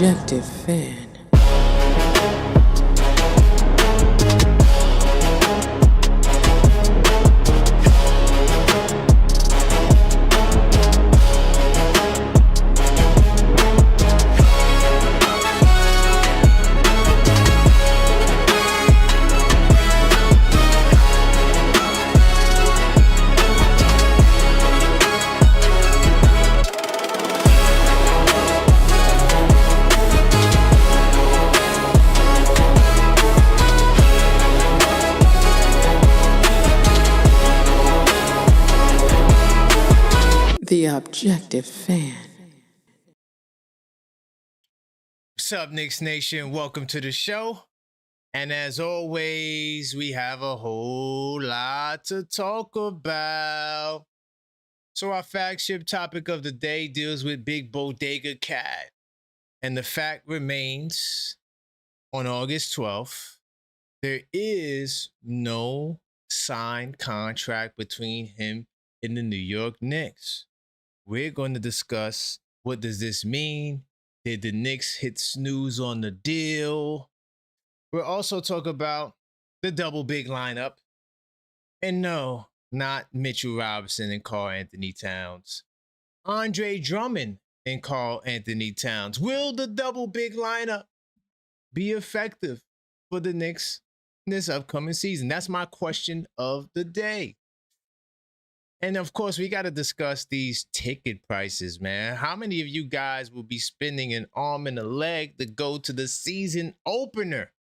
Objective Fan. The Objective Fan. What's up, Knicks Nation? Welcome to the show. And as always, we have a whole lot to talk about. So our flagship topic of the day deals with Big Bodega Cat. And the fact remains, on August 12th, there is no signed contract between him and the New York Knicks. We're going to discuss, what does this mean? Did the Knicks hit snooze on the deal? We'll also talk about the double big lineup. And no, not Mitchell Robinson and Karl Anthony Towns. Andre Drummond and Karl Anthony Towns. Will the double big lineup be effective for the Knicks in this upcoming season? That's my question of the day. And of course, we got to discuss these ticket prices, man. How many of you guys will be spending an arm and a leg to go to the season opener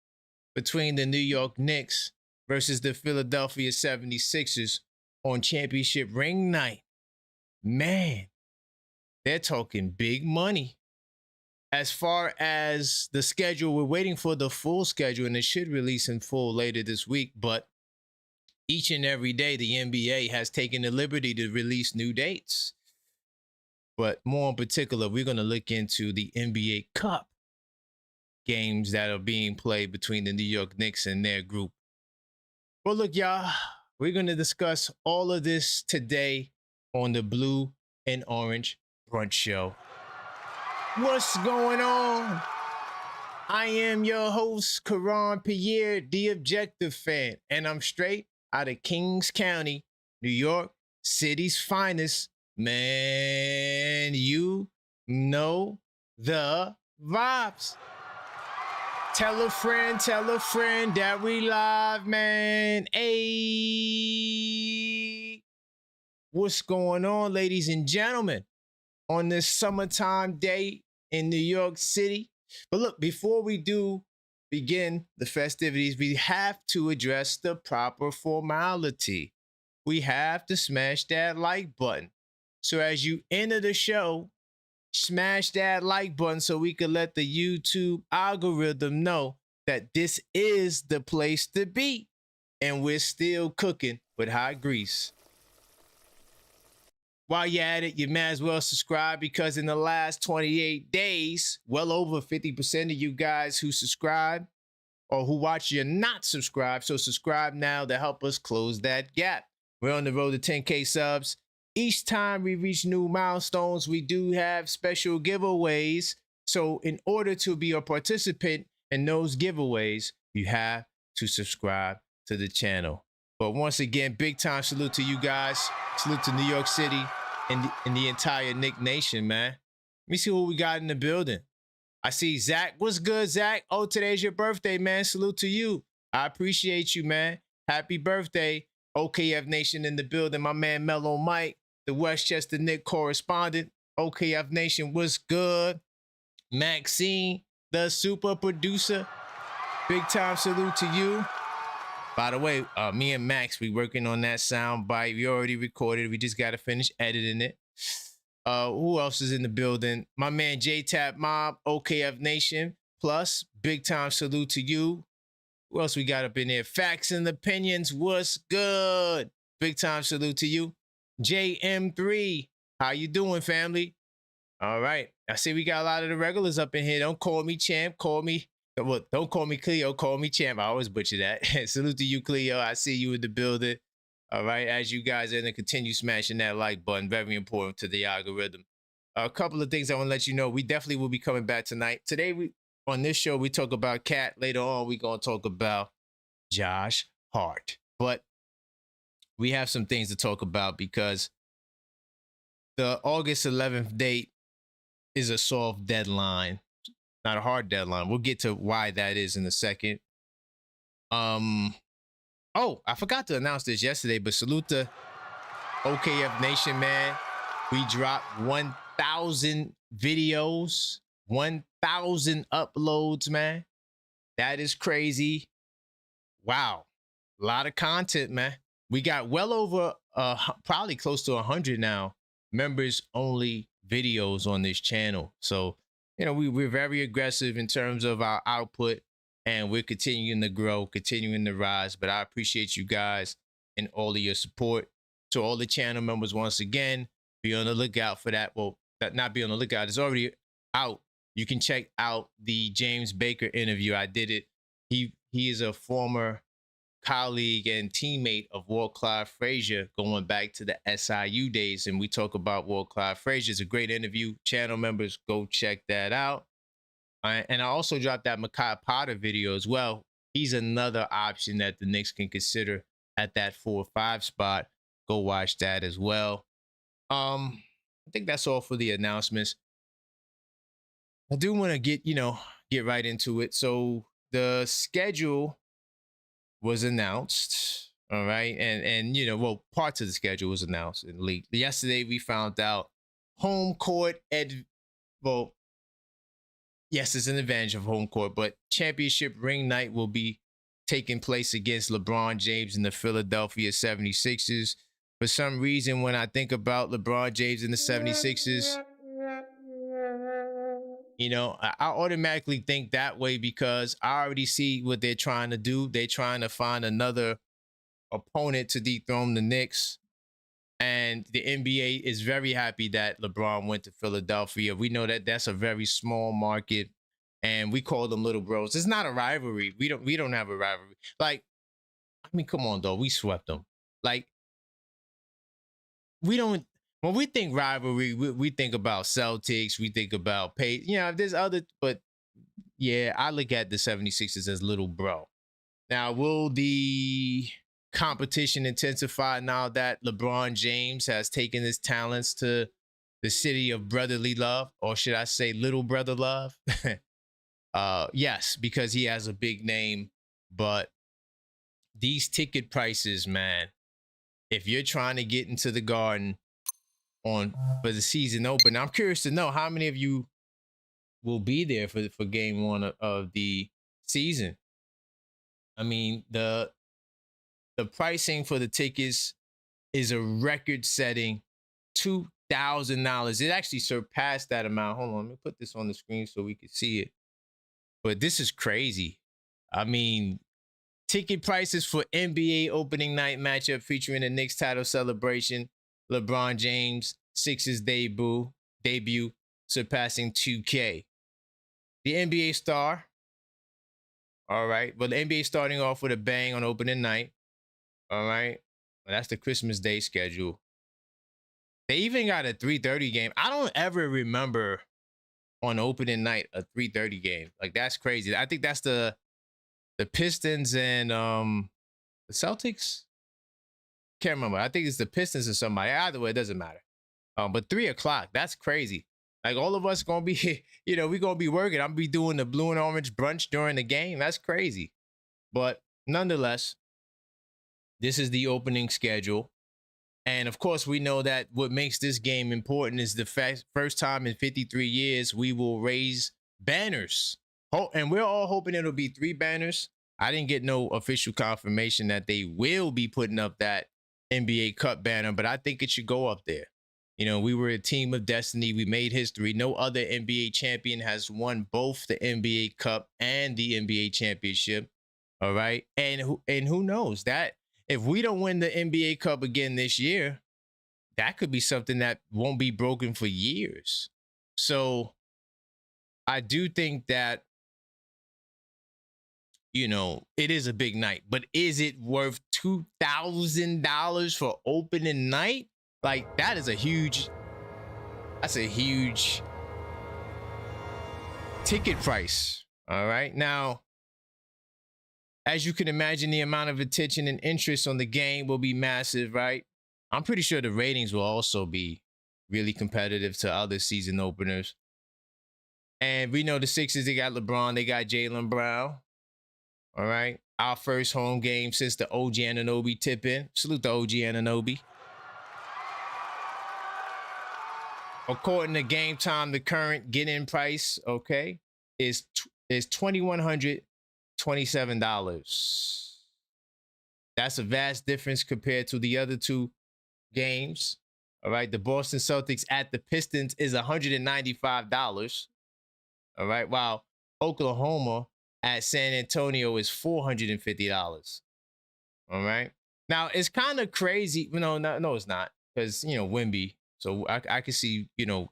between the New York Knicks versus the Philadelphia 76ers on championship ring night? Man, they're talking big money. As far as the schedule, we're waiting for the full schedule, and it should release in full later this week. But each and every day, the NBA has taken the liberty to release new dates. But more in particular, we're going to look into the NBA Cup games that are being played between the New York Knicks and their group. Well, look, y'all, we're going to discuss all of this today on the Blue and Orange Brunch Show. What's going on? I am your host, Karan Pierre, the Objective Fan, and I'm straight out of Kings County, New York City's finest. Man, you know the vibes. Tell a friend that we live, man. Hey, what's going on, ladies and gentlemen, on this summertime day in New York City? But look, before we do begin the festivities, we have to address the proper formality. We have to smash that like button. So as you enter the show, smash that like button so we can let the YouTube algorithm know that this is the place to be. And we're still cooking with hot grease. While you're at it, you might as well subscribe, because in the last 28 days, well over 50% of you guys who subscribe or who watch, you're not subscribed. So subscribe now to help us close that gap. We're on the road to 10K subs. Each time we reach new milestones, we do have special giveaways. So in order to be a participant in those giveaways, you have to subscribe to the channel. But once again, big time salute to you guys. Salute to New York City and the entire Knick Nation, man. Let me see who we got in the building. I see Zach. What's good, Zach? Oh, today's your birthday, man. Salute to you. I appreciate you, man. Happy birthday. OKF Nation in the building. My man Mellow Mike, the Westchester Knick correspondent. OKF Nation, what's good? Maxine, the super producer. Big time salute to you. By the way, me and Max, we working on that sound bite. We already recorded. We just got to finish editing it. Who else is in the building? My man J-Tap Mob, OKF Nation. Plus, big time salute to you. Who else we got up in there? Facts and Opinions, what's good? Big time salute to you. JM3, how you doing, family? All right. I see we got a lot of the regulars up in here. Don't call me champ. Well, don't call me Cleo. Call me champ. I always butcher that. Salute to you, Cleo. I see you in the building. All right. As you guys are going to continue smashing that like button, very important to the algorithm. A couple of things I want to let you know. We definitely will be coming back tonight. Today, on this show, we talk about Cat. Later on, we're going to talk about Josh Hart. But we have some things to talk about because the August 11th date is a soft deadline, not a hard deadline. We'll get to why that is in a second. Oh, I forgot to announce this yesterday, but salute to OKF Nation, man. We dropped 1,000 videos, 1,000 uploads, man. That is crazy. Wow. A lot of content, man. We got well over, probably close to 100 now, members only videos on this channel. So, you know, we're very aggressive in terms of our output, and we're continuing to grow, continuing to rise. But I appreciate you guys and all of your support. To all the channel members, once again, be on the lookout for that. Well, not be on the lookout. It's already out. You can check out the James Baker interview. I did it. He is a former colleague and teammate of Walt Clyde Frazier going back to the SIU days. And we talk about Walt Clyde Frazier. It's a great interview. Channel members, go check that out. And I also dropped that Mekhi Potter video as well. He's another option that the Knicks can consider at that 4 or 5 spot. Go watch that as well. I think that's all for the announcements. I do want to get right into it. So the schedule was announced. All right. And well, parts of the schedule was announced and leaked. Yesterday we found out home court yes, it's an advantage of home court, but championship ring night will be taking place against LeBron James and the Philadelphia 76ers. For some reason, when I think about LeBron James and the 76ers, I automatically think that way because I already see what they're trying to do. They're trying to find another opponent to dethrone the Knicks. And the NBA is very happy that LeBron went to Philadelphia. We know that that's a very small market, and we call them little bros. It's not a rivalry. We don't have a rivalry. Like, I mean, come on, though. We swept them. Like, we don't. When we think rivalry, we think about Celtics. We think about there's other, but yeah, I look at the 76ers as little bro. Now, will the competition intensify now that LeBron James has taken his talents to the city of brotherly love, or should I say little brother love? Yes, because he has a big name, but these ticket prices, man, if you're trying to get into the Garden for the season open, I'm curious to know how many of you will be there for game 1 of the season. I mean, the pricing for the tickets is a record-setting $2,000. It actually surpassed that amount. Hold on, let me put this on the screen so we can see it. But this is crazy. I mean, ticket prices for NBA opening night matchup featuring the Knicks title celebration, LeBron James, Sixers debut, surpassing $2K. The NBA star, all right, but the NBA starting off with a bang on opening night. All right. Well, that's the Christmas Day schedule. They even got a 3:30 game. I don't ever remember on opening night a 3:30 game. Like, that's crazy. I think that's the Pistons and the Celtics. Can't remember. I think it's the Pistons or somebody. Either way, it doesn't matter. But 3 o'clock, that's crazy. Like, all of us gonna be, we're gonna be working. I'm gonna be doing the blue and orange brunch during the game. That's crazy. But nonetheless, this is the opening schedule. And of course, we know that what makes this game important is the first time in 53 years we will raise banners. And we're all hoping it'll be 3 banners. I didn't get no official confirmation that they will be putting up that NBA Cup banner, but I think it should go up there. We were a team of destiny. We made history. No other NBA champion has won both the NBA Cup and the NBA championship. All right. And who knows that if we don't win the NBA Cup again this year, that could be something that won't be broken for years. So I do think that, it is a big night, but is it worth $2,000 for opening night? Like, that is a huge, That's a huge ticket price. All right. Now, as you can imagine, the amount of attention and interest on the game will be massive, right? I'm pretty sure the ratings will also be really competitive to other season openers. And we know the Sixers, they got LeBron, they got Jaylen Brown. All right. Our first home game since the OG Anunoby tip in. Salute the OG Anunoby. According to Game Time, the current get-in price, okay, is $2,127. That's a vast difference compared to the other two games. All right. The Boston Celtics at the Pistons is $195. All right. While Oklahoma at San Antonio is $450. All right. Now it's kind of crazy. No, it's not, because Wemby. So I can see the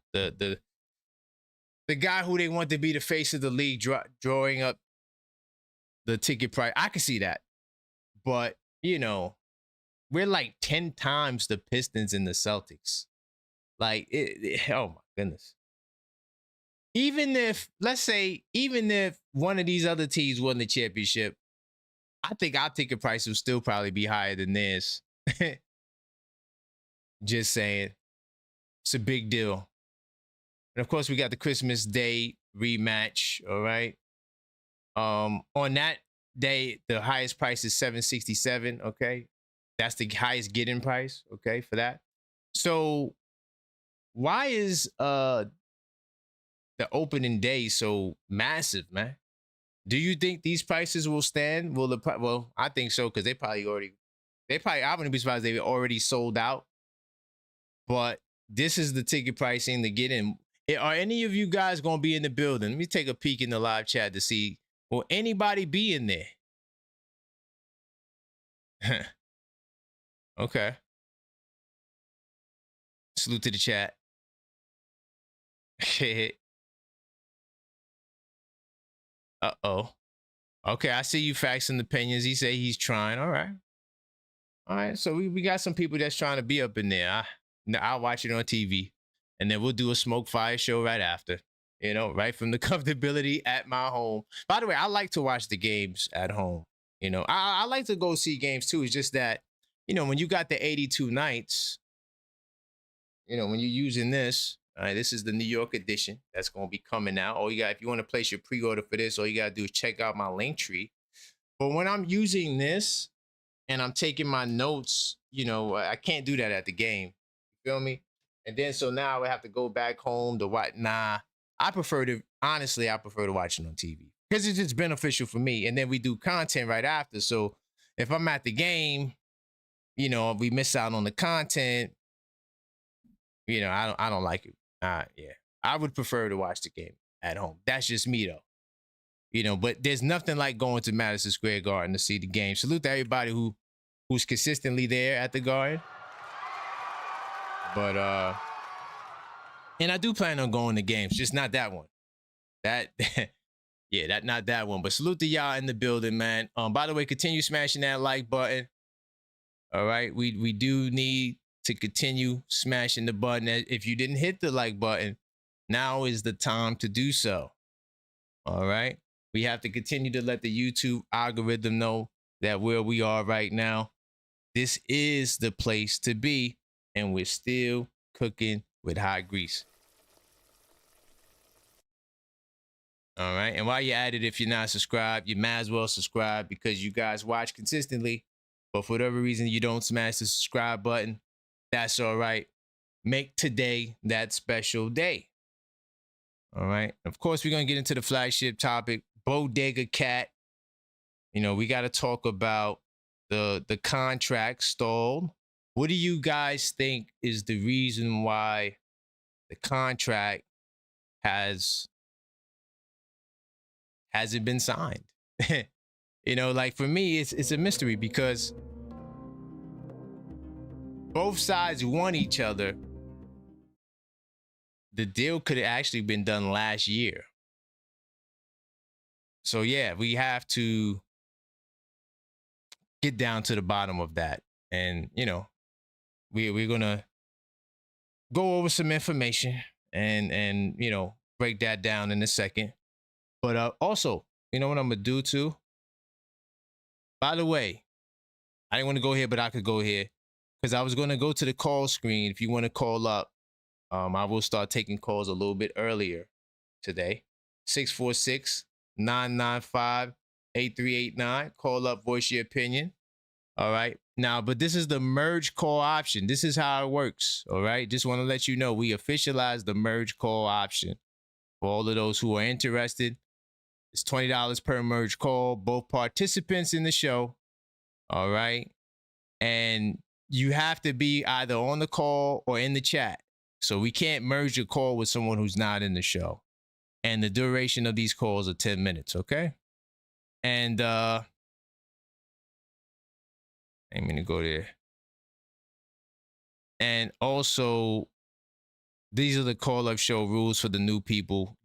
guy who they want to be the face of the league drawing up the ticket price. I can see that, but we're like 10 times the Pistons and the Celtics. Like oh my goodness. Even if one of these other teams won the championship, I think our ticket price will still probably be higher than theirs. Just saying. It's a big deal. And of course, we got the Christmas Day rematch. All right. On that day, the highest price is $767. Okay. That's the highest get-in price. Okay, for that. So why is the opening day so massive, man? Do you think these prices will stand? Well, I think so, because I wouldn't be surprised they already sold out. But this is the ticket pricing to get in. Are any of you guys going to be in the building? Let me take a peek in the live chat to see, will anybody be in there? Okay. Salute to the chat. Uh-oh. Okay, I see you facts and opinions. He say he's trying. All right. All right, so we got some people that's trying to be up in there. I'll watch it on TV, and then we'll do a smoke fire show right after, right from the comfortability at my home. By the way, I like to watch the games at home. I like to go see games too. It's just that, when you got the 82 nights, when you're using this, all right, this is the New York edition that's going to be coming out. If you want to place your pre-order for this, all you got to do is check out my link tree. But when I'm using this and I'm taking my notes, I can't do that at the game. You feel me? And then so now I have to go back home to watch. Nah, I prefer to watch it on TV because it's just beneficial for me. And then we do content right after. So if I'm at the game, we miss out on the content. I don't like it. Yeah, I would prefer to watch the game at home. That's just me though. But there's nothing like going to Madison Square Garden to see the game. Salute to everybody who's consistently there at the Garden. But and I do plan on going to games, just not that one. Not that one. But salute to y'all in the building, man. By the way, continue smashing that like button. All right, we do need to continue smashing the button. If you didn't hit the like button, now is the time to do so. All right. We have to continue to let the YouTube algorithm know that where we are right now, this is the place to be, and we're still cooking with hot grease. All right. And while you're at it, if you're not subscribed, you might as well subscribe, because you guys watch consistently. But for whatever reason you don't smash the subscribe button, that's all right. Make today that special day. All right. Of course, we're going to get into the flagship topic, Bodega Cat. We got to talk about the contract stalled. What do you guys think is the reason why the contract hasn't been signed? Like for me, it's a mystery, because both sides want each other. The deal could have actually been done last year. So yeah, we have to get down to the bottom of that. And we're gonna go over some information, and break that down in a second. But also, you know what I'm gonna do too? By the way, I didn't want to go here, but I could go here because I was going to go to the call screen. If you want to call up, I will start taking calls a little bit earlier today. 646-995-8389. Call up, voice your opinion. All right. Now, but this is the merge call option. This is how it works. All right. Just want to let you know we officialized the merge call option for all of those who are interested. It's $20 per merge call. Both participants in the show. All right. And you have to be either on the call or in the chat. So we can't merge a call with someone who's not in the show. And the duration of these calls are 10 minutes, okay? And I'm gonna go there. And also, these are the call-up show rules for the new people.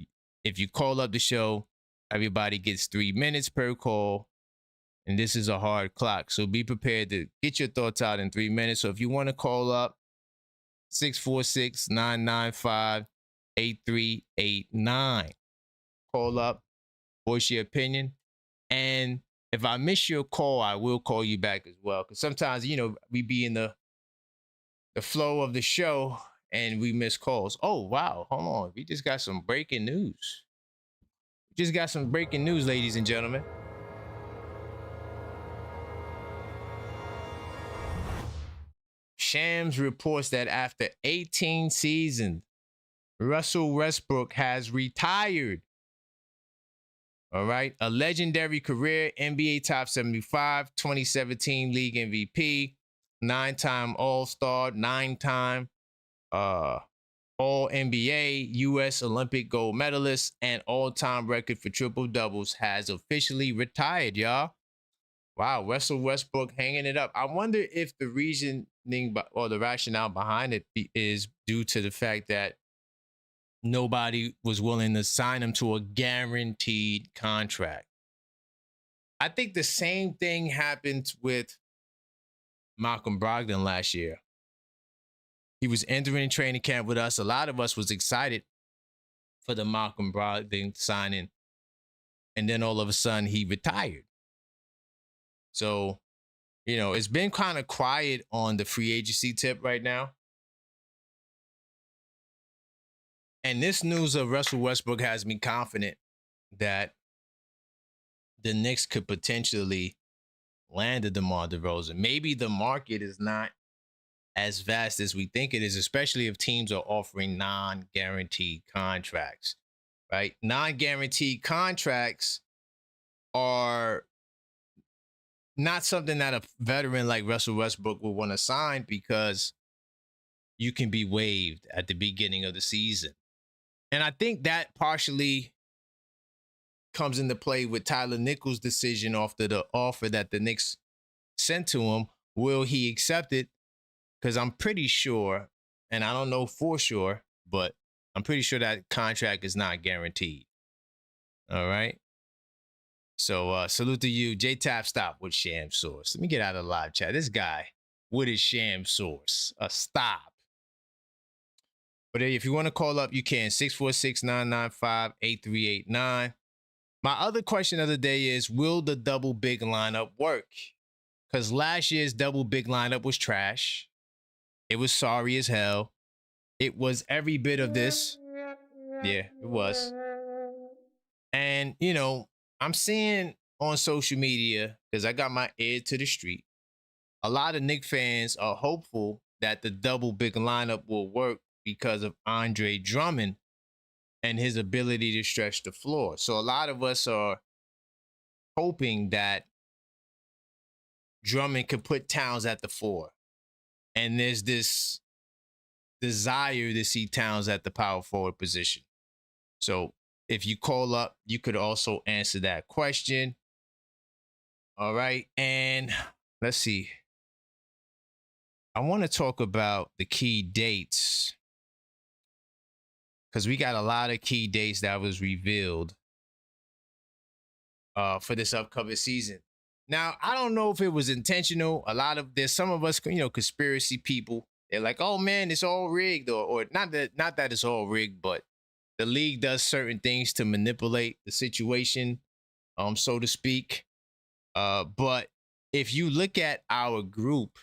If you call up the show, everybody gets 3 minutes per call. And this is a hard clock. So be prepared to get your thoughts out in 3 minutes. So if you want to call up, 646-995-8389. Call up, voice your opinion. And if I miss your call, I will call you back as well. Because sometimes, we be in the flow of the show and we miss calls. Oh, wow. Hold on. We just got some breaking news. Ladies and gentlemen. Shams reports that after 18 seasons, Russell Westbrook has retired. All right. A legendary career, NBA Top 75, 2017 League MVP, 9-time All-Star, 9-time All-NBA, U.S. Olympic gold medalist, and all-time record for triple-doubles has officially retired, y'all. Wow, Russell Westbrook hanging it up. I wonder if the reasoning or the rationale behind it is due to the fact that nobody was willing to sign him to a guaranteed contract. I think the same thing happened with Malcolm Brogdon last year. He was entering training camp with us. A lot of us was excited for the Malcolm Brogdon signing. And then all of a sudden he retired. So, it's been kind of quiet on the free agency tip right now. And this news of Russell Westbrook has me confident that the Knicks could potentially land a DeMar DeRozan. Maybe the market is not as vast as we think it is, especially if teams are offering non-guaranteed contracts, right? Non-guaranteed contracts are not something that a veteran like Russell Westbrook would want to sign because you can be waived at the beginning of the season. And I think that partially comes into play with Tyler Nichols' decision after the offer that the Knicks sent to him. Will he accept it? Because I'm pretty sure, and I don't know for sure, but I'm pretty sure that contract is not guaranteed. All right. So salute to you, J-Tap. Stop with Sham Source. Let me get out of the live chat. This guy with his Sham Source. Stop. But if you want to call up, you can. 646-995-8389. My other question of the day is, will the double big lineup work? Because last year's double big lineup was trash. It was sorry as hell. It was every bit of this. Yeah, it was. And, I'm seeing on social media, because I got my ear to the street, a lot of Knicks fans are hopeful that the double big lineup will work because of Andre Drummond and his ability to stretch the floor. So a lot of us are hoping that Drummond could put Towns at the 4. And there's this desire to see Towns at the power forward position. So if you call up, you could also answer that question. All right. And let's see. I want to talk about the key dates because we got a lot of key dates that was revealed for this upcoming season. Now, I don't know if it was intentional. There's some of us, conspiracy people. They're like, oh man, it's all rigged, or not that it's all rigged, but the league does certain things to manipulate the situation, so to speak. But if you look at our group,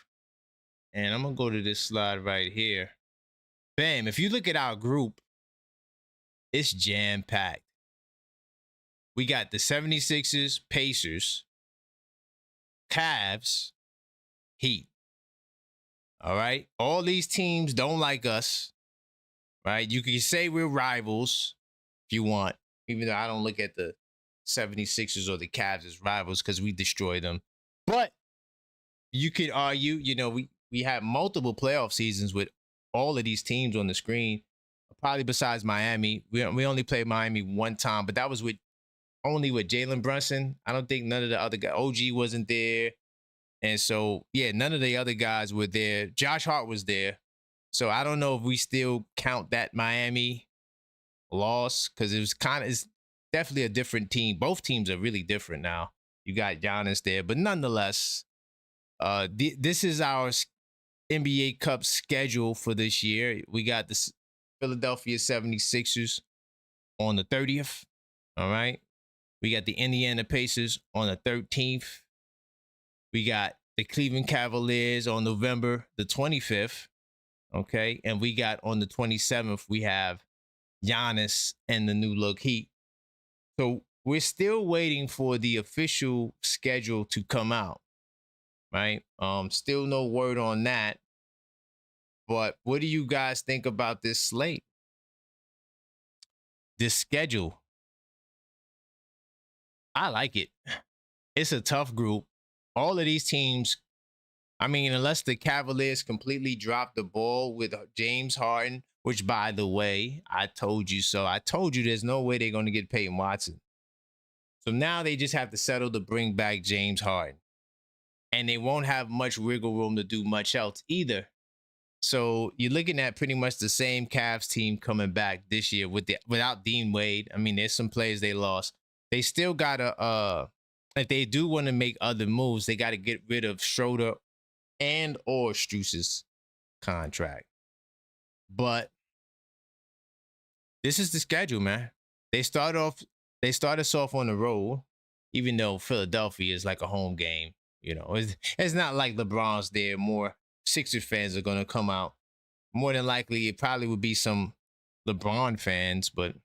and I'm gonna go to this slide right here. Bam, if you look at our group, it's jam-packed. We got the 76ers, Pacers, Cavs, Heat. All right. All these teams don't like us. Right. You can say we're rivals if you want, even though I don't look at the 76ers or the Cavs as rivals because we destroy them. But you could argue, we have multiple playoff seasons with all of these teams on the screen. Probably besides Miami. We only played Miami one time, but that was only with Jalen Brunson. I don't think none of the other guys, OG wasn't there. And so, yeah, none of the other guys were there. Josh Hart was there. So I don't know if we still count that Miami loss because it's definitely a different team. Both teams are really different now. You got Giannis there, but nonetheless, this is our NBA Cup schedule for this year. We got the Philadelphia 76ers on the 30th. All right. We got the Indiana Pacers on the 13th. We got the Cleveland Cavaliers on November the 25th. Okay. And we got on the 27th, we have Giannis and the New Look Heat. So we're still waiting for the official schedule to come out. Right. Still no word on that. But what do you guys think about this slate? This schedule? I like it. It's a tough group. All of these teams, I mean, unless the Cavaliers completely drop the ball with James Harden, which, by the way, I told you so. I told you there's no way they're going to get Peyton Watson. So now they just have to settle to bring back James Harden. And they won't have much wiggle room to do much else either. So you're looking at pretty much the same Cavs team coming back this year without Dean Wade. I mean, there's some players they lost. They still got to, if they do want to make other moves, they got to get rid of Schroeder and or Strus's contract. But this is the schedule, man. They start us off on the road, even though Philadelphia is like a home game. It's not like LeBron's there. More Sixers fans are going to come out. More than likely, it probably would be some LeBron fans, but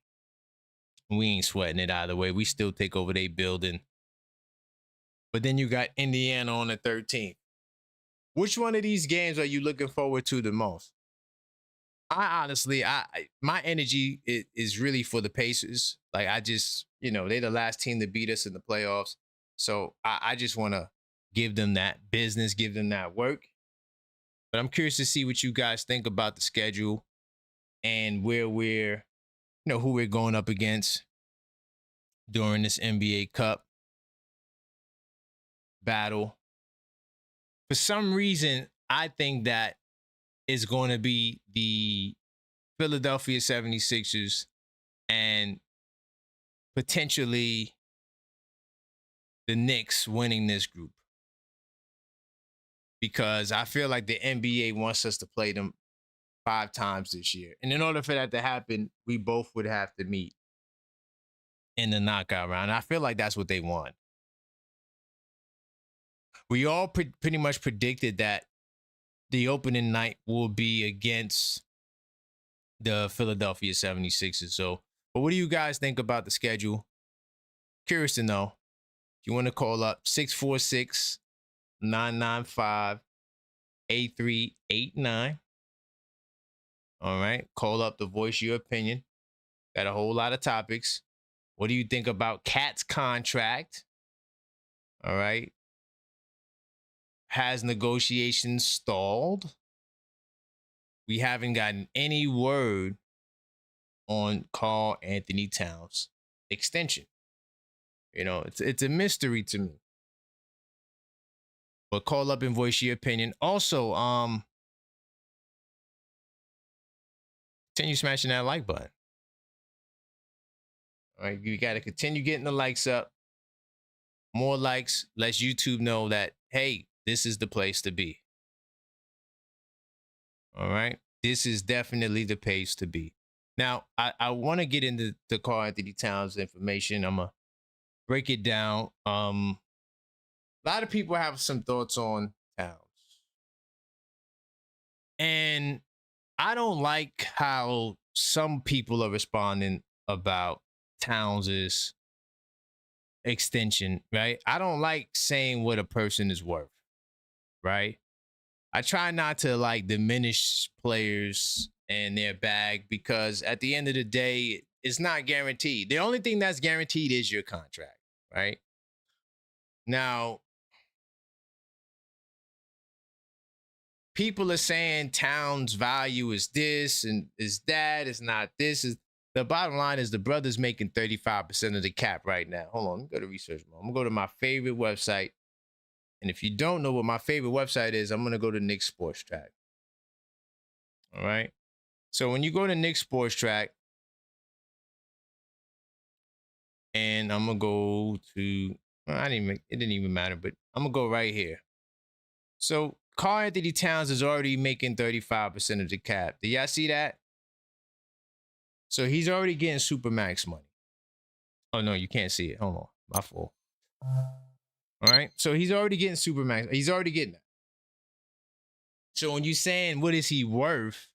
we ain't sweating it either way. We still take over their building. But then you got Indiana on the 13th. Which one of these games are you looking forward to the most? I honestly, my energy is really for the Pacers. Like I just, they're the last team to beat us in the playoffs. So I just want to give them that business, give them that work. But I'm curious to see what you guys think about the schedule and where we're, who we're going up against during this NBA Cup battle. For some reason, I think that it's going to be the Philadelphia 76ers and potentially the Knicks winning this group. Because I feel like the NBA wants us to play them 5 times this year. And in order for that to happen, we both would have to meet in the knockout round. I feel like that's what they want. We all pretty much predicted that the opening night will be against the Philadelphia 76ers. So, but what do you guys think about the schedule? Curious to know. If you want to call up 646-995-8389. All right. Call up to voice your opinion. Got a whole lot of topics. What do you think about Cat's contract? All right. Has negotiations stalled? We haven't gotten any word on Karl Anthony Towns extension. It's a mystery to me. But call up and voice your opinion. Also, continue smashing that like button. All right, you got to continue getting the likes up. More likes lets YouTube know that, hey, this is the place to be. All right. This is definitely the pace to be. Now, I want to get into the Karl Anthony Towns information. I'm gonna break it down. A lot of people have some thoughts on Towns. And I don't like how some people are responding about Towns's extension, right? I don't like saying what a person is worth, right? I try not to like diminish players and their bag because at the end of the day, it's not guaranteed. The only thing that's guaranteed is your contract, right? Now, people are saying Towns' value is this and is that, it's not this. Is the bottom line is the brother's making 35% of the cap right now. Hold on, let me go to research mode. I'm gonna go to my favorite website. And if you don't know what my favorite website is, I'm gonna go to Knicks Sports Track. All right. So when you go to Knicks Sports Track, and I'm gonna go to it didn't even matter, but I'm gonna go right here. So Karl Anthony Towns is already making 35% of the cap. Do y'all see that? So he's already getting Supermax money. Oh no, you can't see it. Hold on. My fault. All right. So he's already getting Supermax. He's already getting that. So when you're saying what is he worth?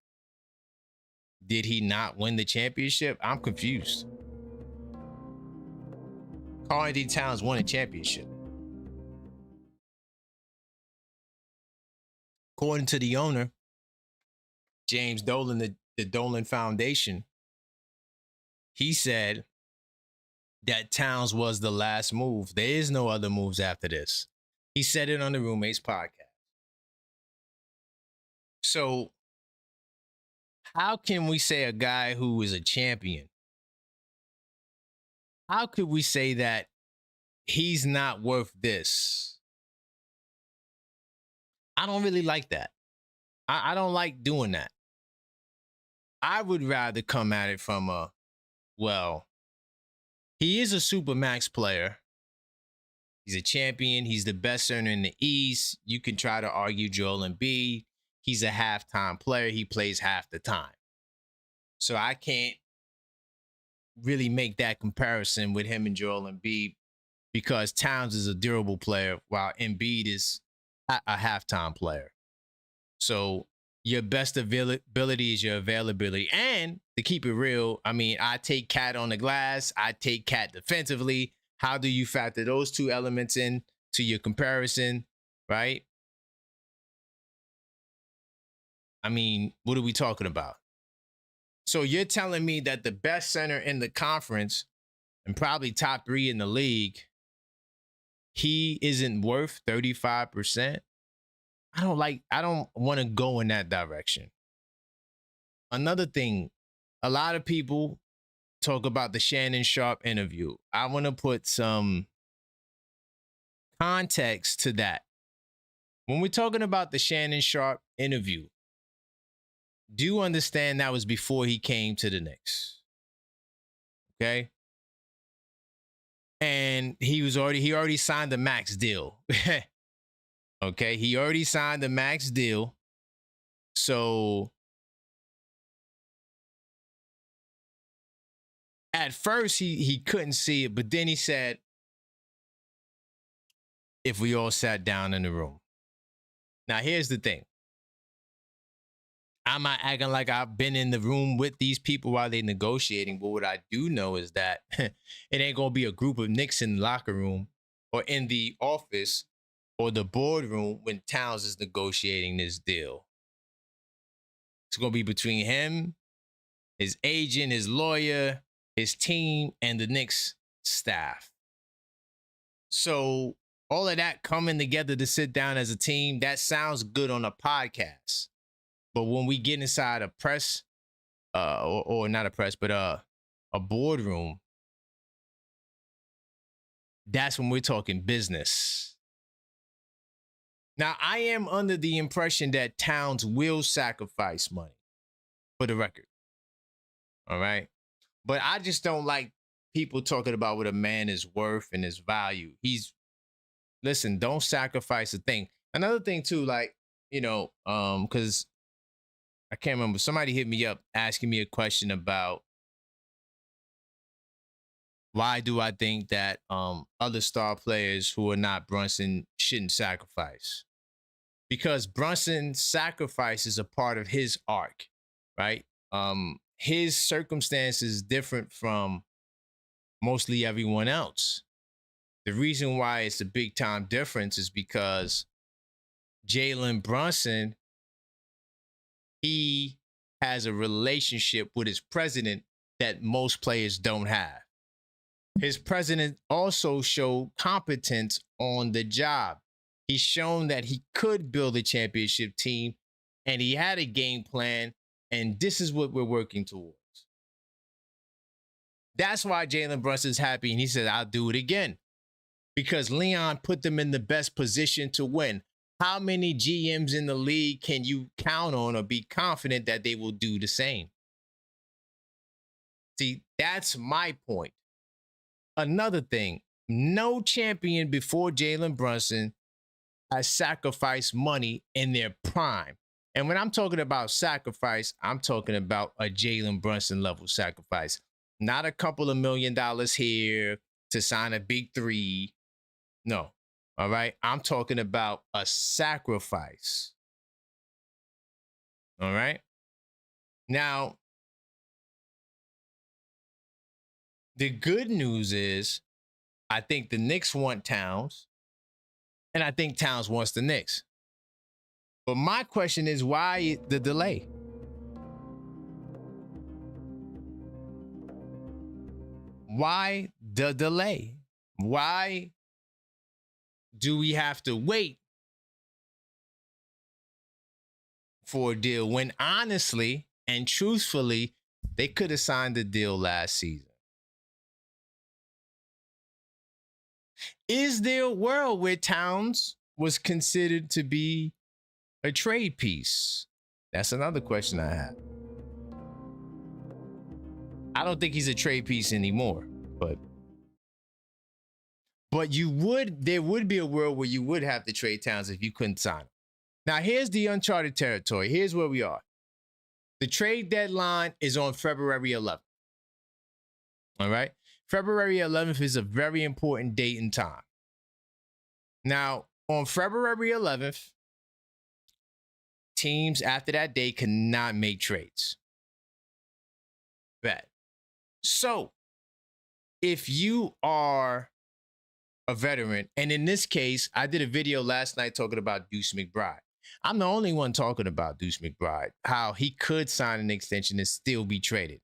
Did he not win the championship? I'm confused. Karl Anthony Towns won a championship. According to the owner, James Dolan, the Dolan Foundation, he said that Towns was the last move. There is no other moves after this. He said it on the Roommates podcast. So how can we say a guy who is a champion, how could we say that he's not worth this? I don't really like that. I don't like doing that. I would rather come at it from he is a Supermax player. He's a champion. He's the best center in the East. You can try to argue Joel Embiid. He's a halftime player. He plays half the time. So I can't really make that comparison with him and Joel Embiid because Towns is a durable player while Embiid is a halftime player. So your best ability is your availability. And to keep it real, I mean, I take Cat on the glass. I take Cat defensively. How do you factor those two elements in to your comparison, right? I mean, what are we talking about? So you're telling me that the best center in the conference and probably top 3 in the league, he isn't worth 35%? I don't want to go in that direction. Another thing, a lot of people talk about the Shannon Sharpe interview. I want to put some context to that. When we're talking about the Shannon Sharpe interview, do understand that was before he came to the Knicks. Okay? And he already signed the max deal. Okay, he already signed the max deal. So at first he couldn't see it, but then he said, if we all sat down in the room. Now here's the thing. I'm not acting like I've been in the room with these people while they're negotiating, but what I do know is that it ain't gonna be a group of Knicks in the locker room or in the office or the boardroom when Towns is negotiating this deal. It's going to be between him, his agent, his lawyer, his team, and the Knicks staff. So all of that coming together to sit down as a team, that sounds good on a podcast. But when we get inside a press, or not a press, but a boardroom, that's when we're talking business. Now, I am under the impression that Towns will sacrifice money, for the record. All right? But I just don't like people talking about what a man is worth and his value. Listen, don't sacrifice a thing. Another thing too, like, because I can't remember. Somebody hit me up asking me a question about why do I think that other star players who are not Brunson shouldn't sacrifice? Because Brunson's sacrifice is a part of his arc, right? His circumstance is different from mostly everyone else. The reason why it's a big time difference is because Jalen Brunson, he has a relationship with his president that most players don't have. His president also showed competence on the job. He's shown that he could build a championship team, and he had a game plan, and this is what we're working towards. That's why Jalen Brunson's happy, and he said, I'll do it again. Because Leon put them in the best position to win. How many GMs in the league can you count on or be confident that they will do the same? See, that's my point. Another thing, no champion before Jalen Brunson has sacrificed money in their prime. And when I'm talking about sacrifice, I'm talking about a Jalen Brunson level sacrifice. Not a couple of $1 million here to sign a big three. No. All right. I'm talking about a sacrifice. All right. Now, the good news is I think the Knicks want Towns, and I think Towns wants the Knicks. But my question is, why the delay? Why the delay? Why do we have to wait for a deal when honestly and truthfully, they could have signed the deal last season? Is there a world where Towns was considered to be a trade piece? That's another question I have. I don't think he's a trade piece anymore, but there would be a world where you would have to trade Towns if you couldn't sign him. Now, here's the uncharted territory. Here's where we are. The trade deadline is on February 11th. All right. February 11th is a very important date and time. Now, on February 11th, teams after that day cannot make trades. Bad. So, if you are a veteran, and in this case, I did a video last night talking about Deuce McBride. I'm the only one talking about Deuce McBride, how he could sign an extension and still be traded.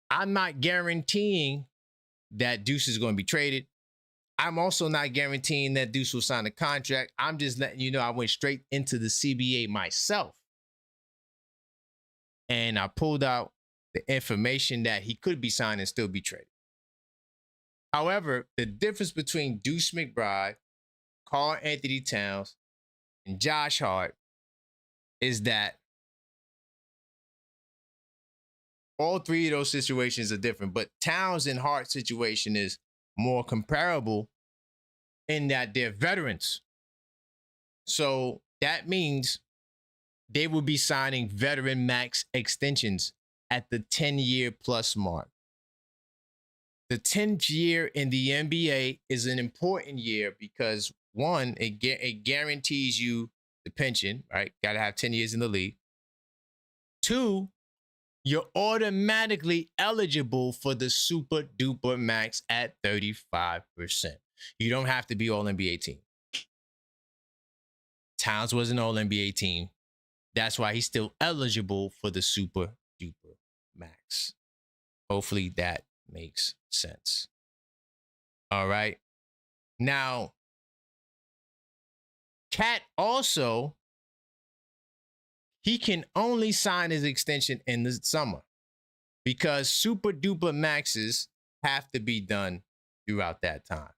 I'm not guaranteeing that Deuce is going to be traded. I'm also not guaranteeing that Deuce will sign a contract. I'm just letting you know I went straight into the CBA myself. And I pulled out the information that he could be signed and still be traded. However, the difference between Deuce McBride, Karl Anthony Towns, and Josh Hart is that all three of those situations are different, but Towns and Hart situation is more comparable in that they're veterans. So that means they will be signing veteran max extensions at the 10-year plus mark. The 10th year in the NBA is an important year because, one, it guarantees you the pension, right? Got to have 10 years in the league. Two, you're automatically eligible for the super duper max at 35%. You don't have to be all NBA team. Towns was an all NBA team. That's why he's still eligible for the super duper max. Hopefully that makes sense. All right. Now, Cat also, he can only sign his extension in the summer because super duper maxes have to be done throughout that time.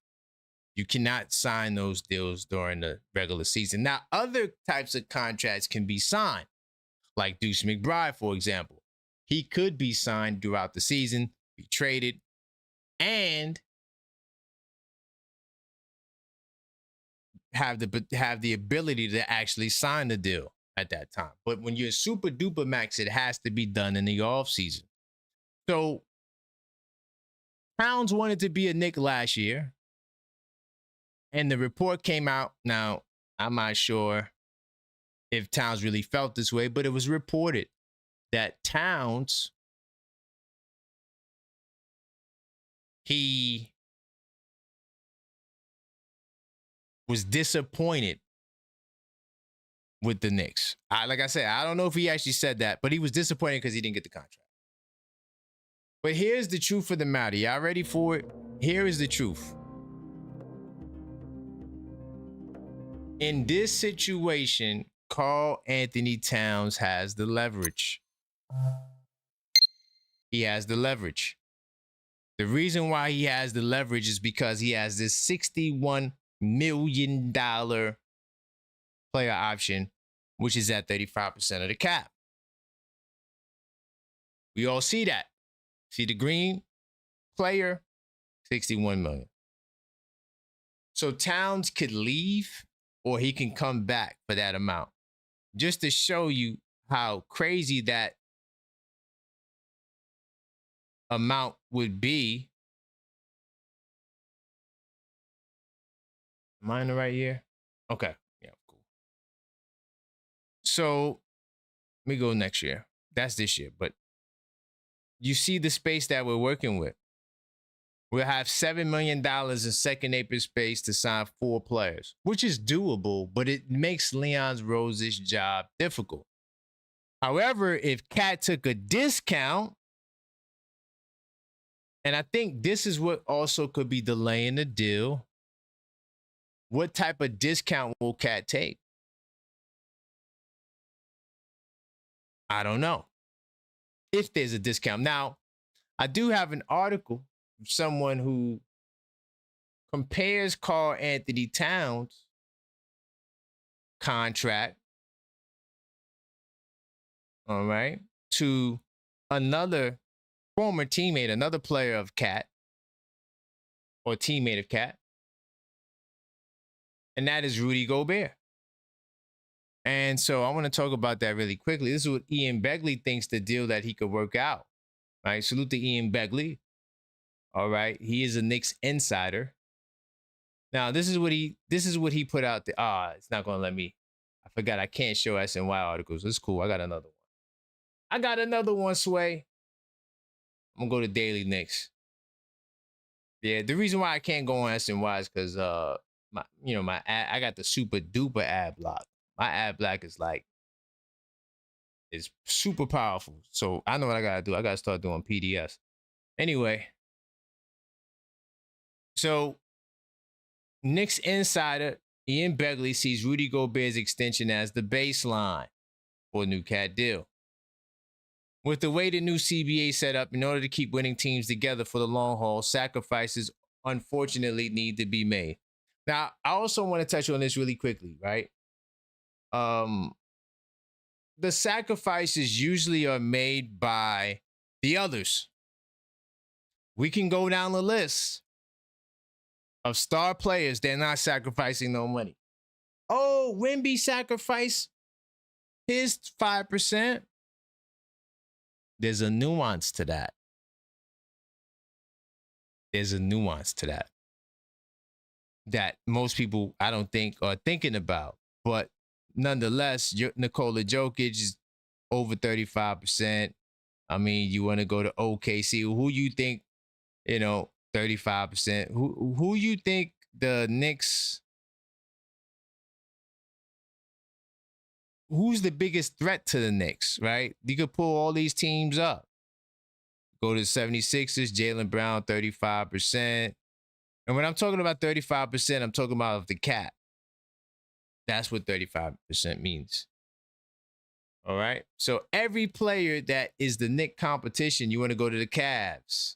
You cannot sign those deals during the regular season. Now, other types of contracts can be signed, like Deuce McBride, for example. He could be signed throughout the season, be traded, and have the ability to actually sign the deal. at that time. But when you're super duper max, it has to be done in the off season. So Towns wanted to be a Knick last year, and the report came out. Now, I'm not sure if Towns really felt this way, but it was reported that Towns, he was disappointed with the Knicks. Like I said, I don't know if he actually said that, but he was disappointed because he didn't get the contract. But here's the truth of the matter. Y'all ready for it? Here is the truth. In this situation, Karl Anthony Towns has the leverage. He has the leverage. The reason why he has the leverage is because he has this $61 million player option, which is at 35% of the cap. We all see that. See the green player, $61 million. So Towns could leave or he can come back for that amount. Just to show you how crazy that amount would be. Am I in the right year? Okay. Yeah, cool. So let me go next year. That's this year. But you see the space that we're working with. We'll have $7 million in second April space to sign 4 players, which is doable, but it makes Leon Rose's job difficult. However, if Cat took a discount, and I think this is what also could be delaying the deal, what type of discount will Cat take? I don't know. If there's a discount. Now, I do have an article from someone who compares Karl Anthony Towns' contract, all right, to another former teammate, another player of Cat, or teammate of Cat, and that is Rudy Gobert. And so I want to talk about that really quickly. This is what Ian Begley thinks the deal that he could work out. All right, salute to Ian Begley. All right, he is a Knicks insider. Now, this is what he put out there. It's not gonna let me. I forgot I can't show SNY articles. It's cool. I got another one. Sway. I'm gonna go to Daily Knicks. Yeah, the reason why I can't go on SNY is because I got the super duper ad block. My ad block is super powerful. So I know what I gotta do. I gotta start doing PDS. Anyway, so Knicks insider Ian Begley sees Rudy Gobert's extension as the baseline for a new Cat deal. With the way the new CBA set up, in order to keep winning teams together for the long haul, sacrifices unfortunately need to be made. Now, I also want to touch on this really quickly, right? The sacrifices usually are made by the others. We can go down the list of star players. They're not sacrificing no money. Oh, Wemby sacrificed his 5%. There's a nuance to that. That most people, I don't think, are thinking about. But nonetheless, Nikola Jokic is over 35%. I mean, you want to go to OKC. Who you think, 35%? Who you think the Knicks, who's the biggest threat to the Knicks, right? You could pull all these teams up. Go to the 76ers, Jaylen Brown, 35%. And when I'm talking about 35%, I'm talking about of the cap. That's what 35% means. All right? So every player that is the Knicks competition, you want to go to the Cavs.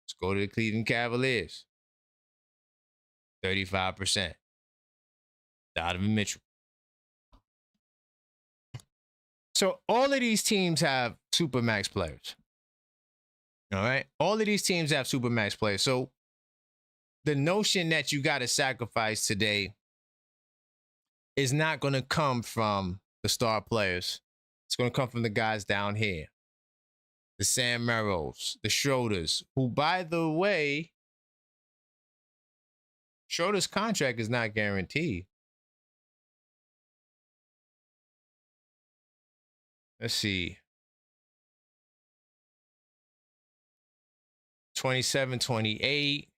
Let's go to the Cleveland Cavaliers. 35%. Donovan Mitchell. So all of these teams have supermax players. All right? All of these teams have supermax players. So the notion that you got to sacrifice today is not going to come from the star players. It's going to come from the guys down here. The Sam Merrills, the Schroeders, who, by the way, Schroeder's contract is not guaranteed. Let's see. 27, 28.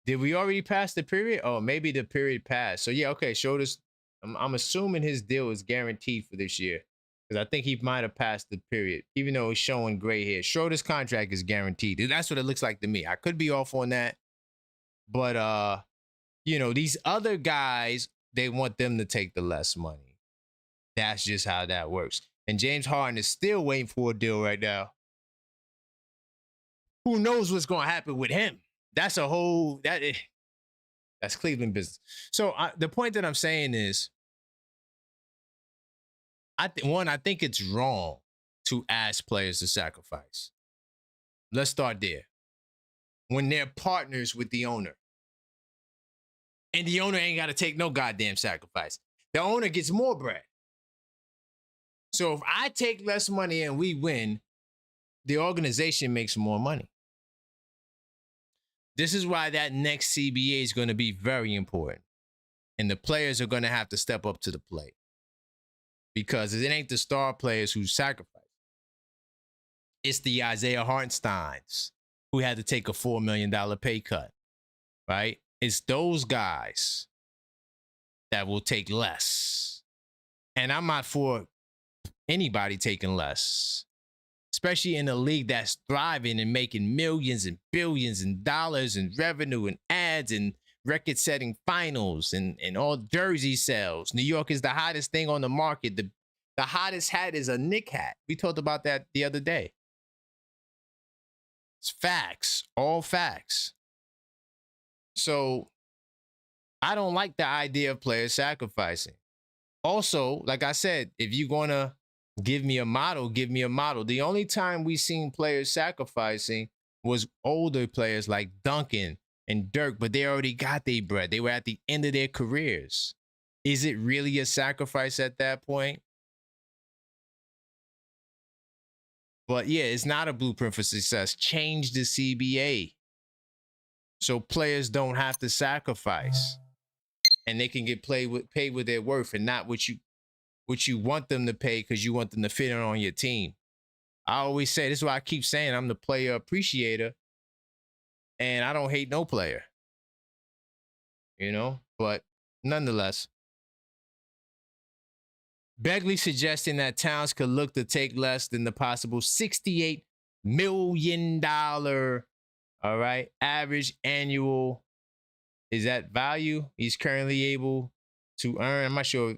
Did we already pass the period? Oh, maybe the period passed. So, yeah, okay, Schroeder's, I'm assuming his deal is guaranteed for this year. Because I think he might have passed the period, even though he's showing gray hair. Schroeder's contract is guaranteed. That's what it looks like to me. I could be off on that. But, you know, these other guys, they want them to take the less money. That's just how that works. And James Harden is still waiting for a deal right now. Who knows what's going to happen with him? That's a whole, that's Cleveland business. So the point that I'm saying is, I think it's wrong to ask players to sacrifice. Let's start there. When they're partners with the owner. And the owner ain't got to take no goddamn sacrifice. The owner gets more bread. So if I take less money and we win, the organization makes more money. This is why that next CBA is going to be very important. And the players are going to have to step up to the plate. Because it ain't the star players who sacrifice. It's the Isaiah Hartensteins who had to take a $4 million pay cut, right? It's those guys that will take less. And I'm not for anybody taking less, especially in a league that's thriving and making millions and billions and dollars in revenue and ads and record-setting finals and all jersey sales. New York is the hottest thing on the market. The hottest hat is a Knick hat. We talked about that the other day. It's facts, all facts. So I don't like the idea of players sacrificing. Also, like I said, if you're going to give me a model, give me a model. The only time we seen players sacrificing was older players like Duncan and Dirk, but they already got their bread. They were at the end of their careers. Is it really a sacrifice at that point? But yeah, it's not a blueprint for success. Change the CBA so players don't have to sacrifice and they can get paid with their worth and not what you want them to pay because you want them to fit in on your team. I always say, this is why I keep saying I'm the player appreciator and I don't hate no player, you know, but nonetheless, Begley suggesting that Towns could look to take less than the possible $68 million, all right, average annual, is that value he's currently able to earn. I'm not sure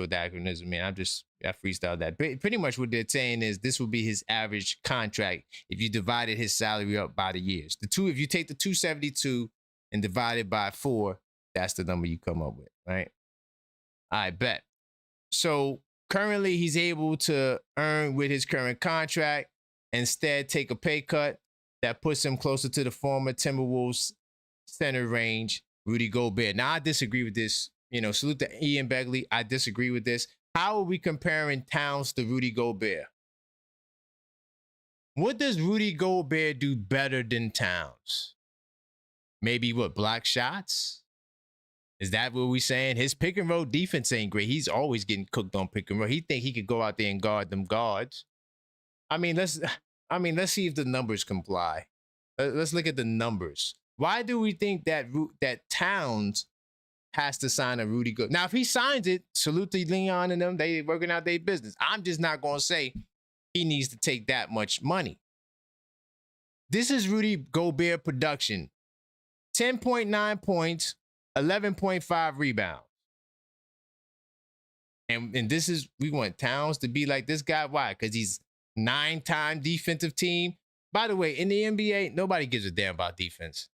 what that acronym is, man. I freestyled that. Pretty much what they're saying is this will be his average contract if you divided his salary up by the years. If you take the 272 and divide it by 4, that's the number you come up with, right? I bet. So currently he's able to earn with his current contract, instead take a pay cut that puts him closer to the former Timberwolves center range, Rudy Gobert. Now I disagree with this. You know, salute to Ian Begley. I disagree with this. How are we comparing Towns to Rudy Gobert? What does Rudy Gobert do better than Towns? Maybe what, block shots? Is that what we're saying? His pick and roll defense ain't great. He's always getting cooked on pick and roll. He think he could go out there and guard them guards. Let's see if the numbers comply. Let's look at the numbers. Why do we think that Towns has to sign a Rudy Gobert? Now, if he signs it, salute to Leon and them. They working out their business. I'm just not going to say he needs to take that much money. This is Rudy Gobert production. 10.9 points, 11.5 rebounds. And this is, we want Towns to be like this guy. Why? Because he's 9-time defensive team. By the way, in the NBA, nobody gives a damn about defense.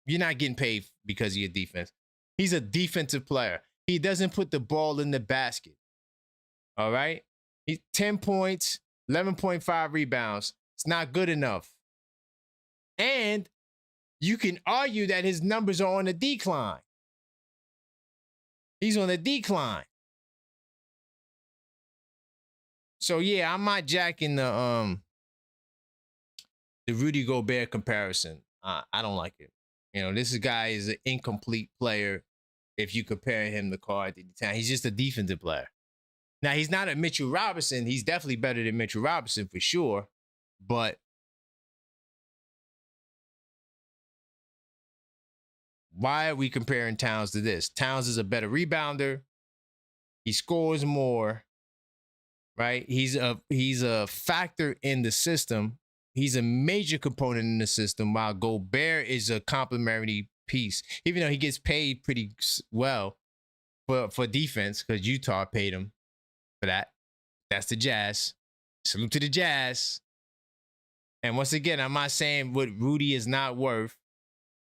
You're not getting paid because of your defense. He's a defensive player. He doesn't put the ball in the basket. All right? He's 10 points, 11.5 rebounds. It's not good enough. And you can argue that his numbers are on the decline. He's on the decline. So yeah, I'm not jacking the Rudy Gobert comparison. I don't like it. You know, this guy is an incomplete player if you compare him to Karl Anthony Towns. He's just a defensive player. Now, he's not a Mitchell Robinson. He's definitely better than Mitchell Robinson for sure. But why are we comparing Towns to this? Towns is a better rebounder. He scores more, right? He's a factor in the system. He's a major component in the system, while Gobert is a complementary piece, even though he gets paid pretty well for defense because Utah paid him for that. That's the Jazz. Salute to the Jazz. And once again, I'm not saying what Rudy is not worth,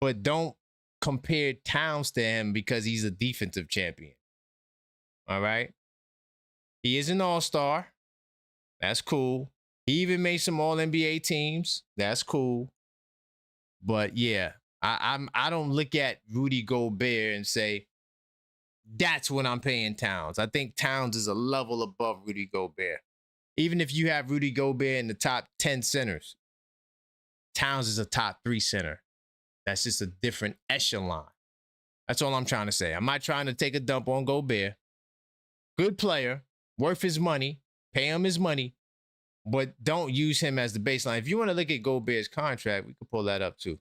but don't compare Towns to him because he's a defensive champion. All right? He is an all-star. That's cool. He even made some all-NBA teams. That's cool. But yeah, I don't look at Rudy Gobert and say, that's what I'm paying Towns. I think Towns is a level above Rudy Gobert. Even if you have Rudy Gobert in the top 10 centers, Towns is a top 3 center. That's just a different echelon. That's all I'm trying to say. I'm not trying to take a dump on Gobert. Good player, worth his money, pay him his money, but don't use him as the baseline. If you want to look at Gobert's contract, we could pull that up too.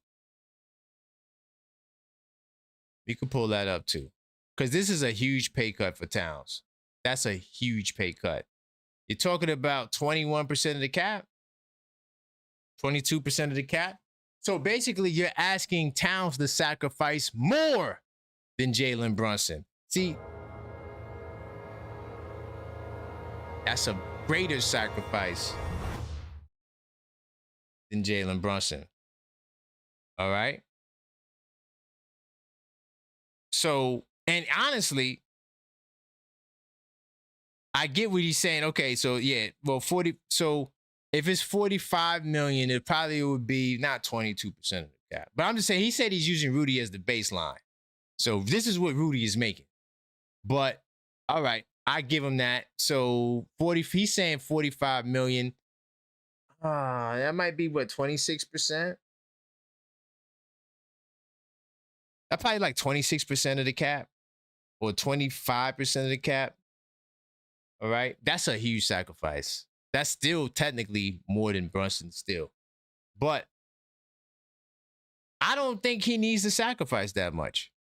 Because this is a huge pay cut for Towns. That's a huge pay cut. You're talking about 21% of the cap, 22% of the cap. So basically, you're asking Towns to sacrifice more than Jalen Brunson. See, that's a greater sacrifice than Jalen Brunson. All right? So, and honestly, I get what he's saying. Okay, so yeah, well, 40. So if it's 45 million, it probably would be not 22% of the cap. But I'm just saying, he said he's using Rudy as the baseline. So this is what Rudy is making. But all right, I give him that. So 40, he's saying 45 million. That might be what, 26%? That's probably like 26% of the cap or 25% of the cap. All right. That's a huge sacrifice. That's still technically more than Brunson still. But I don't think he needs to sacrifice that much.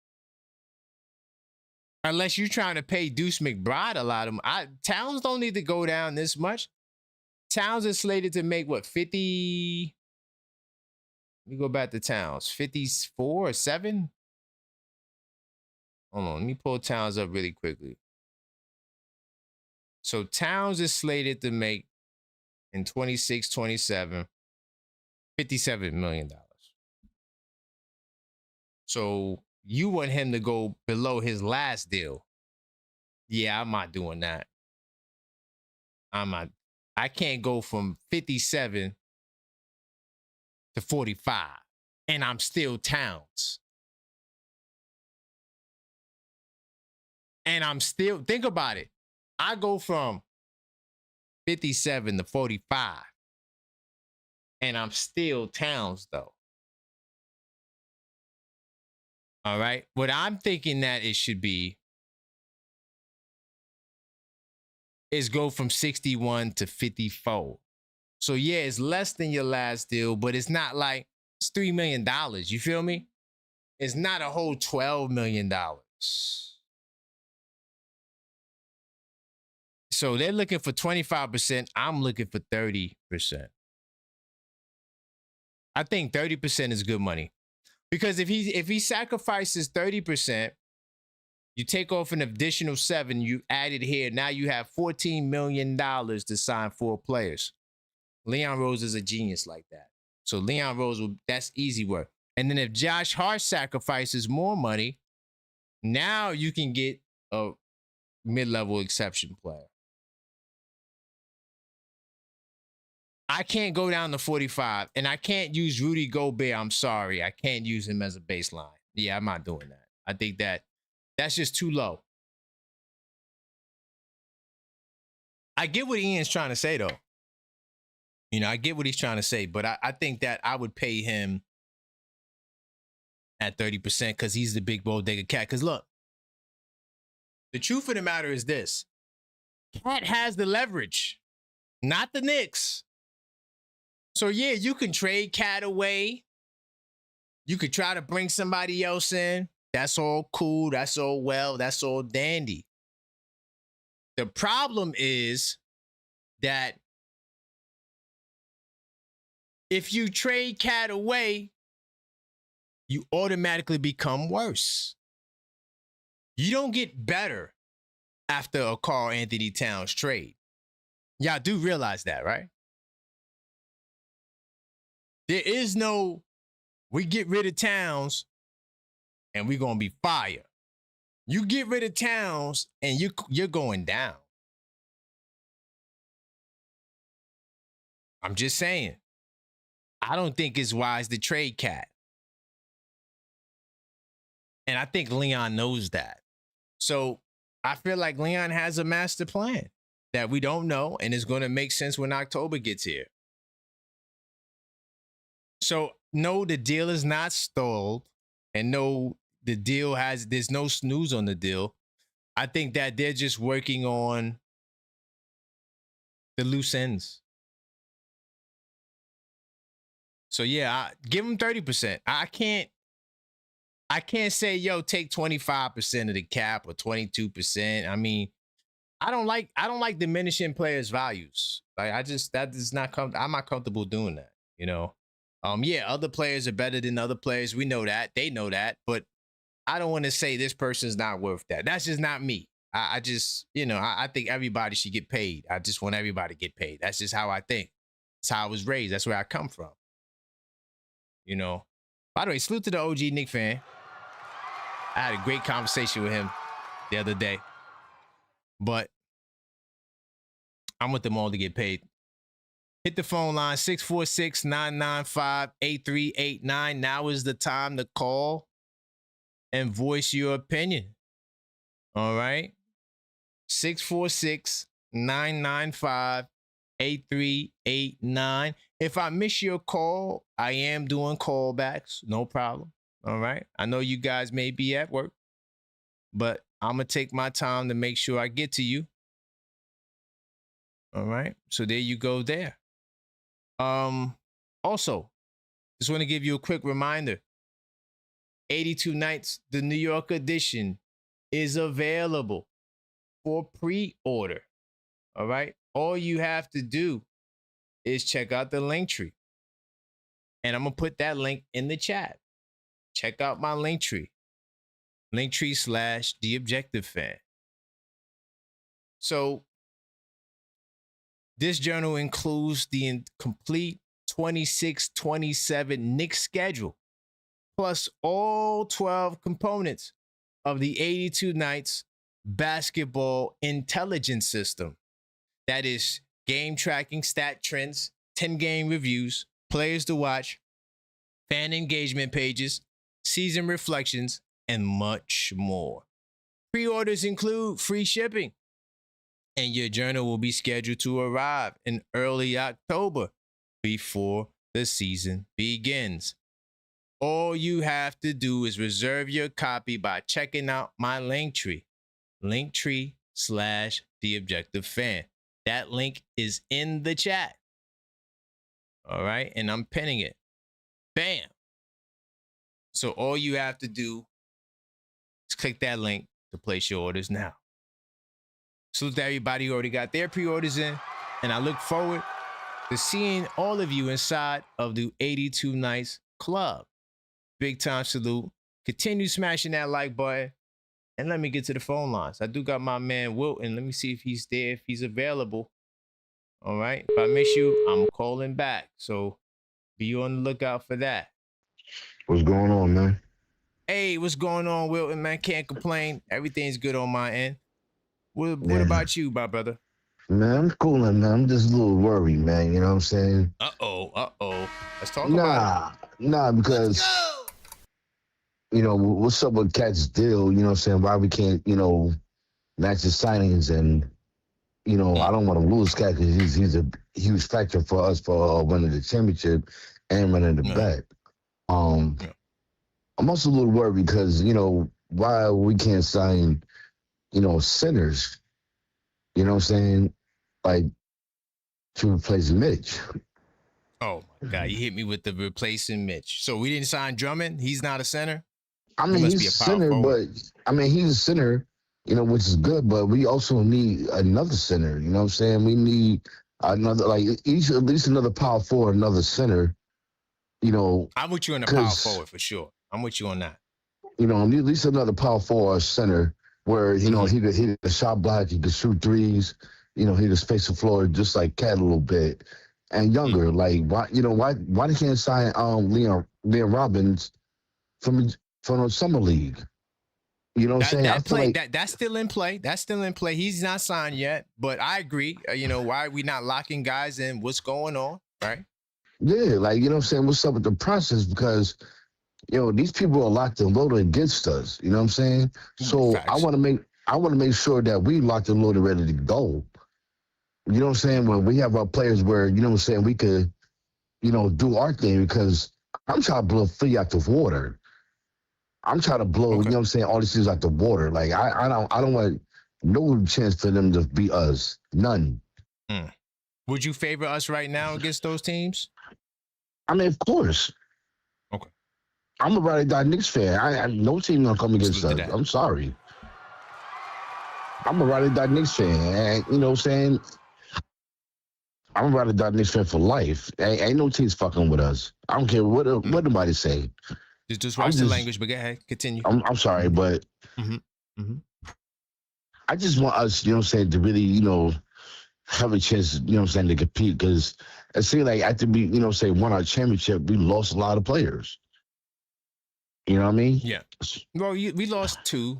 Unless you're trying to pay Deuce McBride a lot of money. Towns don't need to go down this much. Towns is slated to make what, 50? Let me go back to Towns. 54 or 7? Hold on. Let me pull Towns up really quickly. So Towns is slated to make in 26, 27, $57 million. So you want him to go below his last deal. Yeah, I'm not doing that. I can't go from 57 to 45 and I'm still Towns. And I'm still, think about it. I go from 57 to 45 and I'm still Towns though. All right. What I'm thinking that it should be is go from 61 to 54. So yeah, it's less than your last deal, but it's not like it's $3 million. You feel me? It's not a whole $12 million. So they're looking for 25%. I'm looking for 30%. I think 30% is good money. Because if he sacrifices 30%, you take off an additional 7, you add it here. Now you have $14 million to sign 4 players. Leon Rose is a genius like that. So Leon Rose, that's easy work. And then if Josh Hart sacrifices more money, now you can get a mid-level exception player. I can't go down to 45, and I can't use Rudy Gobert. I'm sorry. I can't use him as a baseline. Yeah, I'm not doing that. I think that's just too low. I get what Ian's trying to say, though. You know, I get what he's trying to say, but I think that I would pay him at 30% because he's the big bodega cat. Because look, the truth of the matter is this. Cat has the leverage, not the Knicks. So, yeah, you can trade Cat away. You could try to bring somebody else in. That's all cool. That's all well. That's all dandy. The problem is that if you trade Cat away, you automatically become worse. You don't get better after a Karl Anthony Towns trade. Y'all do realize that, right? There is no, we get rid of Towns and we're going to be fire. You get rid of Towns and you're going down. I'm just saying. I don't think it's wise to trade Cat. And I think Leon knows that. So I feel like Leon has a master plan that we don't know and is going to make sense when October gets here. So no, the deal is not stalled. And no, the deal there's no snooze on the deal. I think that they're just working on the loose ends. So yeah, give them 30%. I can't say, yo, take 25% of the cap or 22%. I mean, I don't like diminishing players' values. Like I'm not comfortable doing that, you know. Yeah, other players are better than other players. We know that. They know that, but I don't want to say this person's not worth that. That's just not me. I just, you know, I think everybody should get paid. I just want everybody to get paid. That's just how I think. That's how I was raised. That's where I come from. You know. By the way, salute to the OG Knicks fan. I had a great conversation with him the other day. But I want them all to get paid. Hit the phone line, 646-995-8389. Now is the time to call and voice your opinion. All right? 646-995-8389. If I miss your call, I am doing callbacks. No problem. All right? I know you guys may be at work, but I'm going to take my time to make sure I get to you. All right? So there you go there. Also, just want to give you a quick reminder. 82 Nights, the New York edition, is available for pre-order. All right? All you have to do is check out the link tree. And I'm going to put that link in the chat. Check out my link tree. Linktree/TheObjectiveFan. So, this journal includes the complete 26-27 Knicks schedule, plus all 12 components of the 82 Nights basketball intelligence system. That is game tracking, stat trends, 10-game reviews, players to watch, fan engagement pages, season reflections, and much more. Pre-orders include free shipping, and your journal will be scheduled to arrive in early October before the season begins. All you have to do is reserve your copy by checking out my Linktree, Linktree/TheObjectiveFan. That link is in the chat. All right, and I'm pinning it. Bam. So all you have to do is click that link to place your orders now. Salute to everybody who already got their pre-orders in, and I look forward to seeing all of you inside of the 82 Nights Club. Big time salute. Continue smashing that like button, and let me get to the phone lines. I do got my man Wilton. Let me see if he's there, if he's available. All right. If I miss you, I'm calling back. So be on the lookout for that. What's going on, man? Hey, what's going on, Wilton, man? Can't complain. Everything's good on my end. What about you, my brother? Man, I'm cool, man. I'm just a little worried, man. You know what I'm saying? Uh-oh. Let's talk about it. Nah, because, you know, what's up with Cat's deal? You know what I'm saying? Why we can't, you know, match the signings and You know, I Mm, don't want to lose Cat because he's a huge factor for us for winning the championship and winning the yeah, bet. Um, yeah. I'm also a little worried because why we can't sign centers. You know what I'm saying? Like to replace Mitch. Oh my God, you hit me with the replacing Mitch. So we didn't sign Drummond. He's not a center. I He mean, must he's be a a power center, forward. but I mean, he's a center, which is good. But we also need another center. You know what I'm saying? We need another, like at least another power forward, another center. You know, I'm with you on the power because forward for sure. I'm with you on that. at least another power forward center where Mm-hmm. he could shot block, he could shoot threes. He could space the floor just like Cat a little bit, and Mm. younger. Like why they can't sign Leon Robbins from the summer league? You know what I'm That saying? I that feel play like that's still in play. That's still in play. He's not signed yet, but I agree. Why are we not locking guys in? What's going on? Right? yeah, like you know what I'm saying. What's up with the process? Because these people are locked and loaded against us. You know what I'm saying? So I Facts. want to make sure that we locked and loaded, ready to go. You know what I'm saying? When we have our players where you know what I'm saying, we could do our thing because I'm trying to blow Philly out the water. I'm trying to blow Okay. what I'm saying all these things out the water. Like I don't want no chance for them to beat us. None. Mm. Would you favor us right now against those teams? I mean, of course. Okay. I'm a ride or die Knicks fan. No team gonna come against Salute to us. that. I'm sorry. I'm a ride or die Knicks fan. And, you know what I'm saying? I'm a ride or die Knicks fan for life. Ain't no teams fucking with us. I don't care what nobody say. Just I'm watch the just language, but go ahead. Continue. I'm sorry, but Mm-hmm. Mm-hmm. I just want us, you know what I'm saying, to really, have a chance, you know what I'm saying, to compete. Because it seems like after we, won our championship, we lost a lot of players. You know what I mean? Yeah. Well, we lost 2.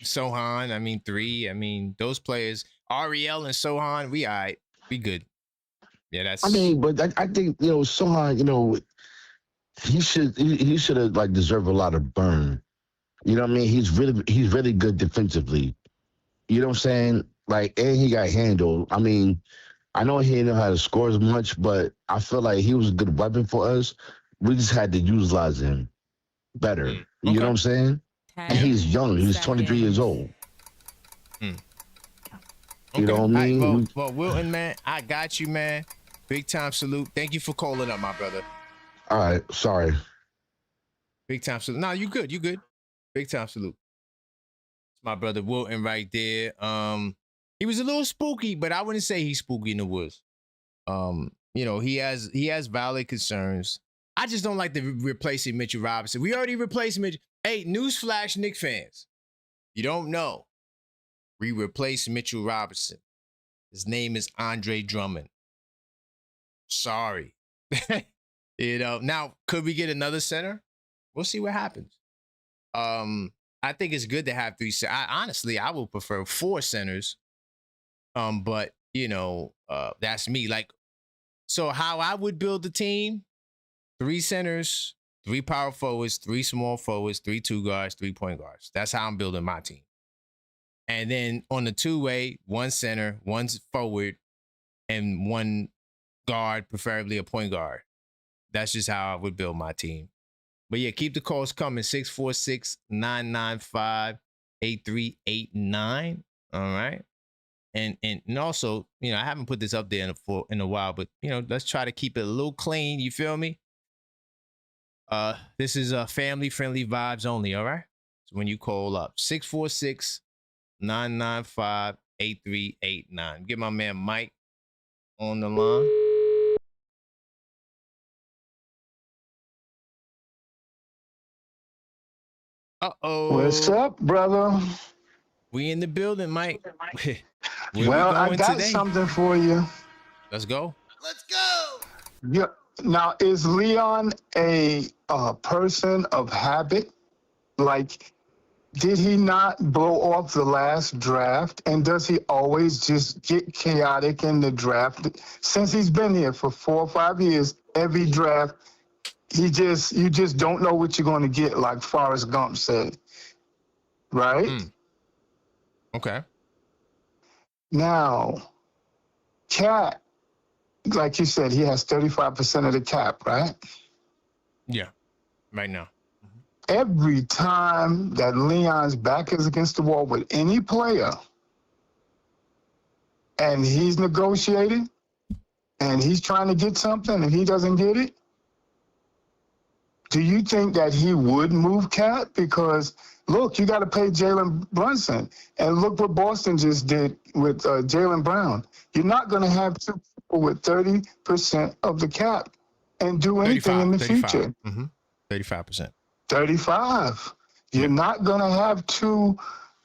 Sohan, 3. Those players, Ariel and Sohan, we all right. We good. Yeah, that's. I mean, but I think, Sohan, he should have like deserved a lot of burn. You know what I mean? He's really good defensively. You know what I'm saying? Like, and he got handled. I mean, I know he didn't know how to score as much, but I feel like he was a good weapon for us. We just had to utilize him better. You know what I'm saying? And he's young. He's 23 years old. Mm. You know what I All mean? right, well, Wilton, man, I got you, man. Big time salute. Thank you for calling up, my brother. All right. Sorry. Big time salute. No, you good. You good. Big time salute. It's my brother Wilton right there. He was a little spooky, but I wouldn't say he's spooky in the woods. He has valid concerns. I just don't like the replacing Mitchell Robinson. We already replaced Mitchell. Hey, newsflash, Knicks fans. You don't know. We replaced Mitchell Robinson. His name is Andre Drummond. Sorry. Now, could we get another center? We'll see what happens. I think it's good to have 3 centers. Honestly, I would prefer 4 centers. But that's me. Like, so how I would build the team: 3 centers, 3 power forwards, 3 small forwards, 3 2 guards, 3 point guards. That's how I'm building my team. And then on the 2-way, 1 center, 1 forward, and 1 guard, preferably a point guard. That's just how I would build my team. But yeah, keep the calls coming. 646-995-8389. All right. And also, I haven't put this up there in a while, but let's try to keep it a little clean. You feel me? This is family friendly vibes only. All right. So when you call up, 646-995-8389. Get my man Mike on the line. What's up, brother? We in the building, Mike. Where Well, we going I got today? something for you. Let's go. Yeah. Now, is Leon a person of habit? Like, did he not blow off the last draft? And does he always just get chaotic in the draft? Since he's been here for 4 or 5 years, every draft, you just don't know what you're going to get, like Forrest Gump said. Right? Okay. Now, Cat, like you said, he has 35% of the cap, right? Yeah, right now. Every time that Leon's back is against the wall with any player and he's negotiating and he's trying to get something and he doesn't get it, do you think that he would move Cat? Because, look, you got to pay Jalen Brunson. And look what Boston just did with Jalen Brown. You're not going to have two people with 30% of the cap and do anything in the future. 35%. 35. You're not going to have two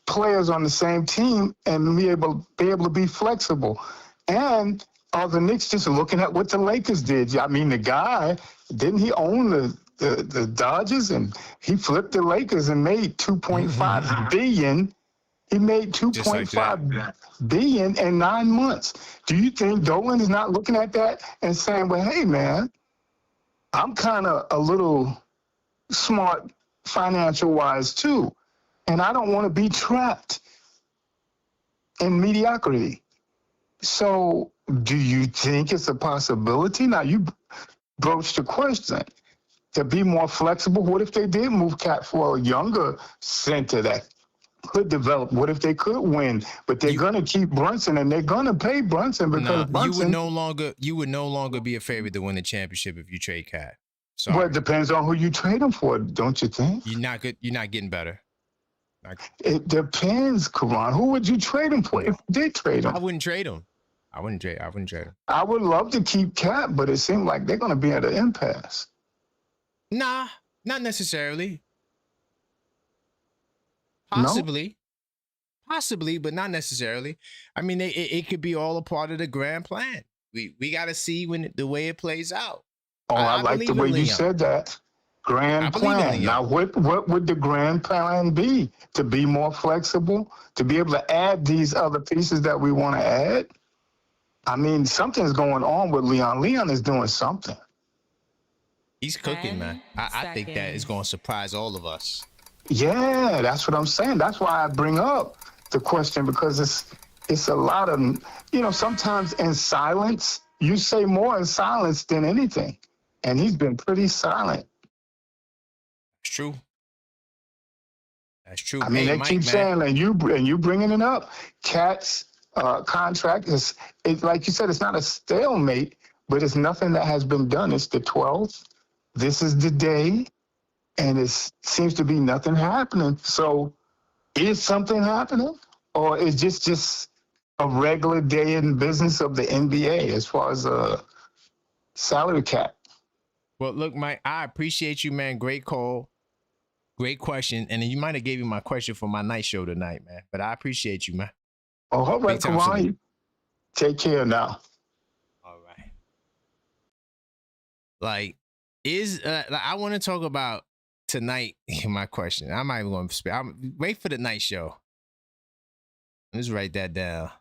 players on the same team and be able to be flexible. And are the Knicks just looking at what the Lakers did? I mean, the guy, didn't he own the Dodgers? And he flipped the Lakers and made $2.5 billion. He made $2.5 billion in 9 months. Do you think Dolan is not looking at that and saying, well, hey, man, I'm kind of a little smart financial-wise, too, and I don't want to be trapped in mediocrity. So do you think it's a possibility? Now, you broached the question to be more flexible. What if they did move Cat for a younger center that could develop? What if they could win? But they're going to keep Brunson, and they're going to pay Brunson because Brunson... You would no longer be a favorite to win the championship if you trade Cat. Sorry. Well, it depends on who you trade him for, don't you think? You're not good. You're not getting better. It depends, Karan. Who would you trade him for if you did trade him? I wouldn't trade him. I wouldn't trade him. I would love to keep Cat, but it seems like they're going to be at an impasse. Nah, not necessarily. Possibly. No? Possibly, but not necessarily. I mean, it could be all a part of the grand plan. We got to see the way it plays out. Oh, I like the way you said that. Grand plan. Now, what would the grand plan be? To be more flexible? To be able to add these other pieces that we want to add? I mean, something's going on with Leon. Leon is doing something. He's cooking, man. I think that is going to surprise all of us. Yeah, that's what I'm saying. That's why I bring up the question, because it's a lot of, sometimes in silence, you say more in silence than anything. And he's been pretty silent. It's true. That's true. I mean, they keep saying, and you bringing it up, Cat's contract is like you said, it's not a stalemate, but it's nothing that has been done. It's the 12th. This is the day, and it seems to be nothing happening. So, is something happening, or is just a regular day in business of the NBA as far as a salary cap? Well, look, Mike, I appreciate you, man. Great call. Great question. And then you might have gave me my question for my night show tonight, man. But I appreciate you, man. Oh, all right, come on. Take care now. All right. Like, I want to talk about tonight, my question. I'm not even going to wait for the night show. Let's write that down.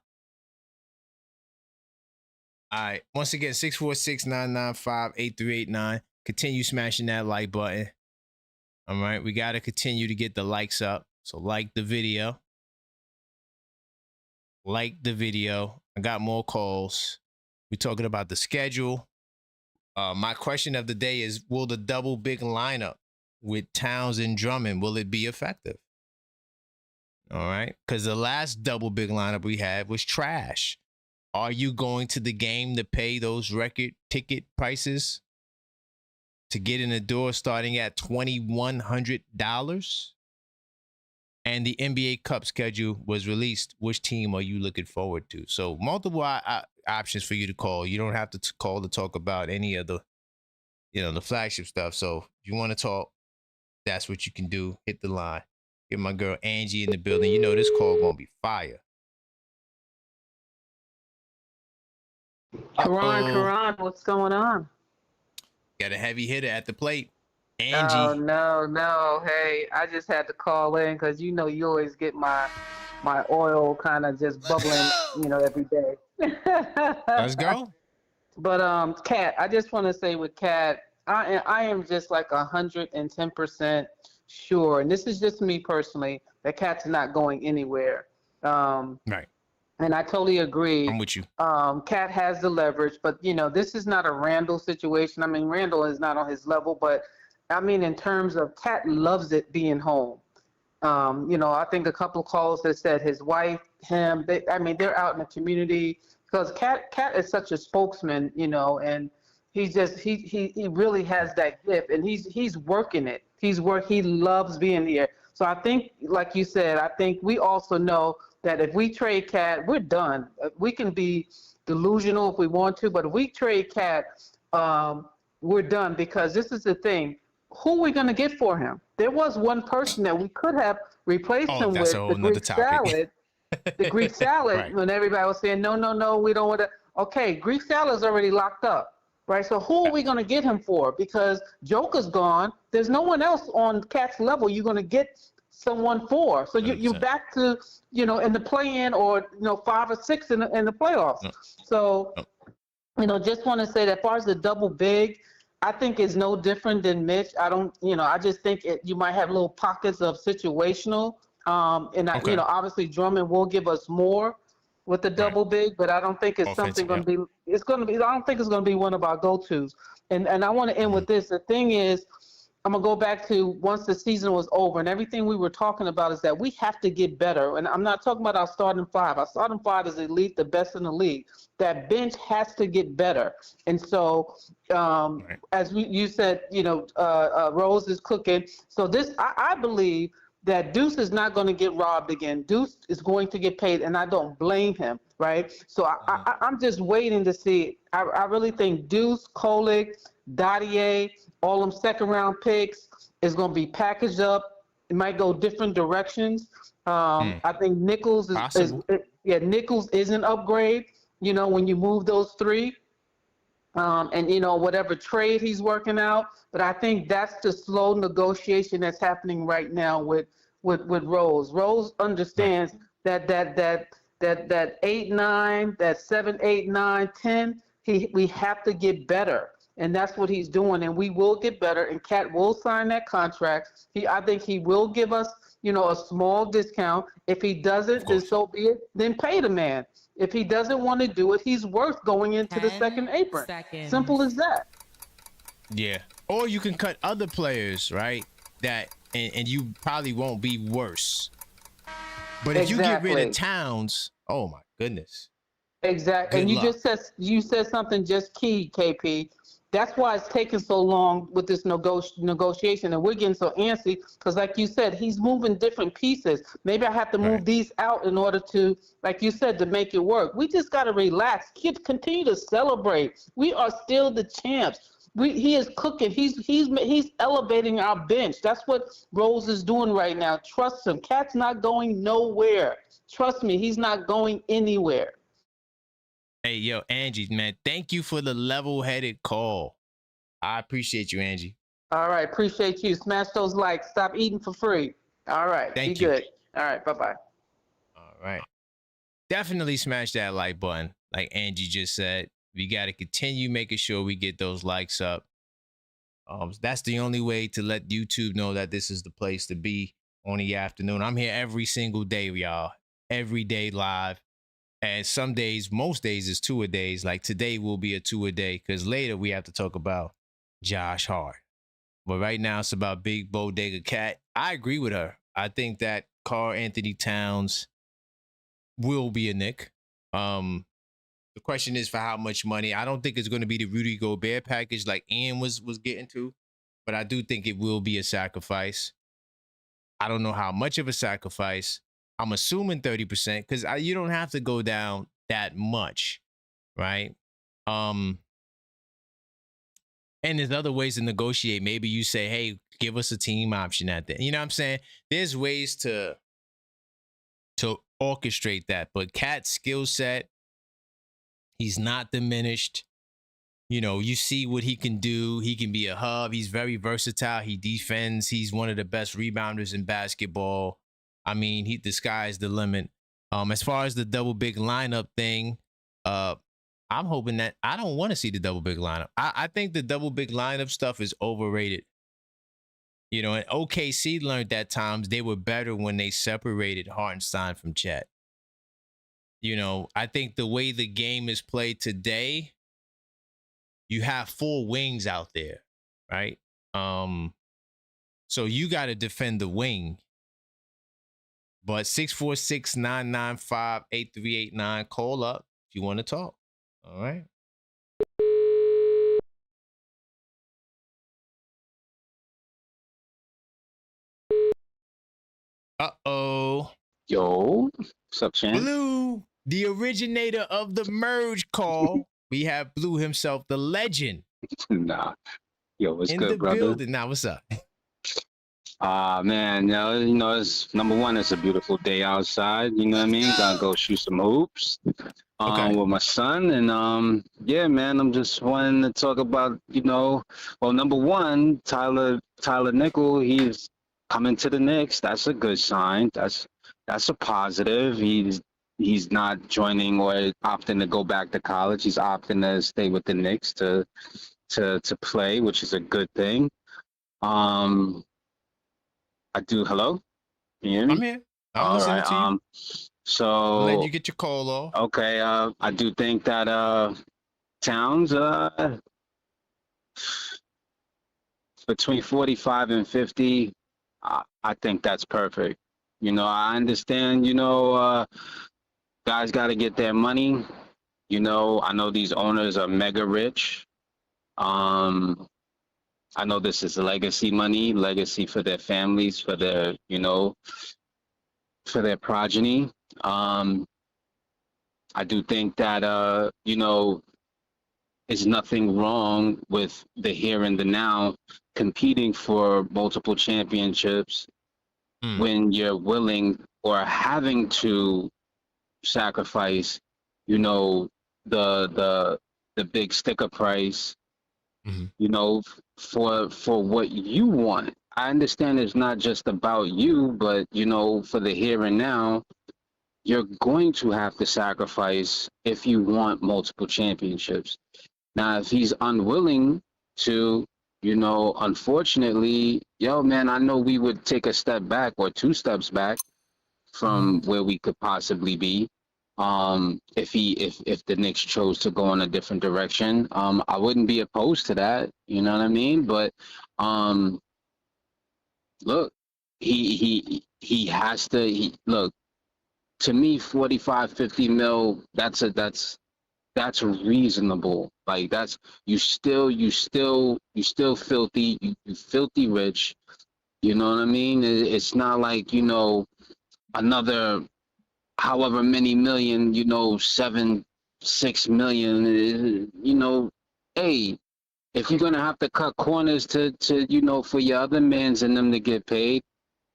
All right. Once again, 646-995-8389. Continue smashing that like button. All right. We got to continue to get the likes up. So like the video. Like the video. I got more calls. We're talking about the schedule. My question of the day is, will the double big lineup with Towns and Drummond, will it be effective? All right. Because the last double big lineup we had was trash. Are you going to the game to pay those record ticket prices to get in the door starting at $2,100? And the NBA Cup schedule was released. Which team are you looking forward to? So multiple options for you to call. You don't have to call to talk about any of the, the flagship stuff. So if you want to talk, that's what you can do. Hit the line. Get my girl Angie in the building. You know this call gonna be fire. Karan, what's going on? Got a heavy hitter at the plate. Angie. Oh, no. Hey, I just had to call in because you always get my oil kind of just bubbling, every day. Let's go. But Cat, I just want to say with Cat, I am just like 110% sure, and this is just me personally, that Cat's not going anywhere. Right. And I totally agree. I'm with you. Cat has the leverage, but this is not a Randall situation. I mean, Randall is not on his level, but I mean, in terms of Cat loves it being home. I think a couple of calls that said his wife, him, they're out in the community because Cat is such a spokesman, and he really has that gift, and he's working it. He loves being here. So I think, like you said, I think we also know that if we trade Cat, we're done. We can be delusional if we want to, but if we trade Cat, we're done because this is the thing. Who are we going to get for him? There was one person that we could have replaced him that's with, a the whole nother Greek topic. salad. The Greek salad, Right. when everybody was saying, no, we don't want to. Okay, Greek salad's already locked up, right? So who are we going to get him for? Because Joker's gone. There's no one else on Cat's level you're going to get someone for. So you're 100%. back to, in the play-in or, 5 or 6 in the playoffs. No. So, No. just want to say that as far as the double big, I think it's no different than Mitch. I don't, I just think you might have little pockets of situational. Okay. Obviously Drummond will give us more with the double big, but I don't think it's something Offensive, going to be. It's going to be. I don't think it's going to be one of our go-tos. And I want to end with this. The thing is, I'm gonna go back to once the season was over and everything we were talking about is that we have to get better. And I'm not talking about our starting five. Our starting five is elite, the best in the league. That bench has to get better. And so, as you said, Rose is cooking. So I believe that Deuce is not going to get robbed again. Deuce is going to get paid, and I don't blame him, right? So I'm just waiting to see. I really think Deuce, Kolick, Dottier, all them second-round picks is going to be packaged up. It might go different directions. I think Nichols Nichols is an upgrade. When you move those three. And whatever trade he's working out, but I think that's the slow negotiation that's happening right now with Rose. Rose understands that 8-9, that 7, 8, 9, 10. We have to get better, and that's what he's doing. And we will get better. And Cat will sign that contract. I think he will give us a small discount. If he doesn't, then so be it. Then pay the man. If he doesn't want to do it, he's worth going into the second apron. Simple as that. Yeah. Or you can cut other players, right? And you probably won't be worse. But if you get rid of Towns, oh my goodness. Exactly. And you said something just key, KP. That's why it's taking so long with this negotiation, and we're getting so antsy because, like you said, he's moving different pieces. Maybe I have to move these out in order to, like you said, to make it work. We just got to relax. Continue to celebrate. We are still the champs. He is cooking. He's elevating our bench. That's what Rose is doing right now. Trust him. Cat's not going nowhere. Trust me, he's not going anywhere. Hey, yo, Angie, man, thank you for the level-headed call. I appreciate you, Angie. All right, appreciate you. Smash those likes. Stop eating for free. All right, Thank be you. good. All right, bye-bye. All right. Definitely smash that like button, like Angie just said. We got to continue making sure we get those likes up. That's the only way to let YouTube know that this is the place to be on the afternoon. I'm here every single day, y'all. Every day live. And some days, most days is 2 a days. Like today will be a 2 a day because later we have to talk about Josh Hart. But right now it's about Big Bodega Cat. I agree with her. I think that Karl Anthony Towns will be a Knick. The question is for how much money. I don't think it's going to be the Rudy Gobert package like Ian was getting to, but I do think it will be a sacrifice. I don't know how much of a sacrifice. I'm assuming 30% because you don't have to go down that much, right? And there's other ways to negotiate. Maybe you say, hey, give us a team option at that. You know what I'm saying? There's ways to orchestrate that. But Cat's skill set, he's not diminished. You see what he can do. He can be a hub. He's very versatile. He defends. He's one of the best rebounders in basketball. I mean, the sky's the limit. As far as the double big lineup thing, I'm hoping that I don't want to see the double big lineup. I think the double big lineup stuff is overrated. And OKC learned that times they were better when they separated Hartenstein from Chet. I think the way the game is played today, you have 4 wings out there, right? So you got to defend the wing. But 646-995-8389, call up if you want to talk. All right. Uh-oh. Yo, what's up, Chan? Blue, the originator of the merge call. We have Blue himself, the legend. Nah. Yo, what's in good, the brother? building. Now, what's up? Man, it's number one, it's a beautiful day outside. You know what I mean? Gotta go shoot some hoops Okay. with my son. And yeah, man, I'm just wanting to talk about, well, number one, Tyler Nickel, he's coming to the Knicks. That's a good sign. That's a positive. He's not joining or opting to go back to college. He's opting to stay with the Knicks to play, which is a good thing. Hello? Can you hear me? I'm here. I'm All listening right. to you. I'll let So you get your call off. okay, I do think that Towns between 45 and 50, I think that's perfect. I understand, guys got to get their money. I know these owners are mega rich. I know this is legacy money, legacy for their families, for their, for their progeny. I do think that, there's nothing wrong with the here and the now competing for multiple championships when you're willing or having to sacrifice, the big sticker price, for what you want. I understand it's not just about you, but for the here and now, you're going to have to sacrifice if you want multiple championships. Now, if he's unwilling to, unfortunately, man, I know we would take a step back or 2 steps back from where we could possibly be. If the Knicks chose to go in a different direction, I wouldn't be opposed to that. You know what I mean? But look, he has to. Look, to me, 45, 50 mil. That's reasonable. Like you still filthy. You filthy rich. You know what I mean? It's not like another however many million, 7, 6 million, hey, if you're gonna have to cut corners to for your other mans and them to get paid,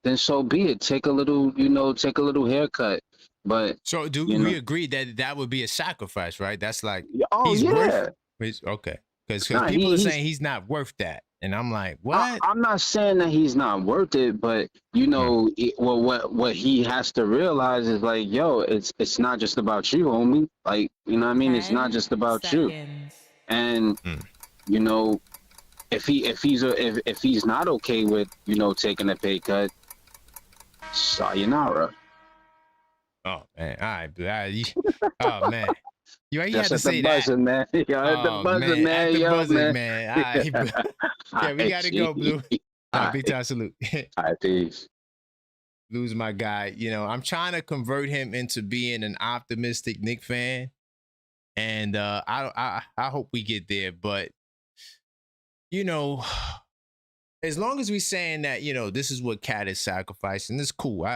then so be it. Take a little haircut. But so do we agree that would be a sacrifice, right? That's like he's worth. Okay, because people are saying he's not worth that. And I'm like, what? I'm not saying that he's not worth it, but what he has to realize is like, yo, it's not just about you, homie. Like, you know what I mean? It's not just about you. And if he's not okay with taking a pay cut, sayonara. Oh man, all right, oh man. You had to say that. Man. Yo, at the buzzer, man. At the yo, buzzer, man. All right, yeah, we gotta go, Blue. Big time salute. All right, peace. Blue's my guy. I'm trying to convert him into being an optimistic Knicks fan, and I hope we get there. But as long as we saying that this is what Cat is sacrificing, it's cool.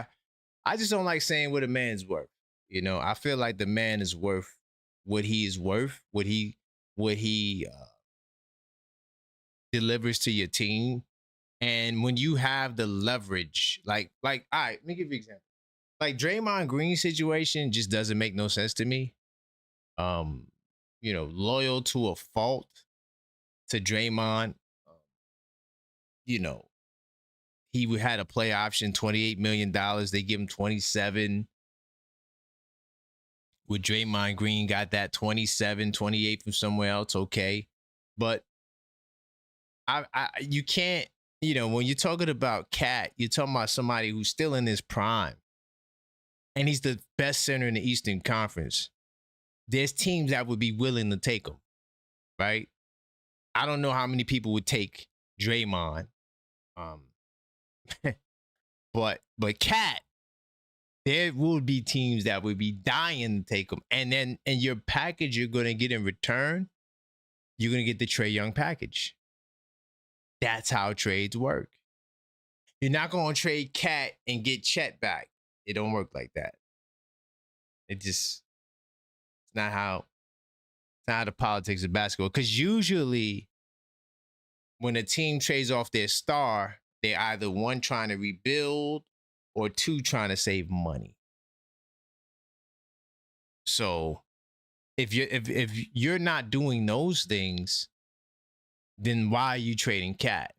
I just don't like saying what a man's worth. I feel like the man is worth what he is worth, what he delivers to your team. And when you have the leverage, like, all right, let me give you an example. Like Draymond Green situation just doesn't make no sense to me. Loyal to a fault to Draymond. He had a play option, $28 million. They give him 27. With Draymond Green got that 27, 28 from somewhere else, okay. But you can't, when you're talking about Cat, you're talking about somebody who's still in his prime. and he's the best center in the Eastern Conference, there's teams that would be willing to take him, right? I don't know how many people would take Draymond, but Cat, there would be teams that would be dying to take him, and your package you're gonna get in return, you're gonna get the Trae Young package. That's how trades work. You're not gonna trade Cat and get Chet back. It don't work like that. It's not how the politics of basketball. Because usually when a team trades off their star, they're either one trying to rebuild or two trying to save money. So if you're not doing those things, then why are you trading Cat?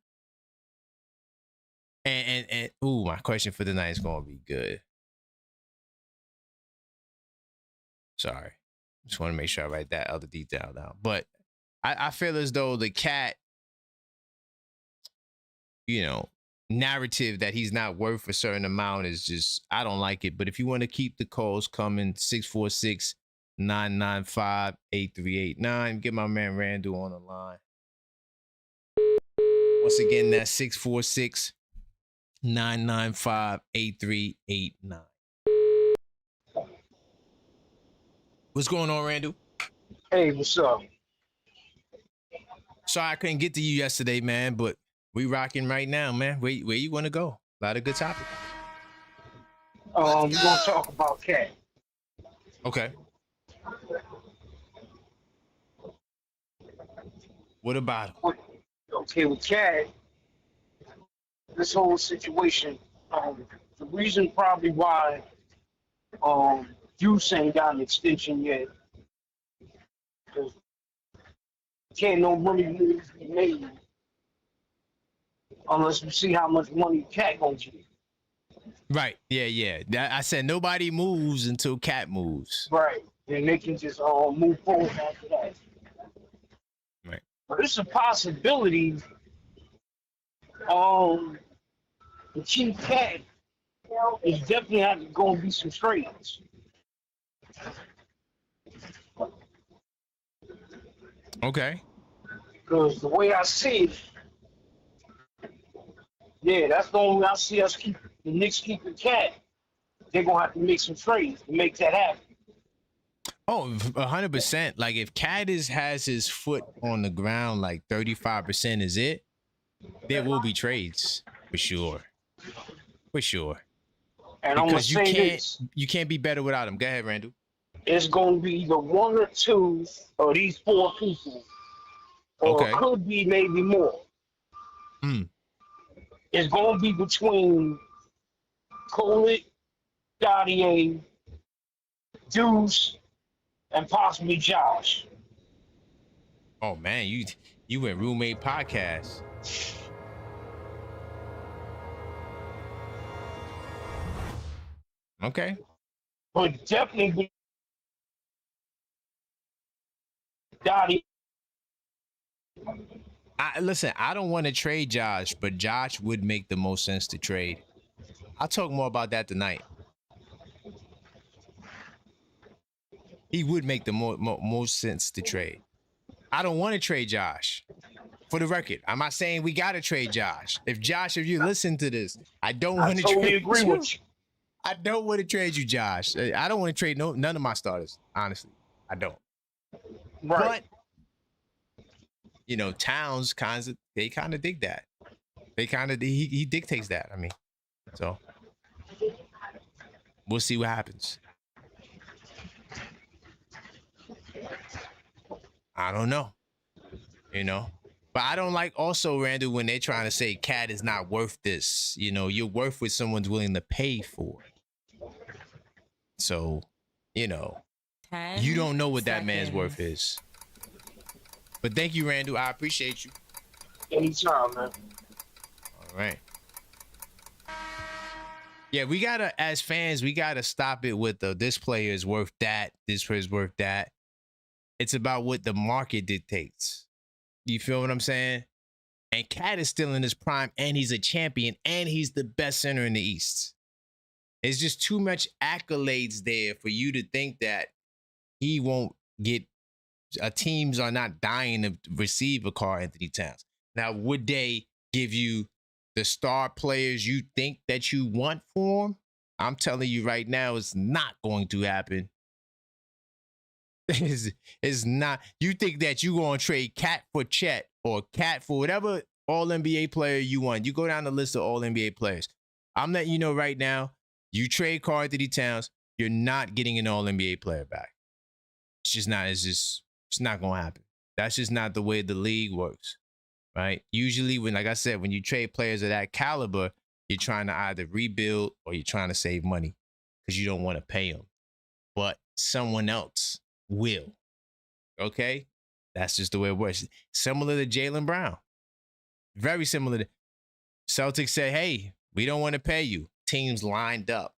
And my question for the night is gonna be good. Sorry. Just want to make sure I write that other detail down. But I feel as though the Cat, narrative that he's not worth a certain amount is just, I don't like it. But if you want to keep the calls coming, 646-995-8389. Get my man Randall on the line. Once again, that's 646-995-8389. What's going on, Randall? Hey, what's up? Sorry I couldn't get to you yesterday, man, but we rocking right now, man. Where you want to go? A lot of good topics. We're gonna talk about Cat. Okay. What about him? Okay, with Cat, this whole situation, the reason probably why Deuce ain't got an extension yet, because can't no money moves be made unless we see how much money Cat gonna get. Right. Yeah. I said nobody moves until Cat moves. Right. And they can just move forward after that. Right. But it's a possibility the Chief Cat is definitely going to be some trades. Okay. Because the way I see it, that's the only way I see us keep the Knicks keeping Cat. They're gonna have to make some trades to make that happen. Oh, 100%. Like if Cat has his foot on the ground, like 35% is it, there will be trades for sure. For sure. And because I'm gonna say this. You can't be better without him. Go ahead, Randall. It's gonna be either one or two of these four people. Or it could be maybe more. It's gonna be between Colette, Dottier, Deuce, and possibly Josh. Oh man, you went roommate podcast. Okay. But definitely Dottier. Listen, I don't want to trade Josh, but Josh would make the most sense to trade. I'll talk more about that tonight. He would make the most sense to trade. I don't want to trade Josh. For the record, I'm not saying we got to trade Josh. If you listen to this, I don't want to totally trade agree you. with you. I don't want to trade you, Josh. I don't want to trade none of my starters, honestly. I don't. Right. But Towns they kind of dig that. He dictates that. I mean, so we'll see what happens. I don't know. But I don't like also, Randall, when they're trying to say Cat is not worth this. You're worth what someone's willing to pay for. So, you don't know what that man's worth is. But thank you, Randall. I appreciate you. Anytime, man. All right. Yeah, as fans, we gotta stop it with this player is worth that, this player is worth that. It's about what the market dictates. You feel what I'm saying? And Cat is still in his prime, and he's a champion, and he's the best center in the East. It's just too much accolades there for you to think that he won't get. Teams are not dying to receive a Karl Anthony Towns. Now, would they give you the star players you think that you want for him? I'm telling you right now, it's not going to happen. It's not. You think that you're going to trade Cat for Chet or Cat for whatever All-NBA player you want. You go down the list of All-NBA players. I'm letting you know right now, you trade Karl Anthony Towns, you're not getting an All-NBA player back. It's just not. It's not going to happen. That's just not the way the league works, right? Usually when, like I said, when you trade players of that caliber, you're trying to either rebuild or you're trying to save money because you don't want to pay them. But someone else will. Okay? That's just the way it works. Similar to Jaylen Brown. Very similar to Celtics say, hey, we don't want to pay you. Teams lined up.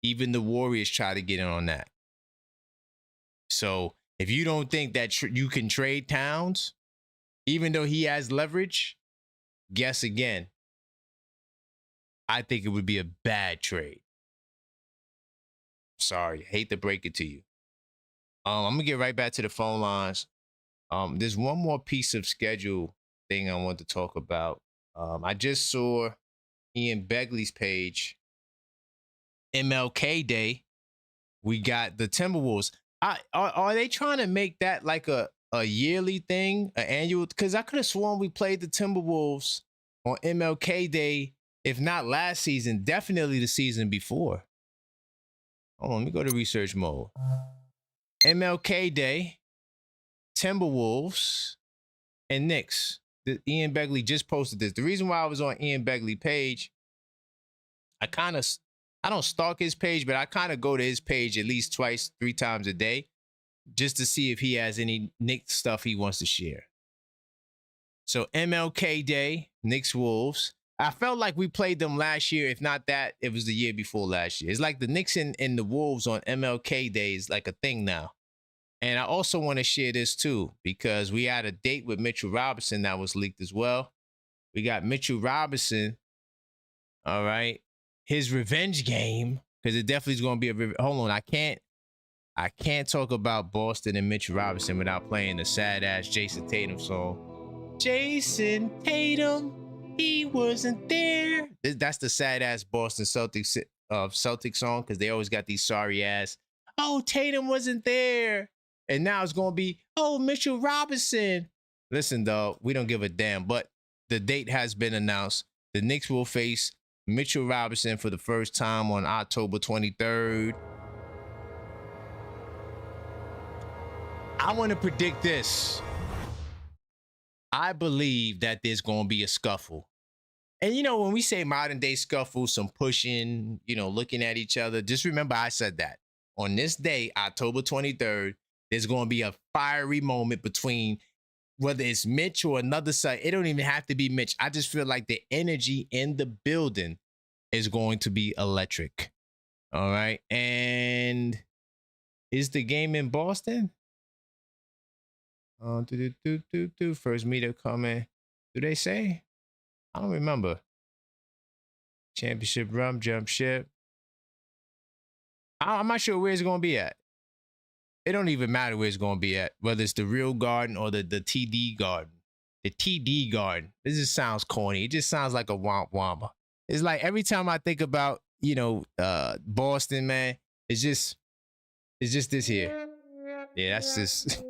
Even the Warriors try to get in on that. So if you don't think that you can trade Towns, even though he has leverage, guess again. I think it would be a bad trade. Sorry, I hate to break it to you. I'm gonna get right back to the phone lines. There's one more piece of schedule thing I want to talk about. I just saw Ian Begley's page. MLK Day. We got the Timberwolves. Are they trying to make that like a yearly thing, an annual? Because I could have sworn we played the Timberwolves on MLK Day, if not last season, definitely the season before. Hold on, let me go to research mode. MLK Day, Timberwolves, and Knicks. Ian Begley just posted this. The reason why I was on Ian Begley page, I don't stalk his page, but I kind of go to his page at least 2-3 times a day just to see if he has any Knicks stuff he wants to share. So MLK Day, Knicks Wolves. I felt like we played them last year. If not that, it was the year before last year. It's like the Knicks and the Wolves on MLK Day is like a thing now. And I also want to share this too, because we had a date with Mitchell Robinson that was leaked as well. We got Mitchell Robinson. All right. His revenge game, because it definitely is going to be hold on. I can't talk about Boston and Mitchell Robinson without playing the sad ass Jason Tatum song. Jason Tatum. He wasn't there. That's the sad ass Boston Celtics song, because they always got these sorry ass. Oh, Tatum wasn't there, and now it's gonna be Mitchell Robinson. Listen, dog, we don't give a damn. But the date has been announced. The Knicks will face Mitchell Robinson for the first time on October 23rd. I want to predict this. I believe that there's going to be a scuffle. And, when we say modern day scuffle, some pushing, looking at each other, just remember I said that. On this day, October 23rd, there's going to be a fiery moment between whether it's Mitch or another side. It don't even have to be Mitch. I just feel like the energy in the building is going to be electric. All right. And is the game in Boston? First meetup coming. Do they say? I don't remember. Championship rum, jump ship. I'm not sure where it's going to be at. It don't even matter where it's going to be at, whether it's the real garden or the TD garden. The TD garden. This just sounds corny. It just sounds like a womp womp. It's like every time I think about, Boston, man, it's just this here. Yeah, that's just...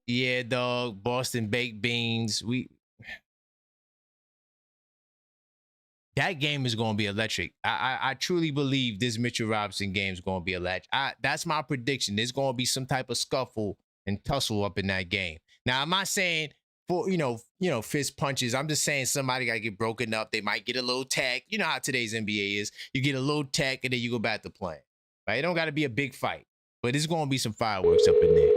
Yeah, dog. Boston baked beans. That game is going to be electric. I truly believe this Mitchell Robinson game is going to be electric. That's my prediction. There's going to be some type of scuffle and tussle up in that game. Now, I'm not saying for fist punches. I'm just saying somebody got to get broken up. They might get a little tech. You know how today's NBA is. You get a little tech and then you go back to playing. Right? It don't got to be a big fight, but there's going to be some fireworks up in there.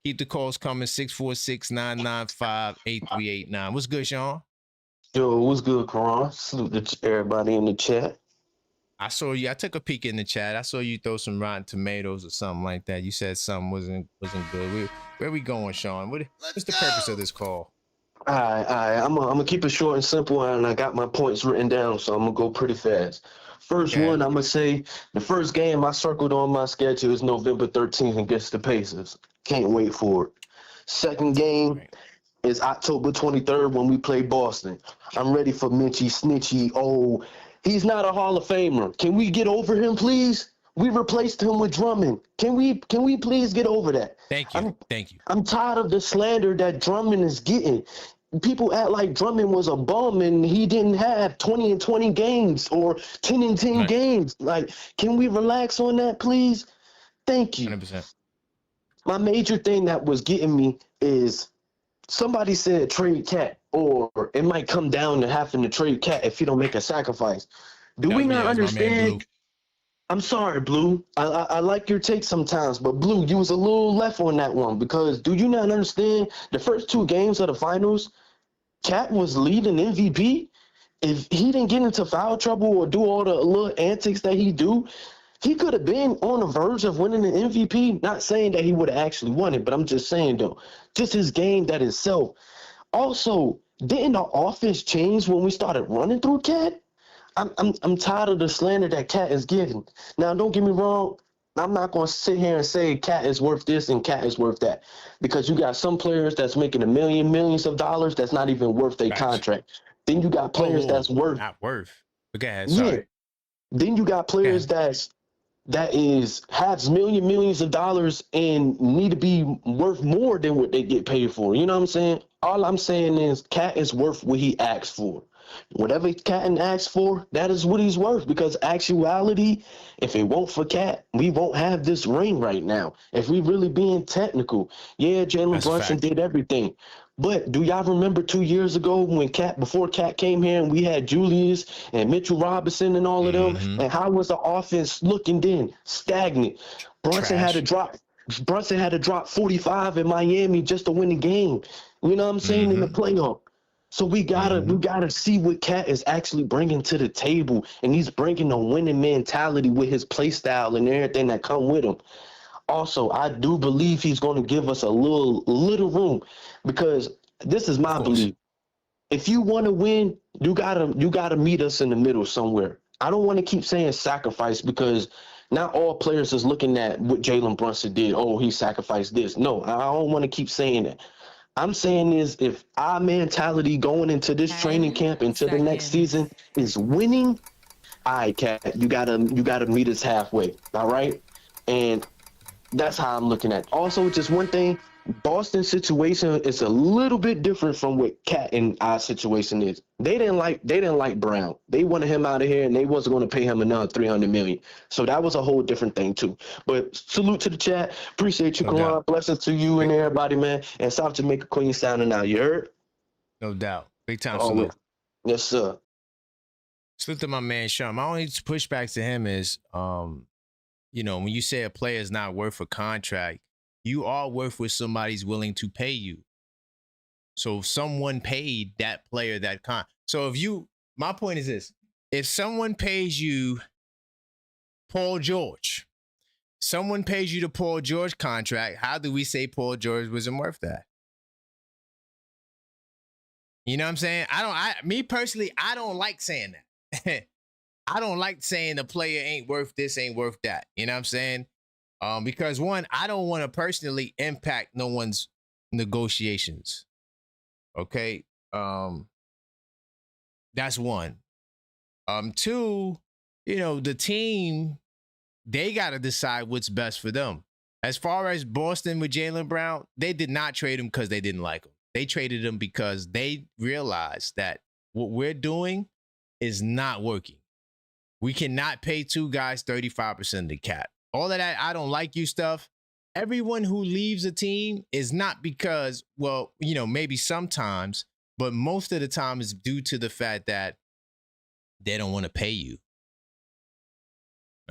Keep the calls coming, 646-995-8389. What's good, Sean? Yo, what's good, Karan? Salute to everybody in the chat. I saw you. I took a peek in the chat. I saw you throw some Rotten Tomatoes or something like that. You said something wasn't good. Where we going, Sean? What's the purpose of this call? All right, all right. I'm gonna keep it short and simple, and I got my points written down, so I'm gonna go pretty fast. First Okay. one, I'm gonna say the first game I circled on my schedule is November 13th against the Pacers. Can't wait for it. Second game Right. is October 23rd when we play Boston. I'm ready for Mitchie Snitchy. Oh, he's not a Hall of Famer. Can we get over him, please? We replaced him with Drummond. Can we please get over that? Thank you. I'm Thank you. I'm tired of the slander that Drummond is getting. People act like Drummond was a bum and he didn't have 20 and 20 games or 10 and 10 Right. games. Like, can we relax on that, please? Thank you. 100%. My major thing that was getting me is somebody said trade Cat, or it might come down to having to trade Cat if you don't make a sacrifice. Do we not That's my man, Blue. understand? I'm sorry, Blue. I like your take sometimes, but Blue, you was a little left on that one because do you not understand the first two games of the finals, Cat was leading MVP? If he didn't get into foul trouble or do all the little antics that he do, he could have been on the verge of winning the MVP. Not saying that he would have actually won it, but I'm just saying though, just his game that itself. Also, didn't the offense change when we started running through Cat? I'm tired of the slander that Cat is getting. Now, don't get me wrong. I'm not going to sit here and say Cat is worth this and Cat is worth that, because you got some players that's making millions of dollars that's not even worth their contract. Then you got players that's worth. Not worth. But go ahead. Yeah. Sorry. Then you got players that has millions of dollars and need to be worth more than what they get paid for. You know what I'm saying? All I'm saying is Cat is worth what he asks for. Whatever Cat asks for, that is what he's worth. Because actuality, if it weren't for Cat, we won't have this ring right now. If we really being technical, yeah, Jalen Brunson did everything. But do y'all remember 2 years ago when before Cat came here and we had Julius and Mitchell Robinson and all of them? And how was the offense looking then? Stagnant. Brunson had to drop 45 in Miami just to win the game. You know what I'm saying? In the playoff. So we gotta see what Cat is actually bringing to the table, and he's bringing a winning mentality with his play style and everything that come with him. Also, I do believe he's going to give us a little room, because this is my belief. If you want to win, you gotta meet us in the middle somewhere. I don't want to keep saying sacrifice, because not all players is looking at what Jalen Brunson did. Oh, he sacrificed this. No, I don't want to keep saying that. I'm saying is, if our mentality going into this training camp into the next season is winning, all right, Cat, you gotta meet us halfway. All right. And that's how I'm looking at it. Also, just one thing, Boston's situation is a little bit different from what Cat and our situation is. They didn't like Brown. They wanted him out of here, and they wasn't going to pay him another $300 million. So that was a whole different thing too. But salute to the chat. Appreciate you, Karan. Blessings to you and everybody, man. And South Jamaica Queen sounding out. You heard? No doubt. Big time salute. Yes, sir. Salute to my man Sean. My only pushback to him is, you know, when you say a player is not worth a contract, you are worth what somebody's willing to pay you. So if someone paid that player that so if you, my point is this: if someone pays you Paul George, someone pays you the Paul George contract, how do we say Paul George wasn't worth that? You know what I'm saying? Me personally, I don't like saying that. I don't like saying the player ain't worth this, ain't worth that. You know what I'm saying? Because one, I don't want to personally impact no one's negotiations. Okay. That's one. Two, you know, the team, they got to decide what's best for them. As far as Boston with Jaylen Brown, they did not trade him because they didn't like him. They traded him because they realized that what we're doing is not working. We cannot pay two guys 35% of the cap. All of that I don't like you stuff. Everyone who leaves a team is not because, well, you know, maybe sometimes, but most of the time is due to the fact that they don't want to pay you.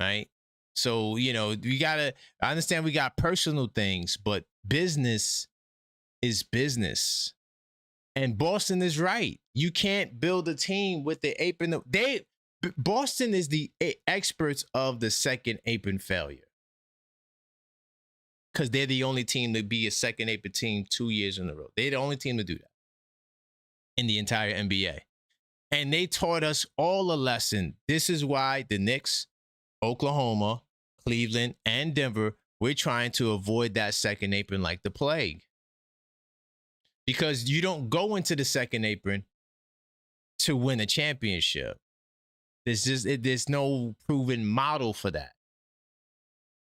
Right? So, you know, I understand we got personal things, but business is business. And Boston is right. You can't build a team with the apron. Boston is the experts of the second apron failure, because they're the only team to be a second apron team 2 years in a row. They're the only team to do that. in the entire NBA. And they taught us all a lesson. This is why the Knicks, Oklahoma, Cleveland, and Denver, we're trying to avoid that second apron like the plague. Because you don't go into the second apron to win a championship. There's no proven model for that.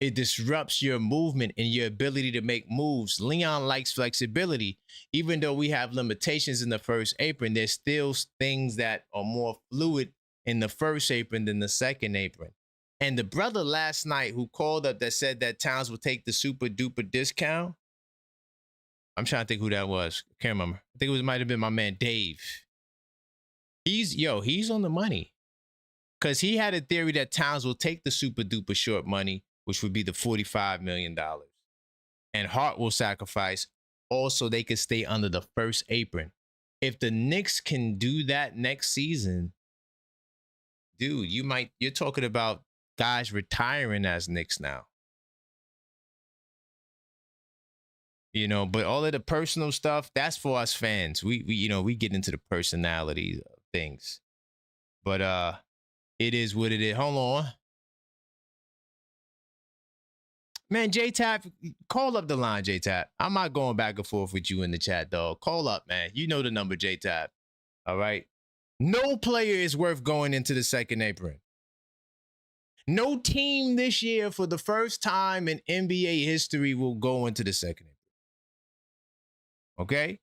It disrupts your movement and your ability to make moves. Leon likes flexibility. Even though we have limitations in the first apron, there's still things that are more fluid in the first apron than the second apron. And the brother last night who called up that said that Towns would take the super duper discount, I'm trying to think who that was. Can't remember. I think it might have been my man Dave. He's on the money. Because he had a theory that Towns will take the super duper short money, which would be the $45 million. And Hart will sacrifice. Also, they could stay under the first apron. If the Knicks can do that next season, dude, you're talking about guys retiring as Knicks now. But all of the personal stuff, that's for us fans. We get into the personality of things. But it is what it is. Hold on. Man, J-Tap, call up the line, J-Tap. I'm not going back and forth with you in the chat, dog. Call up, man. You know the number, J-Tap. All right? No player is worth going into the second apron. No team this year for the first time in NBA history will go into the second apron. Okay?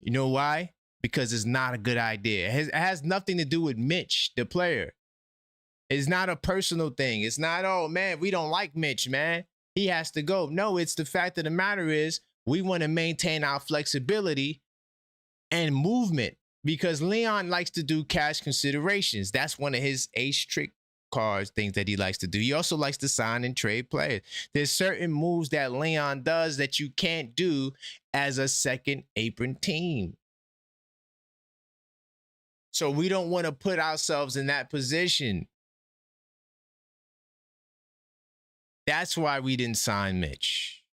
You know why? Because it's not a good idea. It has nothing to do with Mitch, the player. It's not a personal thing. It's not, oh, man, we don't like Mitch, man. He has to go. No, it's the fact of the matter is we want to maintain our flexibility and movement because Leon likes to do cash considerations. That's one of his ace trick cards, things that he likes to do. He also likes to sign and trade players. There's certain moves that Leon does that you can't do as a second apron team. So we don't want to put ourselves in that position. That's why we didn't sign Mitch.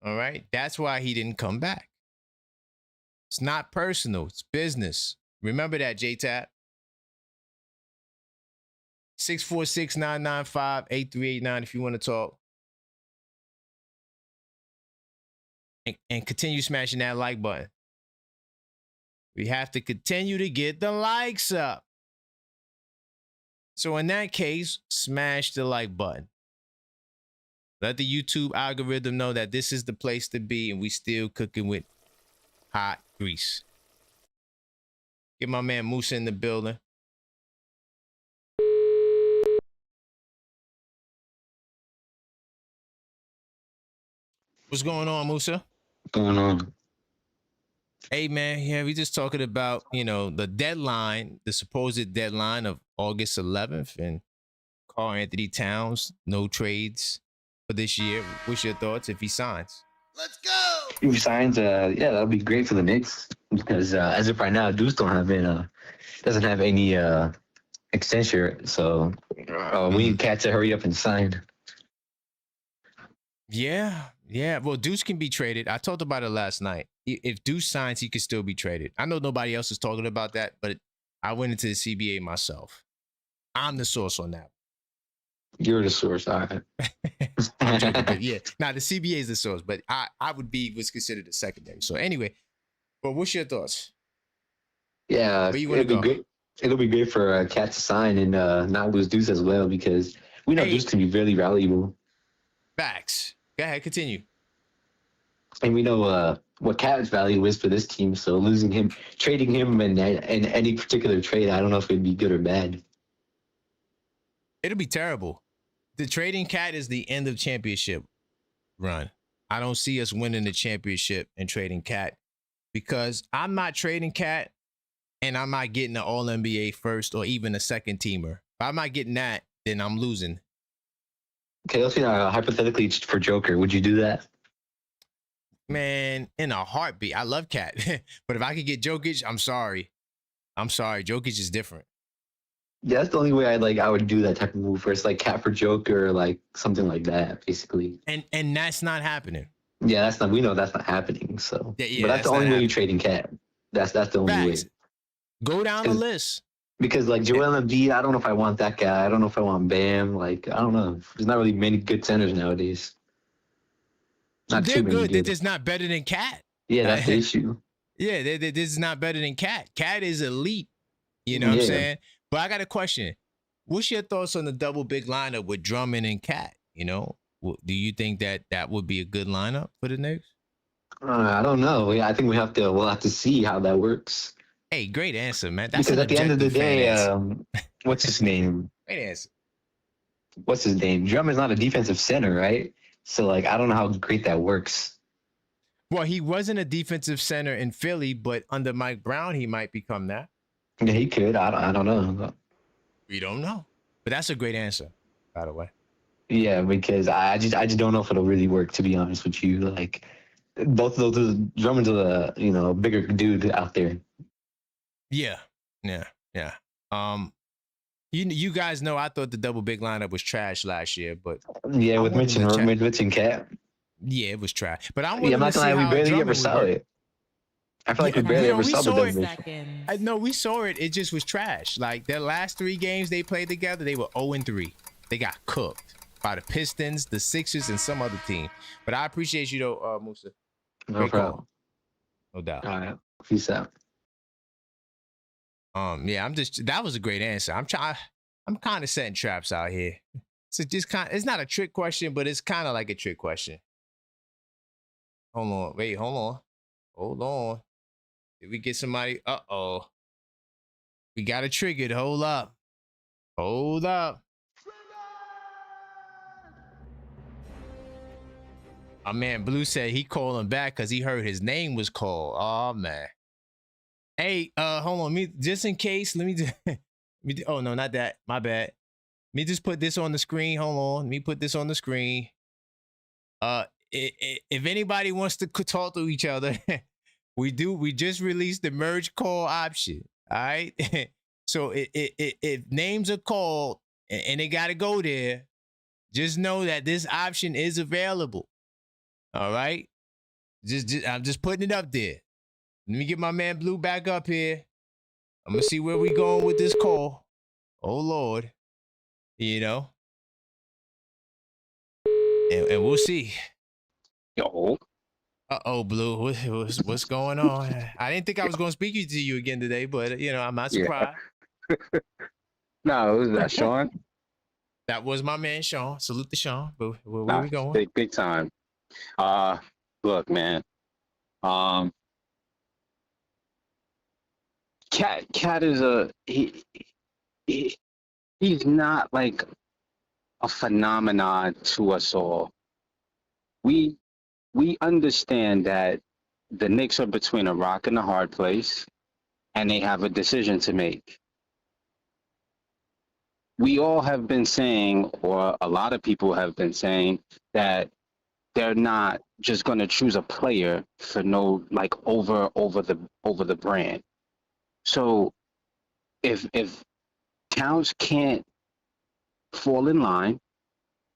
All right? That's why he didn't come back. It's not personal. It's business. Remember that, J-Tap. 646-995-8389 if you want to talk. And continue smashing that like button. We have to continue to get the likes up. So in that case, smash the like button. Let the YouTube algorithm know that this is the place to be and we still cooking with hot grease. Get my man Musa in the building. What's going on, Musa? What's going on? Hey, man, yeah, we just talking about, the deadline, the supposed deadline of August 11th and Karl Anthony Towns, no trades for this year. What's your thoughts if he signs? Let's go! If he signs, yeah, that'll be great for the Knicks because as of right now, Deuce doesn't have any extension, so we need Cat to hurry up and sign. Yeah. Well, Deuce can be traded. I talked about it last night. If Deuce signs, he could still be traded. I know nobody else is talking about that, but I went into the CBA myself. I'm the source on that. You're the source, all right. I'm joking, but yeah. Now the CBA is the source, but I would be what's considered a secondary. So anyway, but what's your thoughts? Yeah, Where you want to go? Great. It'll be great for Cat to sign and not lose Deuce as well because we know Deuce can be really valuable. Facts. Go ahead, continue. And we know what Cat's value is for this team, so losing him, trading him in any particular trade, I don't know if it'd be good or bad. It'll be terrible. The trading Cat is the end of championship run. I don't see us winning the championship and trading Cat because I'm not trading Cat and I'm not getting an All-NBA first or even a second teamer. If I'm not getting that, then I'm losing. Okay, let's see. Hypothetically, for Joker, would you do that? Man, in a heartbeat. I love Cat, but if I could get Jokic, I'm sorry. Jokic is different. Yeah, that's the only way I would do that type of move, where it's like Cat for Joker, or like something like that, basically. And that's not happening. Yeah, we know that's not happening. So, Yeah, but that's that's the not only way you happening. trading Cat. That's the only Facts. way. Go down the list. Because like Joel Embiid, I don't know if I want that guy. I don't know if I want Bam. Like I don't know. There's not really many good centers nowadays. Not They're too many good. They're good. just not better than Cat. Yeah, that's the issue. Yeah, this is not better than Cat. Cat is elite. You know what I'm saying? But I got a question. What's your thoughts on the double big lineup with Drummond and Cat? You know, do you think that would be a good lineup for the Knicks? I don't know. Yeah, I think we'll have to see how that works. Hey, great answer, man. That's because at the end of the day, what's his name? Great answer. What's his name? Drummond's not a defensive center, right? So like, I don't know how great that works. Well, he wasn't a defensive center in Philly, but under Mike Brown, he might become that. Yeah, he could. I don't know. We don't know, but that's a great answer, by the way. Yeah, because I just don't know if it'll really work. To be honest with you, like both of those Drummond's a bigger dude out there. Yeah. You guys know I thought the double big lineup was trash last year, but yeah, with Mitch and Cat. Yeah, it was trash. But I'm not gonna lie, we barely ever saw it. I feel like we barely ever saw it. No, we saw it. It just was trash. Like their last 3 games they played together, they were 0-3. They got cooked by the Pistons, the Sixers, and some other team. But I appreciate you though, Musa. No problem. No doubt. All right. Peace out. Yeah, that was a great answer. I'm kind of setting traps out here. So it's not a trick question, but it's kind of like a trick question. Hold on. Did we get somebody? Uh-oh. We got it triggered. Hold up. My man Blue said he calling back because he heard his name was called. Oh man. Hey, hold on. Just in case, let me oh no, not that. My bad. Let me just put this on the screen. Hold on. Let me put this on the screen. If anybody wants to talk to each other, we just released the merge call option. All right. So if names are called and they got to go there, just know that this option is available. All right. I'm just putting it up there. Let me get my man Blue back up here. I'm going to see where we going with this call. Oh, Lord. You know. And we'll see. Yo. Uh-oh, Blue. What's going on? I didn't think I was going to speak to you again today, but, I'm not surprised. Yeah. No, was that Sean? That was my man, Sean. Salute to Sean. But where we going? Big time. Look, man. Cat is he's not like a phenomenon to us all. We understand that the Knicks are between a rock and a hard place, and they have a decision to make. We all have been saying, or a lot of people have been saying, that they're not just going to choose a player for over the brand. So if Towns can't fall in line,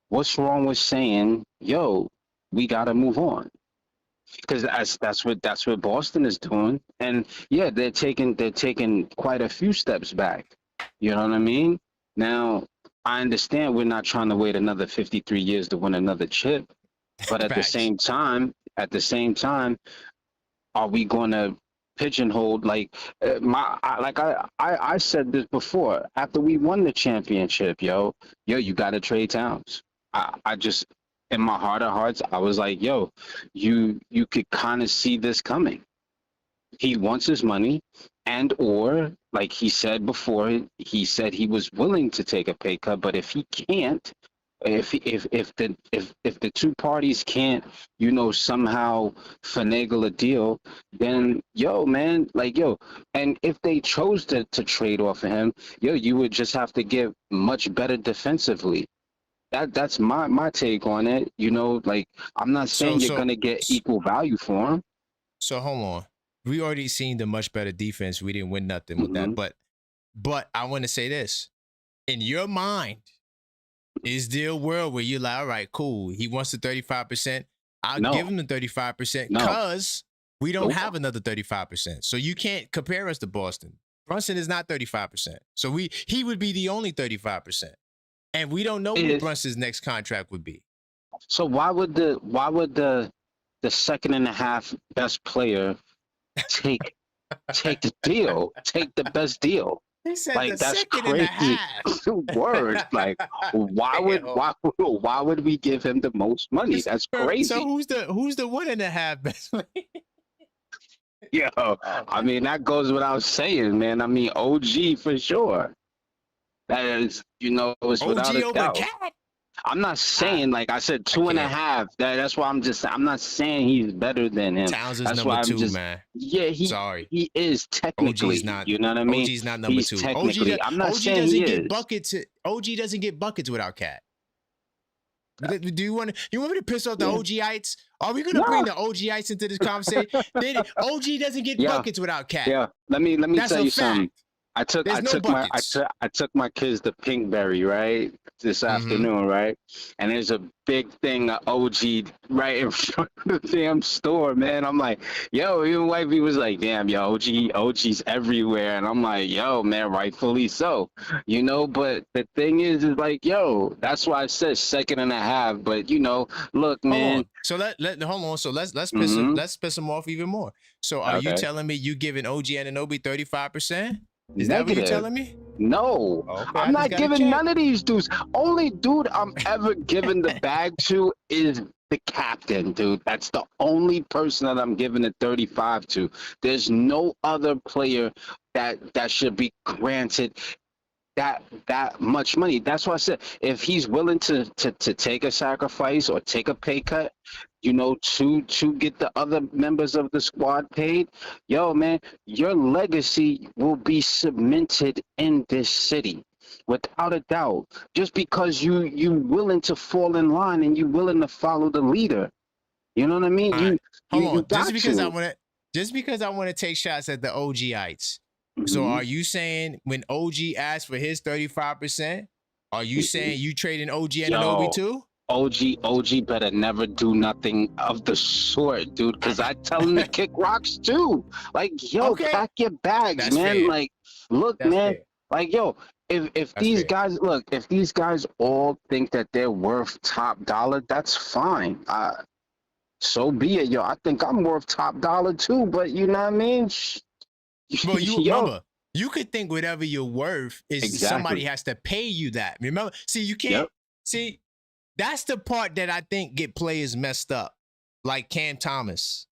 what's wrong with saying, yo, we got to move on? Because that's what Boston is doing. And yeah, they're taking quite a few steps back. You know what I mean? Now, I understand we're not trying to wait another 53 years to win another chip, but at the same time, are we going to pigeonhole I said this before, after we won the championship, you got to trade Towns. I just, in my heart of hearts, I was like, yo, you could kind of see this coming. He wants his money, and or like he said before, he said he was willing to take a pay cut, but if he can't, if the two parties can't, somehow finagle a deal, then and if they chose to trade off of him, you would just have to get much better defensively. That's my take on it. I'm not saying you're gonna get equal value for him. So hold on. We already seen the much better defense. We didn't win nothing with that. But I want to say this. In your mind, is there a world where you're like, all right, cool. He wants the 35%. I'll No. give him the 35% No. because we don't Nope. have another 35%. So you can't compare us to Boston. Brunson is not 35%. So he would be the only 35%. And we don't know what Brunson's next contract would be. So why would the second and a half best player take the deal? Take the best deal. He said like, the that's second crazy. and a half. Word. Like, why would we give him the most money? That's crazy. So who's the 1.5 best player? Yo, I mean, that goes without saying, man. I mean, OG for sure. That is, it's OG without a over doubt. Cat? I'm not saying, like I said, 2.5. That's why I'm not saying he's better than him. Towns is that's number why I'm 2, just, man. Yeah, he is technically. OG's not, you know what I mean? OG's not number 2. Technically, I'm not OG saying doesn't he get is. buckets. OG doesn't get buckets without Cat. Do you want me to piss off the OGites? Are we gonna bring the OGites into this conversation? OG doesn't get buckets without Cat. Yeah, let me tell you something. I took my kids to Pinkberry, right, this afternoon, right? And there's a big thing of OG right in front of the damn store, man. I'm like, yo, even wifey was like, damn, yo, OG's everywhere. And I'm like, yo, man, rightfully so. But the thing is like, yo, that's why I said second and a half. But look, man. So hold on. So let's piss him off even more. So are you telling me you giving OG Anunoby 35%? Is that what you're telling me? No, okay, I'm not giving none of these dudes. Only dude I'm ever giving the bag to is the captain, dude. That's the only person that I'm giving the 35 to. There's no other player that should be granted that much money. That's why I said if he's willing to take a sacrifice or take a pay cut, to get the other members of the squad paid, yo, man, your legacy will be cemented in this city without a doubt. Just because you willing to fall in line and you willing to follow the leader. You know what I mean? Hold on. Just because I want to take shots at the OGites. So are you saying when OG asked for his 35%, are you saying you trading OG Anunoby too? OG better never do nothing of the sort, dude, because I tell him to kick rocks too. Like, yo, pack your bags, That's man. fair. Like, look, man. Fair. Like, yo, if these guys all think that they're worth top dollar, that's fine. So be it, yo. I think I'm worth top dollar too, but you know what I mean? Well, remember, you could think whatever you're worth is somebody has to pay you that. Remember? See, you can't see. That's the part that I think get players messed up, like Cam Thomas,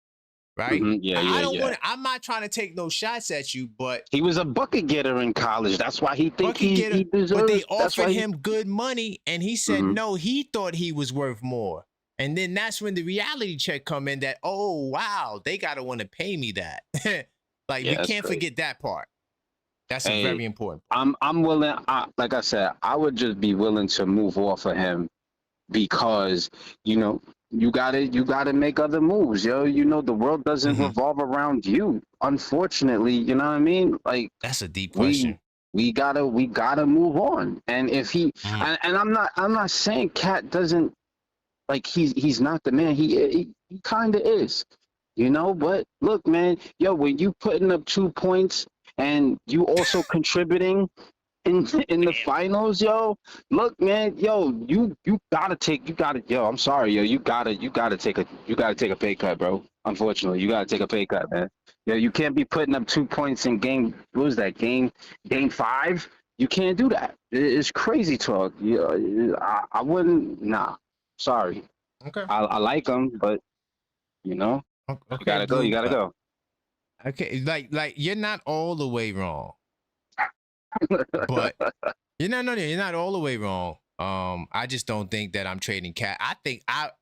right? I'm not trying to take no shots at you, but he was a bucket getter in college. That's why he think he deserves. But they offered him good money, and he said no. He thought he was worth more, and then that's when the reality check come in. That wow, they gotta want to pay me that. Like we can't forget that part. That's very important. I'm willing. Like I said, I would just be willing to move off of him because you gotta make other moves, yo. The world doesn't revolve around you. Unfortunately, you know what I mean. Like that's a deep question. We gotta move on. And if he and I'm not saying Cat doesn't like he's not the man. He kind of is. But look, man, yo, when you putting up 2 points and you also contributing in the finals, yo, look, man, yo, I'm sorry, yo, you gotta take a pay cut, bro. Unfortunately, you gotta take a pay cut, man. Yo, you can't be putting up 2 points in game 5. You can't do that. It's crazy talk. I wouldn't. Nah, sorry. Okay. I like him, but Okay, you gotta go. Okay, like you're not all the way wrong, but you're not all the way wrong. I just don't think that I'm trading Cat. I think I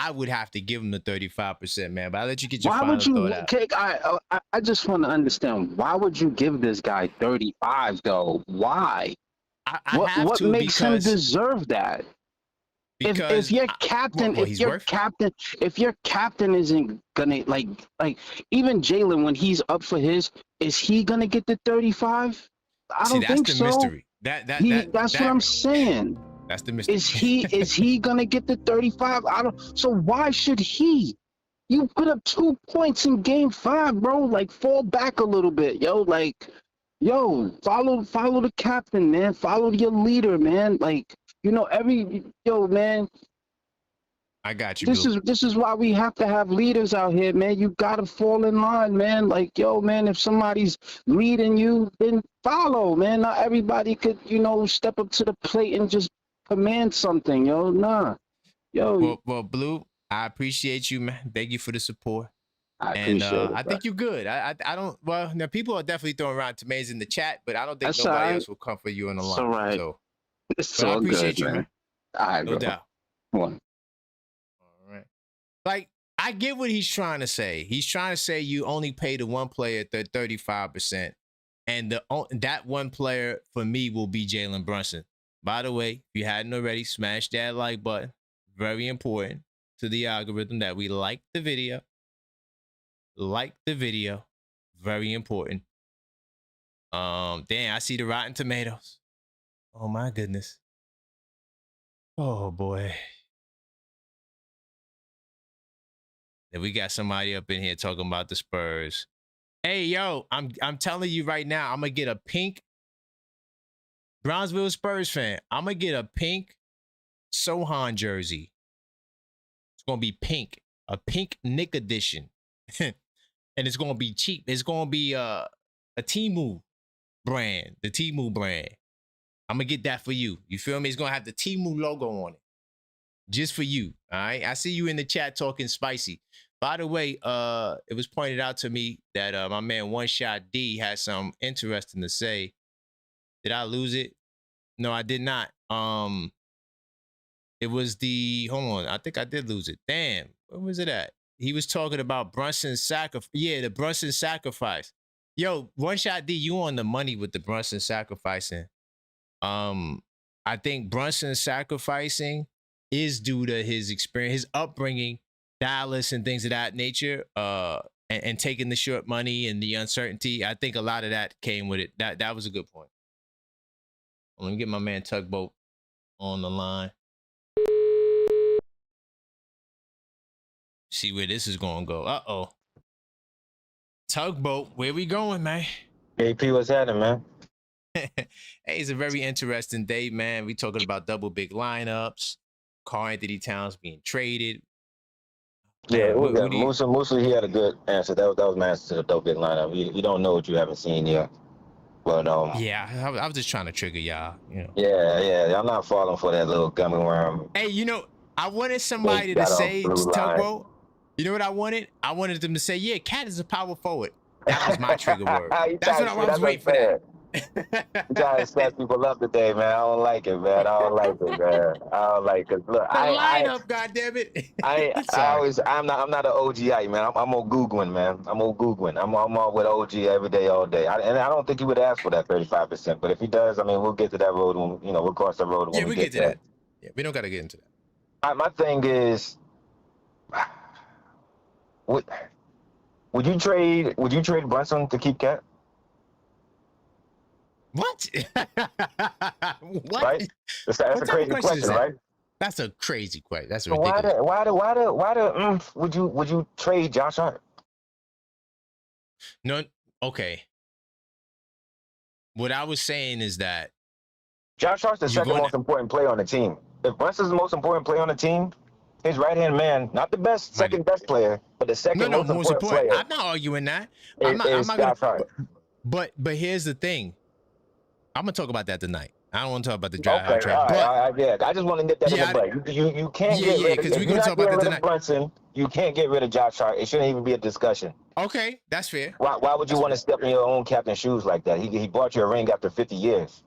would have to give him the 35%, man. But I'll let you get your final thought out. I just want to understand, why would you give this guy 35 though? Why? What makes him deserve that? If your captain, if your captain isn't gonna like even Jalen when he's up for his, is he gonna get the 35? I don't think so. That's the mystery. That's what I'm saying. That's the mystery. Is he gonna get the 35? So why should he? You put up 2 points in game 5, bro. Like, fall back a little bit, yo. Like, yo, follow the captain, man. Follow your leader, man. Like, man. I got you. This is why we have to have leaders out here, man. You gotta fall in line, man. Like, yo, man, if somebody's leading you, then follow, man. Not everybody could, step up to the plate and just command something, yo. Nah. Yo. Well, Blue, I appreciate you, man. Thank you for the support. I appreciate it, I think you're good. I don't. Well, now people are definitely throwing around tomatoes in the chat, but I don't think That's nobody all right. else will come for you on the line. It's all right. So, It's but I all appreciate good, you, man. All right, no bro. doubt. One. All right. Like, I get what he's trying to say. He's trying to say you only pay the one player 35%, and that one player for me will be Jalen Brunson. By the way, if you hadn't already, smash that like button. Very important to the algorithm that we like the video. Like the video. Very important. Damn, I see the Rotten Tomatoes. Oh my goodness. Oh boy. Then we got somebody up in here talking about the Spurs. Hey yo, I'm telling you right now, I'm gonna get a pink Brownsville Spurs fan. I'm gonna get a pink Sohan jersey. It's gonna be pink, a pink Nick edition. And it's gonna be cheap. It's gonna be a Temu brand, the Temu brand. I'm gonna get that for you. You feel me? It's gonna have the Temu logo on it, just for you. All right. I see you in the chat talking spicy. By the way, it was pointed out to me that my man One Shot D had something interesting to say. Did I lose it? No, I did not. It was hold on. I think I did lose it. Damn, where was it at? He was talking about Brunson's sacrifice. Yeah, the Brunson sacrifice. Yo, One Shot D, you on the money with the Brunson sacrificing. I think Brunson sacrificing is due to his experience, his upbringing, Dallas and things of that nature, and taking the short money and the uncertainty. I think a lot of that came with it. That was a good point. Let me get my man Tugboat on the line. See where this is going to go. Uh-oh. Tugboat, where we going, man? AP, what's happening, man? Hey, it's a very interesting day, man. We talking about double big lineups, Karl Anthony Towns being traded. Yeah, Musa, he had a good answer. That was my answer to the double big lineup. You don't know what you haven't seen yet. But yeah, I was just trying to trigger y'all, Yeah, I'm not falling for that little gummy worm. Hey, I wanted somebody to say, Tugboat, you know what I wanted? I wanted them to say, yeah, Cat is a power forward. That was my trigger word. That's what I was waiting for that. You trying to set people up today, man. I don't like it, man. I don't like it, man. I don't like it. Look, lineup, goddammit. I'm not an OGI, man. I'm on Googling, man. I'm all with OG every day, all day. And I don't think he would ask for that 35%. But if he does, I mean, we'll get to that road when we'll cross the road when we get to that. Yeah, we don't gotta get into that. My thing is, would you trade Brunson to keep Cat? What? What? Right? That's a crazy question, right? That's a crazy question. That's so ridiculous. Why would you trade Josh Hart? No, okay. What I was saying is that Josh Hart's the second most important player on the team. If Brunson's the most important player on the team, his right-hand man, not the best, second best player, but the second most important player. I'm not arguing that. I'm not Josh Hart. But here's the thing. I'm gonna talk about that tonight. I don't want to talk about the draft. Okay, all right. I just want to get that in the break. You can't get rid of. Because we're gonna talk about that tonight. Brunson, you can't get rid of Josh Hart. It shouldn't even be a discussion. Okay, that's fair. Why would you want to step in your own captain's shoes like that? He bought you a ring after 50 years.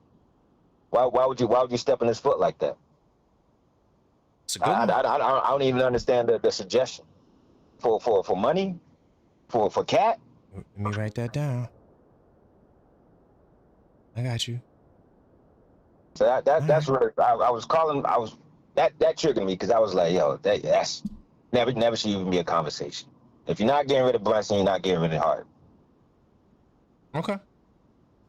Why would you step in his foot like that? I don't even understand the suggestion. For money, for Cat. Let me write that down. I got you. So that's where I was calling. That triggered me because I was like, yo, that's never should even be a conversation. If you're not getting rid of Brunson, you're not getting rid of Hart. Okay.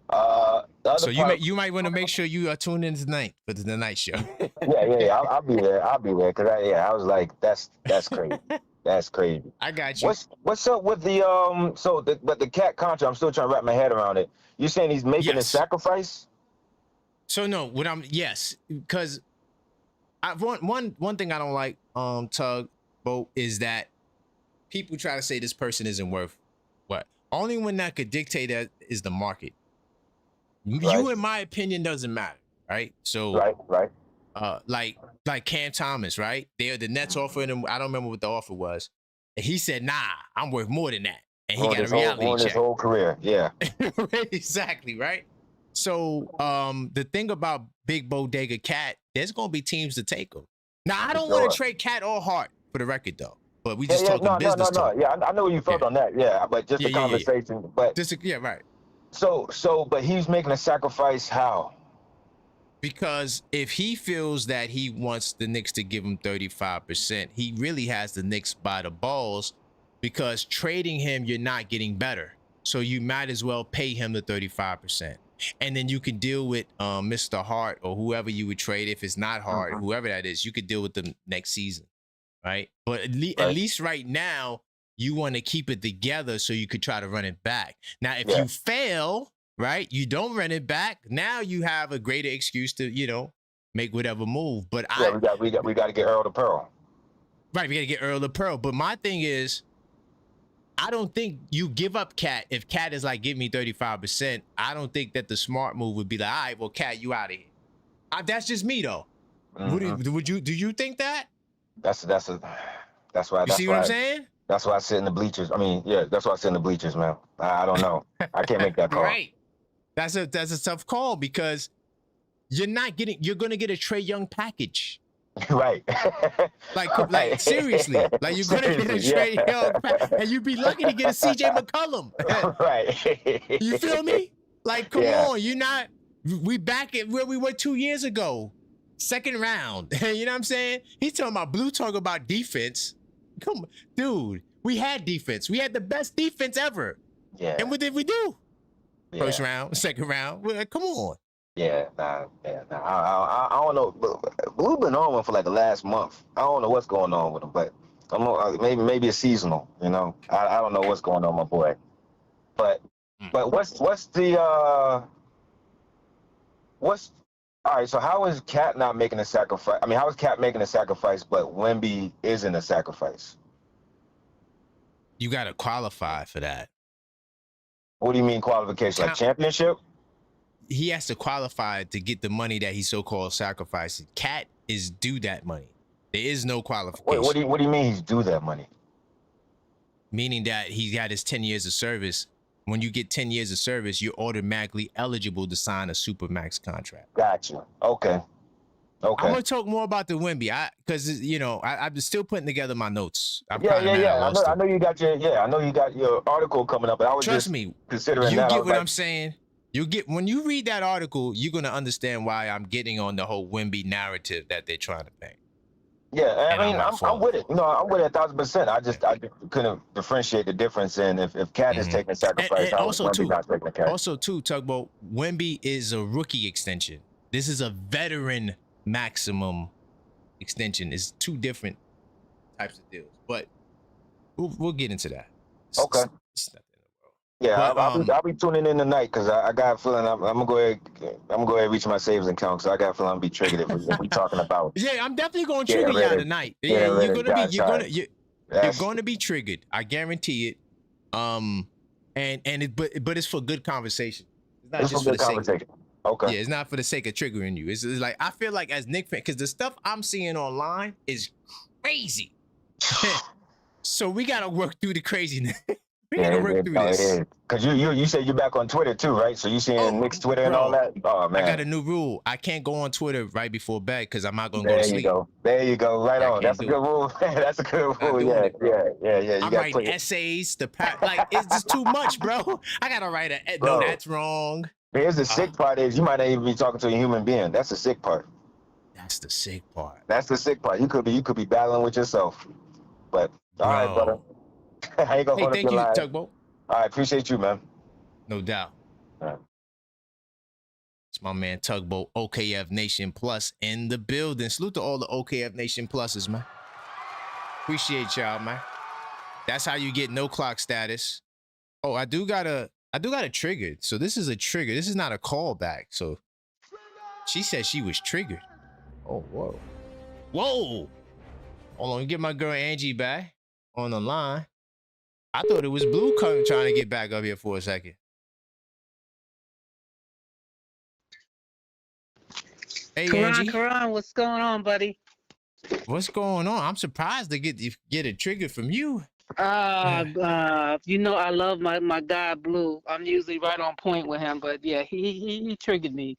The So you might want to make sure you are tuned in tonight for the night show. yeah. I'll be there. I'll be there because I was like, that's crazy. That's crazy. I got you. What's up with the but the cat contract? I'm still trying to wrap my head around it. You saying he's making a sacrifice? So no, because one thing I don't like, Tugboat, is that people try to say this person isn't worth what. Only one that could dictate that is the market. Right. You, in my opinion, doesn't matter, right? So right. Like Cam Thomas, right? The Nets offered him. I don't remember what the offer was. And he said, "Nah, I'm worth more than that." And he got a reality check. His whole career, yeah. Exactly, right? So the thing about Big Bodega Cat, there's gonna be teams to take him. Now I don't want to trade Cat or Hart for the record though. But we just talking business talk. Yeah, I know what you felt on that. Yeah, but just a conversation. Yeah. But right. But he's making a sacrifice. How? Because if he feels that he wants the Knicks to give him 35%, he really has the Knicks by the balls, because trading him, you're not getting better. So you might as well pay him the 35%. And then you can deal with Mr. Hart or whoever you would trade. If it's not Hart, whoever that is, you could deal with them next season, right? But at least right now, you want to keep it together so you could try to run it back. Now, if you fail, right, you don't run it back. Now you have a greater excuse to, make whatever move. But we got to get Earl to Pearl. Right, we got to get Earl to Pearl. But my thing is, I don't think you give up Cat. If Cat is like, give me 35%, I don't think that the smart move would be like, all right, well, Cat, you out of here. That's just me though. Do you think that? That's why. You see what I'm saying? That's why I sit in the bleachers. I mean, yeah, that's why I sit in the bleachers, man. I don't know. I can't make that call. Right. That's a tough call, because you're going to get a Trae Young package. Right. Like seriously. Like you're going to get a Trae Young package, and you'd be lucky to get a CJ McCollum. Right. You feel me? Like, come on, we back at where we were 2 years ago. Second round. You know what I'm saying? He's talking about talking about defense. Come on, dude. We had defense. We had the best defense ever. Yeah. And what did we do? Yeah. First round, second round. Come on. Yeah, I don't know. Blue been on one for like the last month. I don't know what's going on with him, but maybe it's seasonal. I don't know what's going on, my boy. But what's all right? So how is Cat not making a sacrifice? I mean, how is Cat making a sacrifice, but Wemby isn't a sacrifice? You got to qualify for that. What do you mean qualification? Like championship? He has to qualify to get the money that he so-called sacrificing. Cat is due that money. There is no qualification. What do you mean he's due that money? Meaning that he got his 10 years of service. When you get 10 years of service, you're automatically eligible to sign a Supermax contract. Gotcha. Okay. I'm gonna talk more about the Wemby, because I'm still putting together my notes. I know you got your article coming up, but I was trust me, considering you that. Get what I'm saying. When you read that article, you're gonna understand why I'm getting on the whole Wemby narrative that they're trying to paint. Yeah, I mean, I'm with it. I'm with it 1,000%. I just couldn't differentiate the difference in if Cat is taking a sacrifice. And also too, Tugboat, Wemby is a rookie extension. This is a veteran maximum extension. Is two different types of deals, but we'll get into that. Okay. Yeah, I'll be tuning in tonight, because I got a feeling I'm gonna go ahead and reach my savings account, because I got a feeling I'm gonna be triggered if we talking about. Yeah, I'm definitely gonna trigger y'all tonight. Yeah, you're gonna be triggered. I guarantee it. But it's for good conversation. It's not just for the sake. Okay. Yeah, it's not for the sake of triggering you. It's like, I feel like as Knicks fan, because the stuff I'm seeing online is crazy. So we gotta work through the craziness. We gotta work through this. Because you said you're back on Twitter too, right? So you seeing Knicks Twitter and all that? Oh man. I got a new rule. I can't go on Twitter right before bed, because I'm not gonna go to sleep. There you go. Right on. That's a good rule. That's a good rule. Yeah. I'm writing essays. It's just too much, bro. I gotta write no, that's wrong. Here's the sick part is you might not even be talking to a human being. That's the sick part. That's the sick part. That's the sick part. You could be battling with yourself. But all right, brother. I ain't gonna thank you, Tugboat. All right, appreciate you, man. No doubt. All right. my man Tugboat, OKF Nation Plus in the building. Salute to all the OKF Nation Pluses, man. Appreciate y'all, man. That's how you get no clock status. Oh, I do got a triggered. So this is a trigger. This is not a callback. So she said she was triggered. Oh, whoa. Whoa. Hold on, get my girl Angie back on the line. I thought it was Blue trying to get back up here for a second. Hey, Angie. Karan, what's going on, buddy? What's going on? I'm surprised to get a trigger from you. You know I love my guy Blue. I'm usually right on point with him, but yeah, he triggered me.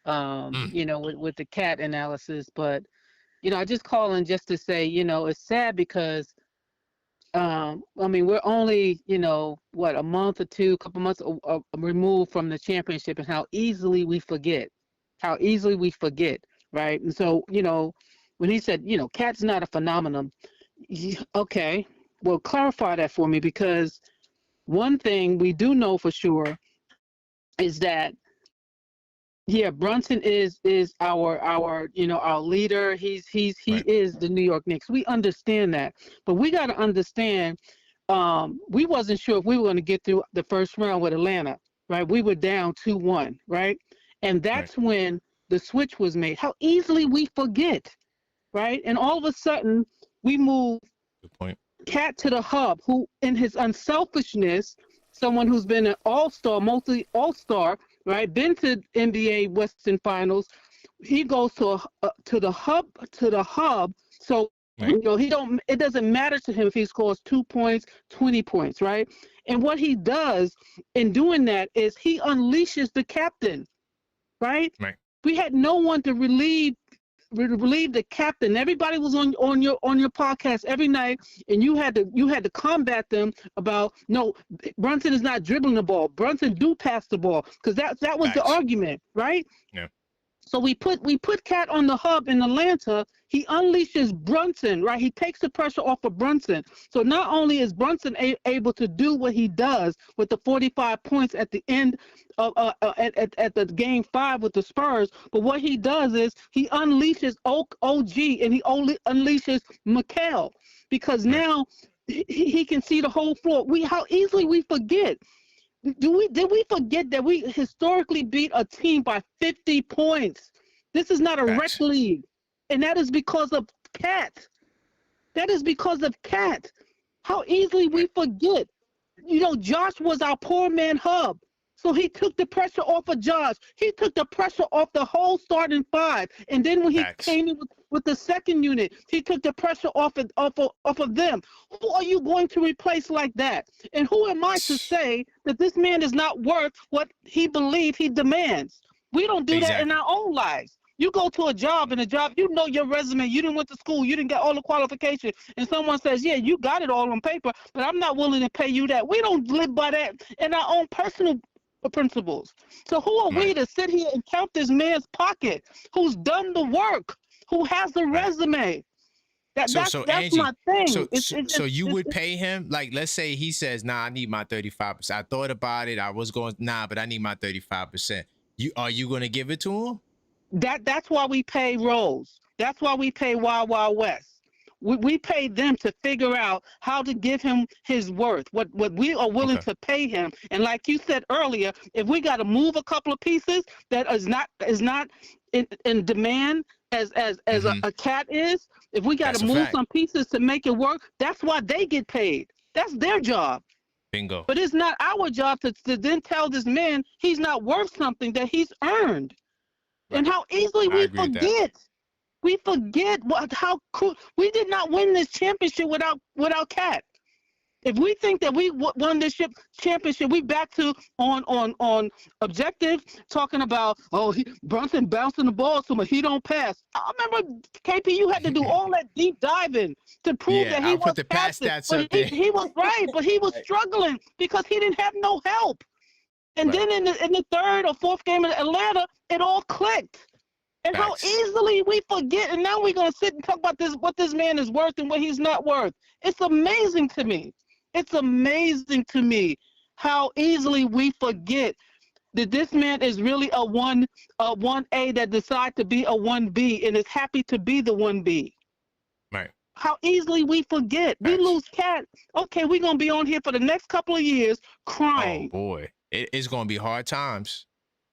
You know, with the cat analysis, but you know, I just call in just to say, you know, it's sad because I mean, we're only, you know, what, a month or two, couple months removed from the championship, and how easily we forget. Right? And so, you know, when he said, you know, cat's not a phenomenon, okay, well, clarify that for me, because one thing we do know for sure is that, yeah, Brunson is our you know, our leader. He is the New York Knicks. We understand that, but we got to understand, we wasn't sure if we were going to get through the first round with Atlanta, right? We were down 2-1, right? And that's when the switch was made. How easily we forget, right? And all of a sudden we move Cat to the hub, who in his unselfishness, someone who's been an all-star, mostly all-star, right? Been to NBA Western Finals. He goes to the hub. So you know, it doesn't matter to him if he scores 2 points, 20 points, right? And what he does in doing that is he unleashes the captain, right? We had no one to relieve the captain. Everybody was on your podcast every night, and you had to combat them about, no, Brunson is not dribbling the ball. Brunson do pass the ball, because that was the argument, right? Yeah. So we put Cat on the hub in Atlanta. He unleashes Brunson, right? He takes the pressure off of Brunson. So not only is Brunson able to do what he does with the 45 points at the end of at the game 5 with the Spurs, but what he does is he unleashes OG, and he only unleashes Mikal, because now he can see the whole floor. How easily we forget. Did we forget that we historically beat a team by 50 points? This is not a rec league, and that is because of Cat. How easily we forget. You know, Josh was our poor man hub, so he took the pressure off of Josh. He took the pressure off the whole starting 5, and then when he came in with the second unit, he took the pressure off of them. Who are you going to replace like that? And who am I to say that this man is not worth what he believes he demands? We don't do that in our own lives. You go to a job, you know your resume, you didn't went to school, you didn't get all the qualifications, and someone says, yeah, you got it all on paper, but I'm not willing to pay you that. We don't live by that in our own personal principles. So who are we to sit here and count this man's pocket, who's done the work, who has the resume? That's Angie, my thing. So you would pay him, like, let's say he says, nah, I need my 35%. I thought about it. I was going, nah, but I need my 35%. Are you going to give it to him? That's why we pay Rose. That's why we pay Wild Wild West. We pay them to figure out how to give him his worth, what we are willing to pay him. And like you said earlier, if we got to move a couple of pieces that is not in demand as a Cat is, if we got to move some pieces to make it work, that's why they get paid. That's their job. Bingo. But it's not our job to then tell this man he's not worth something that he's earned. And how easily we forget. We forget how cool. We did not win this championship without Cat. If we think that we won this championship, we back to on objective talking about, Brunson bouncing the ball so much he don't pass. I remember KP, you had to do all that deep diving to prove that he was passing. He was right, but he was struggling because he didn't have no help. And then in the third or fourth game in Atlanta, it all clicked. And how easily we forget. And now we're going to sit and talk about what this man is worth and what he's not worth. It's amazing to me. It's amazing to me how easily we forget that this man is really a 1A that decides to be a 1B and is happy to be the 1B. Right. How easily we forget. We lose Cat. Okay, we're going to be on here for the next couple of years crying. Oh, boy. It's going to be hard times.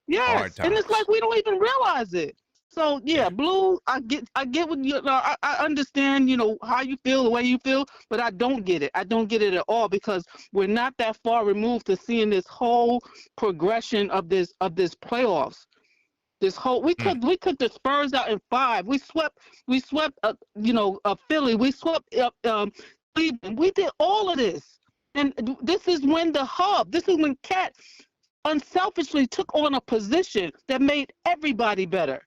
Yes, hard times. and it's like we don't even realize it. So, yeah, Blue, I get what you I understand, how you feel, the way you feel, but I don't get it. I don't get it at all because we're not that far removed to seeing this whole progression of this playoffs. This whole we took the Spurs out in 5. We swept Philly. We swept Cleveland. We did all of this, and this is when this is when Cat unselfishly took on a position that made everybody better.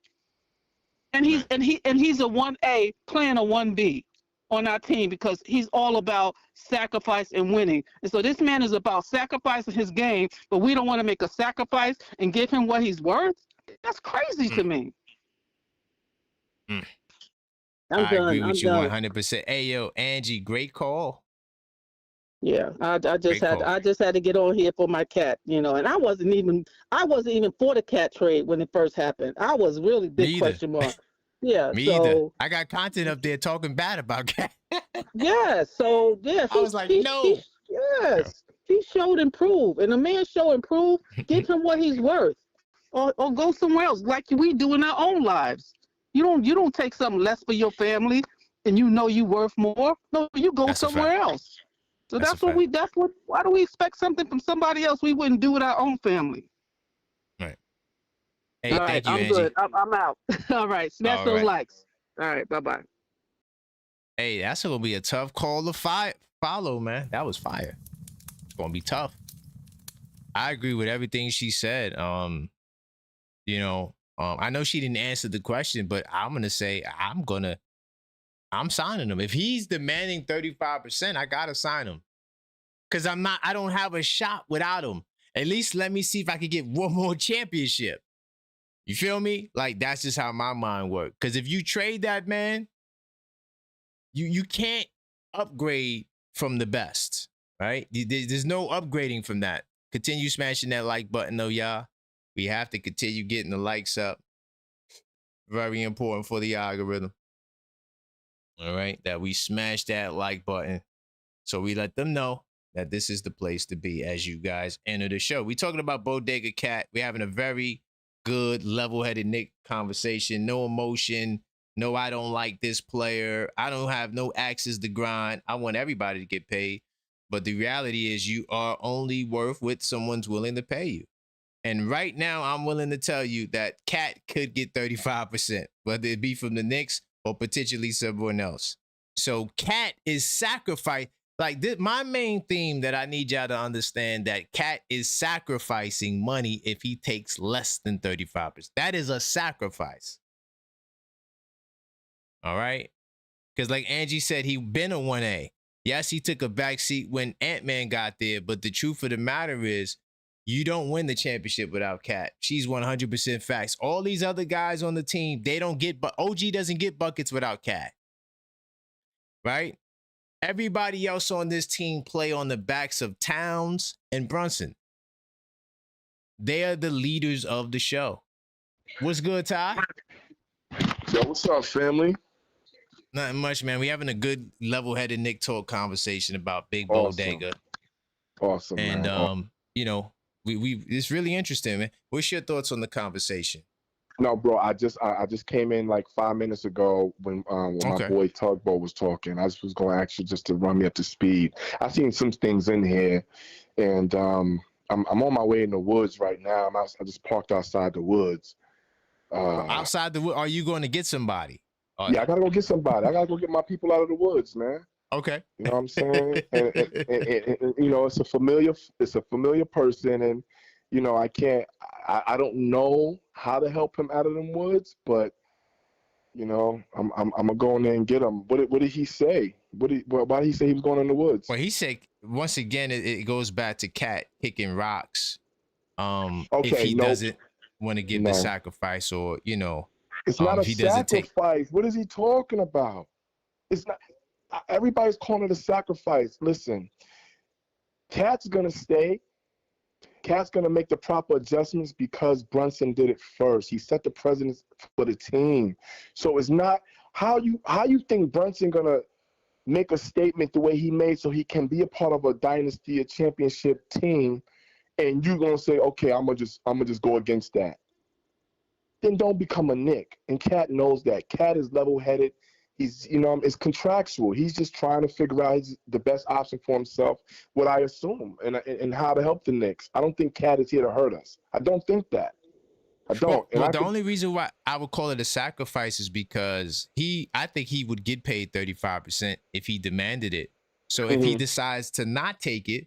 And he's a 1A playing a 1B on our team because he's all about sacrifice and winning. And so this man is about sacrificing his game, but we don't want to make a sacrifice and give him what he's worth. That's crazy to me. I agree with you 100%. Hey, yo, Angie, great call. Yeah, I just had to get on here for my Cat, and I wasn't even for the Cat trade when it first happened. I was really big question mark. Yeah, Me either. I got content up there talking bad about Cat. Yeah, so yeah, I was like, no. He showed improve, and a man show improve. Give him what he's worth, or go somewhere else like we do in our own lives. You don't take something less for your family, and you worth more. No, you go somewhere else. So why do we expect something from somebody else we wouldn't do with our own family? Right. Hey, all right, thank you, I'm Angie. good. I'm out. All right, smash those likes. All right, bye-bye. Hey, that's going to be a tough call to follow, man. That was fire. It's going to be tough. I agree with everything she said. I know she didn't answer the question, but I'm going to say I'm signing him. If he's demanding 35%, I got to sign him. Because I don't have a shot without him. At least let me see if I can get one more championship. You feel me? Like, that's just how my mind works. Because if you trade that man, you can't upgrade from the best, right? There's no upgrading from that. Continue smashing that like button, though, y'all. We have to continue getting the likes up. Very important for the algorithm. All right, that we smash that like button so we let them know that this is the place to be as you guys enter the show. We're talking about Bodega Cat. We're having a very good, level-headed Nick conversation. No emotion. No, I don't like this player. I don't have no axes to grind. I want everybody to get paid. But the reality is you are only worth what someone's willing to pay you. And right now, I'm willing to tell you that Cat could get 35%, whether it be from the Knicks or potentially someone else. So Cat is sacrificed. Like this, my main theme that I need y'all to understand that Cat is sacrificing money if he takes less than 35%. That is a sacrifice. All right? Because like Angie said, he been a 1A. Yes, he took a backseat when Ant-Man got there, but the truth of the matter is you don't win the championship without Cat. She's 100% facts. All these other guys on the team, they don't get, but OG doesn't get buckets without Cat. Right? Everybody else on this team play on the backs of Towns and Brunson. They are the leaders of the show. What's good, Ty? Yo, what's up, family? Nothing much, man. We having a good level-headed Nick talk conversation about Big Bodega. Awesome, and man. We it's really interesting, man. What's your thoughts on the conversation? No, bro, I just came in like 5 minutes ago when my boy Tugboat was talking. I just was going to ask you just to run me up to speed. I've seen some things in here, and I'm on my way in the woods right now. I just parked outside the woods. Outside the woods? Are you going to get somebody? Yeah, I gotta go get somebody. I gotta go get my people out of the woods, man. Okay. You know what I'm saying? and it's a familiar person, and I don't know how to help him out of them woods, but I'm gonna go in there and get him. What did he say? Why did he say he was going in the woods? Well, he said once again it goes back to Cat kicking rocks. If he doesn't want to give the sacrifice, or it's not a sacrifice. What is he talking about? It's not. Everybody's calling it a sacrifice. Listen, Cat's gonna stay. Cat's going to make the proper adjustments because Brunson did it first. He set the precedent for the team. So it's not how you think Brunson going to make a statement the way he made so he can be a part of a dynasty, a championship team, and you're going to say, okay, I'm gonna just go against that. Then don't become a Knick. And Cat knows that. Cat is level-headed. He's, it's contractual. He's just trying to figure out the best option for himself, what I assume, and how to help the Knicks. I don't think Cat is here to hurt us. I don't think that. I don't. Well, the only reason why I would call it a sacrifice is because I think he would get paid 35% if he demanded it. So if he decides to not take it,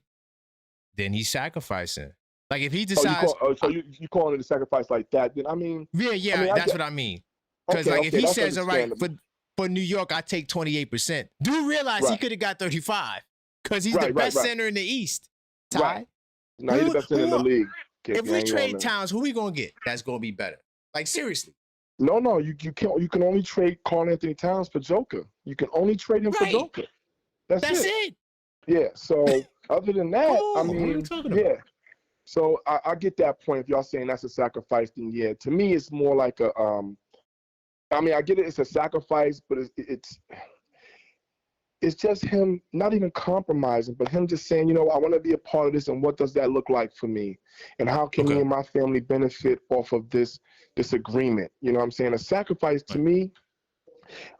then he's sacrificing. Like if he decides, so you calling it a sacrifice like that? Then I mean, that's what I mean. Because if he says, all right, for New York, I take 28%. Do realize he could have got 35 because he's the best center in the East. Ty, right. No, he's the best center in the league. If we trade Towns, who we gonna get? That's gonna be better. Like seriously. No, you can't. You can only trade Karl Anthony Towns for Joker. You can only trade him for Joker. That's it. Yeah. So other than that, I mean, yeah. So I get that point. If y'all saying that's a sacrifice, then yeah. To me, it's more like a. I mean, I get it. It's a sacrifice, but it's just him not even compromising, but him just saying, I want to be a part of this, and what does that look like for me? And how can me and my family benefit off of this agreement? You know what I'm saying? A sacrifice to me,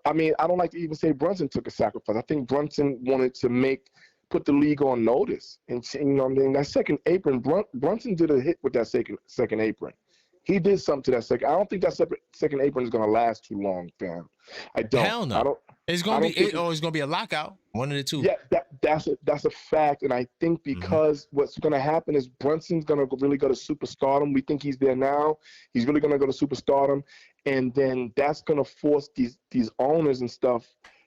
I mean, I don't like to even say Brunson took a sacrifice. I think Brunson wanted to put the league on notice. And, that second apron, Brunson did a hit with that second apron. He did something to that second. I don't think that second apron is going to last too long, fam. I don't. Hell no. I don't. It's gonna it's gonna be a lockout. One of the two. Yeah, that's a fact, and I think because what's gonna happen is Brunson's gonna really go to superstardom. We think he's there now. He's really gonna go to superstardom, and then that's gonna force these owners and stuff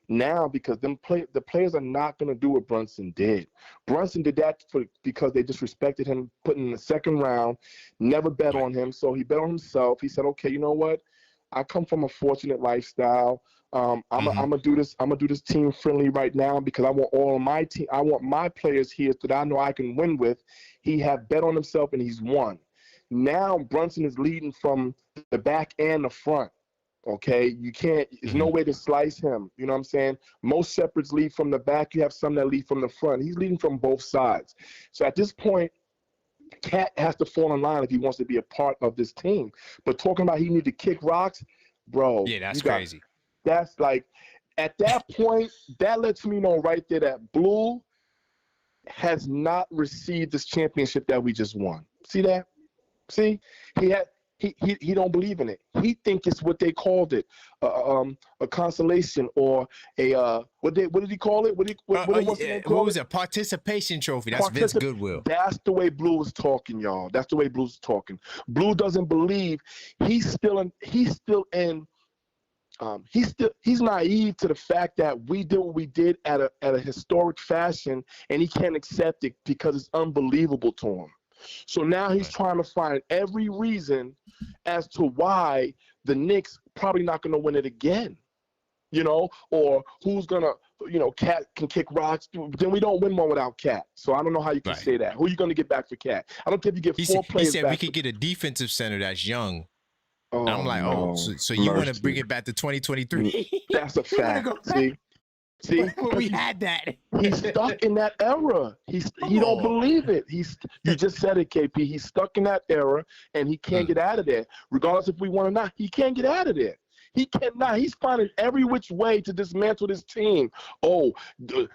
now because the players are not gonna do what Brunson did. Brunson did that because they disrespected him, put him in the second round, never bet on him, so he bet on himself. He said, okay, you know what? I come from a fortunate lifestyle. I'm gonna do this. I'm gonna do this team friendly right now because I want all of my team. I want my players here that I know I can win with. He had bet on himself and he's won. Now Brunson is leading from the back and the front. Okay, you can't. There's no way to slice him. You know what I'm saying? Most shepherds lead from the back. You have some that lead from the front. He's leading from both sides. So at this point, Cat has to fall in line if he wants to be a part of this team. But talking about he need to kick rocks, bro. Yeah, that's crazy. That's like, at that point, that lets me know right there that Blue has not received this championship that we just won. See that? See, he don't believe in it. He think it's what they called it, a consolation or a what did he call it? What was it? Participation trophy. That's Vince Goodwill. That's the way Blue is talking, y'all. That's the way Blue's talking. Blue doesn't believe. He's naive to the fact that we did what we did at a historic fashion, and he can't accept it because it's unbelievable to him. So now he's trying to find every reason as to why the Knicks probably not going to win it again, or who's going to, Cat can kick rocks. Then we don't win one without Cat. So I don't know how you can say that. Who are you going to get back for Cat? I don't care if you get four players back. He said we could get a defensive center that's young. Oh, I'm like, no. So you want to bring it back to 2023? That's a fact. See, we had that. He's stuck in that era. He don't believe it. You just said it, KP. He's stuck in that era, and he can't get out of there. Regardless if we want or not, he can't get out of there. He cannot. He's finding every which way to dismantle this team. Oh,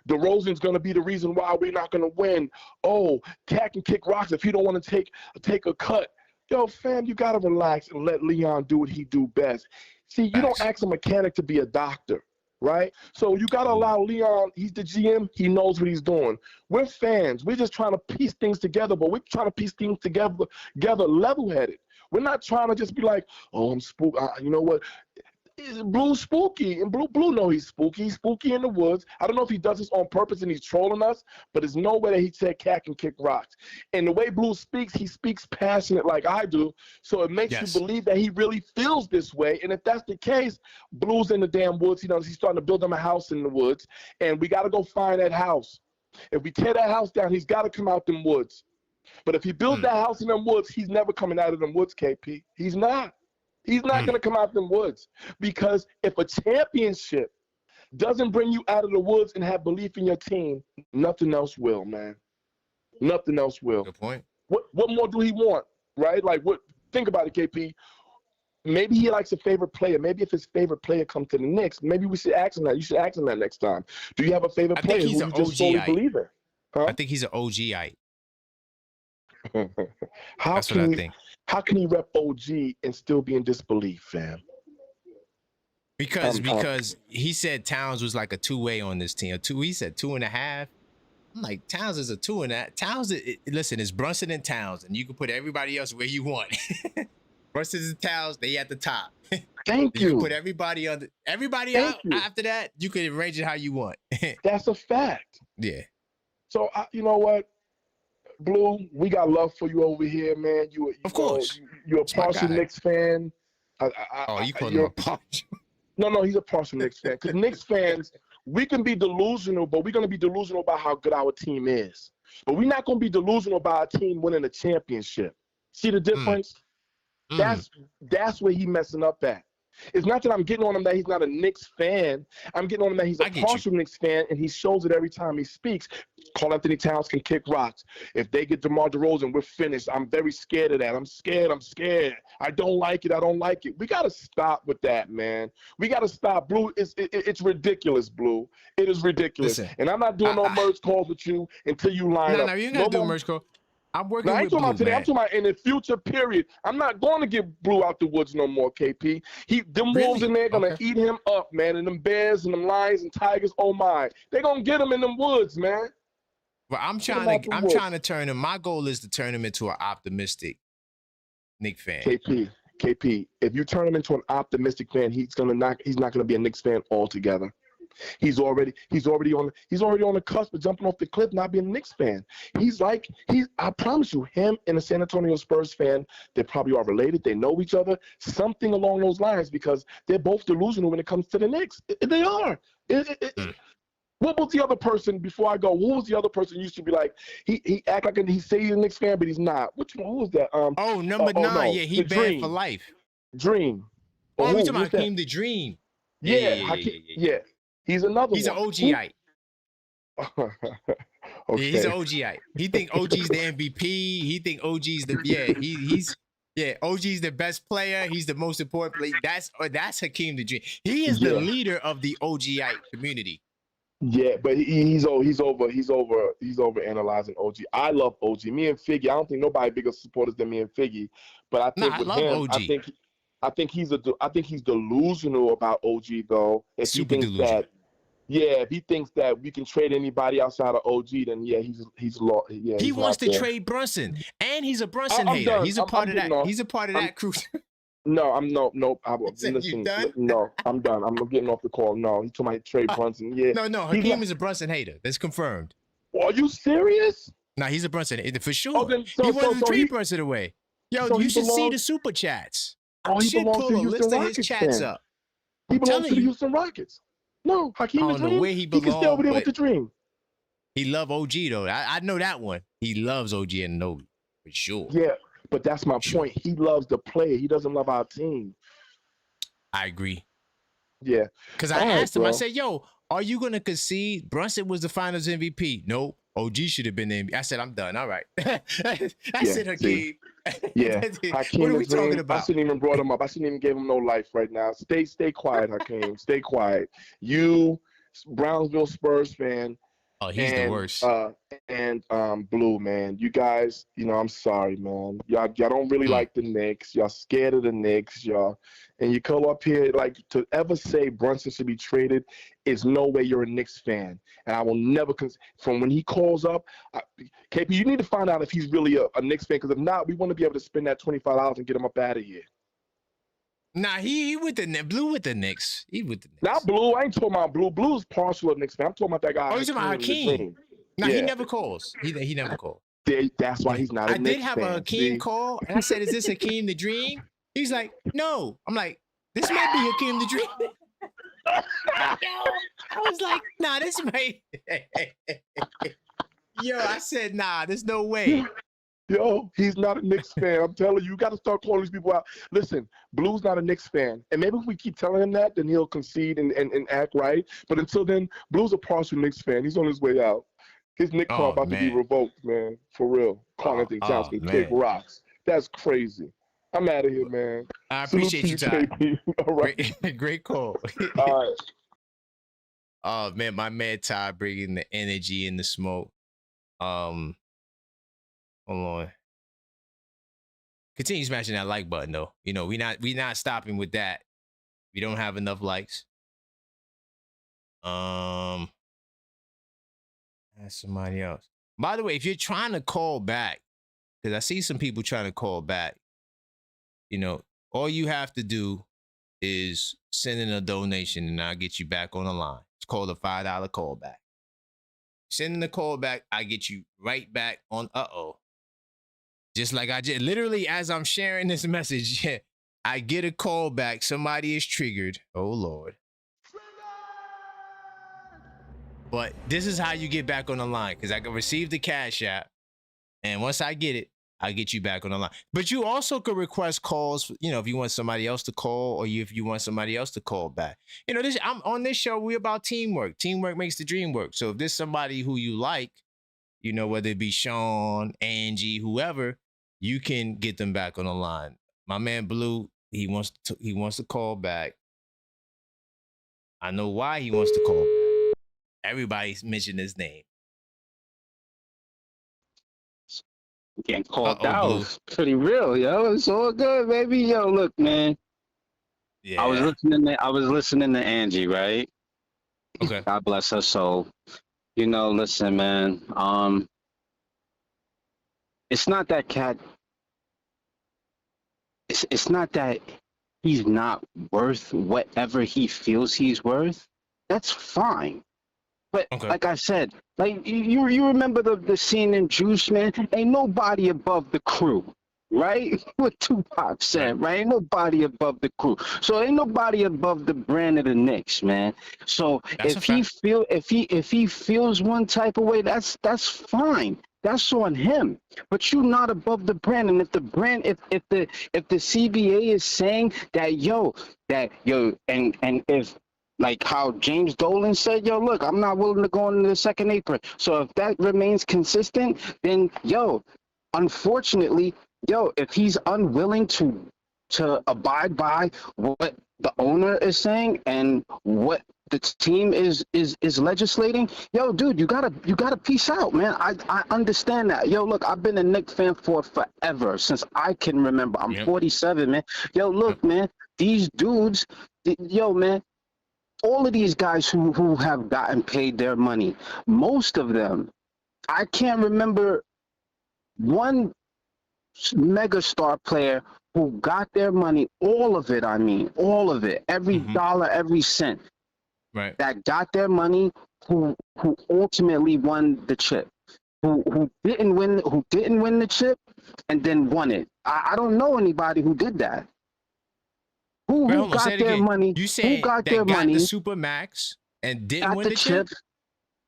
DeRozan's going to be the reason why we're not going to win. Oh, Cat can kick rocks if he don't want to take a cut. Yo, fam, you got to relax and let Leon do what he do best. See, you don't ask a mechanic to be a doctor. Right? So you got to allow Leon, he's the GM, he knows what he's doing. We're fans. We're just trying to piece things together, but we're trying to piece things together level-headed. We're not trying to just be like, oh, I'm spooked. You know what? Blue's spooky, and Blue know he's spooky. He's spooky in the woods. I don't know if he does this on purpose and he's trolling us, but there's no way that he said Cat can kick rocks. And the way Blue speaks, he speaks passionate like I do, so it makes you believe that he really feels this way. And if that's the case, Blue's in the damn woods. He's starting to build him a house in the woods, and we got to go find that house. If we tear that house down, he's got to come out them woods. But if he builds that house in them woods, he's never coming out of them woods, KP. He's not. He's not going to come out of them woods. Because if a championship doesn't bring you out of the woods and have belief in your team, nothing else will, man. Nothing else will. Good point. What more do he want, right? Like, what? Think about it, KP. Maybe he likes a favorite player. Maybe if his favorite player comes to the Knicks, maybe we should ask him that. You should ask him that next time. Do you have a favorite player who you just solely believe in? Huh? I think he's an OG-ite. That's what I think. How can he rep OG and still be in disbelief, fam? Because he said Towns was like a two-way on this team. He said 2.5. I'm like, Towns is a 2.5. Towns, listen, it's Brunson and Towns, and you can put everybody else where you want. Brunson and Towns, they at the top. Thank you. You can put everybody on everybody out after that. You can arrange it how you want. That's a fact. Yeah. So you know what? Blue, we got love for you over here, man. Of course. You're a partial Knicks fan. You call him a partial? No, he's a partial Knicks fan. Because Knicks fans, we can be delusional, but we're going to be delusional about how good our team is. But we're not going to be delusional about our team winning a championship. See the difference? That's where he messing up at. It's not that I'm getting on him that he's not a Knicks fan. I'm getting on him that he's a partial Knicks fan, and he shows it every time he speaks. Karl Anthony Towns can kick rocks. If they get DeMar DeRozan, we're finished. I'm very scared of that. I'm scared. I don't like it. We got to stop with that, man. We got to stop. Blue, it's ridiculous, Blue. It is ridiculous. Listen, and I'm not doing no merge calls with you until you line up. No, you ain't got to do a merge call. I'm working I ain't with talking Blue, about today. man. I'm talking about in the future period. I'm not going to get Blue out the woods no more, KP. Them wolves in there going to eat him up, man. And them bears and them lions and tigers, oh my. They're going to get him in them woods, man. Well, I'm trying to turn him. My goal is to turn him into an optimistic Knicks fan. KP, if you turn him into an optimistic fan, he's not going to be a Knicks fan altogether. He's already on the cusp of jumping off the cliff, not being a Knicks fan. I promise you, him and a San Antonio Spurs fan, they probably are related. They know each other, something along those lines, because they're both delusional when it comes to the Knicks. They are. What was the other person before I go? Who was the other person used to be like, he act like he say he's a Knicks fan, but he's not? Who was that? Number 9. Yeah, he banned for life. Dream. Oh, we talking about Hakeem the Dream. Yeah. He's another one. He's an OG-ite. Okay. Yeah, he's an OG-ite. He think OG's the MVP. He think OG's the OG's the best player. He's the most important player. That's Hakeem the Dream. He is the leader of the OG-ite community. Yeah, but he's over analyzing OG. I love OG. Me and Figgy, I don't think nobody bigger supporters than me and Figgy. But I think with him, OG. I think he's delusional about OG though. If Super he thinks delusional. if he thinks that we can trade anybody outside of OG, then he's lost. Yeah, he wants to trade Brunson, and he's a Brunson hater. Done. He's a part of that. He's a part of that crew. No, I'm no. Listen, you done? No, I'm done. I'm getting off the call. No, he's talking about trade Brunson. Yeah. No. Hakeem is a Brunson hater. That's confirmed. Are you serious? No, he's a Brunson hater for sure. Oh, then, he wanted to trade Brunson away. Yo, you should see the super chats. He belongs to the Houston Rockets. He belongs to the Houston Rockets. No, Hakeem is Dream. Where he can stay over there with the Dream. He love OG though. I know that one. He loves OG and Nobi for sure. Yeah, but that's my point. He loves the player. He doesn't love our team. I agree. Yeah. Because I asked him, I said, yo, are you going to concede Brunson was the finals MVP? No. OG should have been the MVP. I said, I'm done. All right. I said, Hakeem. Yeah. Hakeem, what are we talking about? I shouldn't even brought him up. I shouldn't even give him no life right now. Stay quiet, Hakeem. Stay quiet. You, Brownsville Spurs fan. Oh, he's the worst. Blue, man. You guys, I'm sorry, man. Y'all don't really like the Knicks. Y'all scared of the Knicks, y'all. And you come up here, like, to ever say Brunson should be traded is no way you're a Knicks fan. And I will never, from when he calls up, KP, you need to find out if he's really a Knicks fan, because if not, we want to be able to spend that $25 and get him up out of here. Nah, he with the Blue with the Knicks. He with the Knicks. Not Blue. I ain't talking about Blue. Blue's partial of Knicks fan. I'm talking about that guy. Oh, he's talking about Hakeem. Nah, he never calls. He never calls. That's why he's not a Knicks fan. I did have a Hakeem call, and I said, is this Hakeem the Dream? He's like, no. I'm like, this might be Hakeem the Dream. I was like, nah, this might. Yo, I said, nah, there's no way. Yo, he's not a Knicks fan. I'm telling you, you got to start calling these people out. Listen, Blue's not a Knicks fan. And maybe if we keep telling him that, then he'll concede and act right. But until then, Blue's a partial Knicks fan. He's on his way out. His Knick card about to be revoked, man. For real. Carl Anthony Towns can kick rocks. That's crazy. I'm out of here, man. I appreciate you, Ty. All right. Great call. All right. Oh, man, my man Ty bringing the energy and the smoke. Hold on. Continue smashing that like button, though. You know, we not stopping with that. We don't have enough likes. That's somebody else. By the way, if you're trying to call back, because I see some people trying to call back, you know, all you have to do is send in a donation and I'll get you back on the line. It's called a $5 callback. Send in the callback, I get you right back on Just like I did. Literally, as I'm sharing this message, I get a call back. Somebody is triggered. Oh, Lord. But this is how you get back on the line, because I can receive the Cash App. And once I get it, I get you back on the line. But you also could request calls, you know, if you want somebody else to call or if you want somebody else to call back. You know, I'm on this show, we're about teamwork. Teamwork makes the dream work. So if there's somebody who you like, you know, whether it be Sean, Angie, whoever, you can get them back on the line. My man Blue, he wants to call back. I know why he wants to call back. Everybody's mentioned his name. Getting called out. Blue. Pretty real, yo. It's all good, baby. Yo, look, man. Yeah. I was listening to Angie, right? Okay. God bless her soul. You know, listen, man. It's not that Cat. It's not that he's not worth whatever he feels he's worth. That's fine. But like I said, like you remember the scene in Juice, man? Ain't nobody above the crew, right? What Tupac said, right? Ain't nobody above the crew. So ain't nobody above the brand of the Knicks, man. So if he feels one type of way, that's fine. That's on him. But you're not above the brand. And if the brand, if the CBA is saying that and if, like how James Dolan said, yo, look, I'm not willing to go into the second apron. So if that remains consistent, then, unfortunately, if he's unwilling to abide by what the owner is saying and what the team is legislating, dude, you gotta peace out, man. I understand that. Look, I've been a Knicks fan for forever, since I can remember. I'm 47, man. Look, man, these dudes, man, all of these guys who have gotten paid their money, most of them, I can't remember one megastar player who got their money, all of it, every dollar, every cent, right, that got their money, who ultimately won the chip, who didn't win the chip and then won it. I don't know anybody who did that. Who got their money? You saying who got that their got money? The Supermax and didn't win the chip?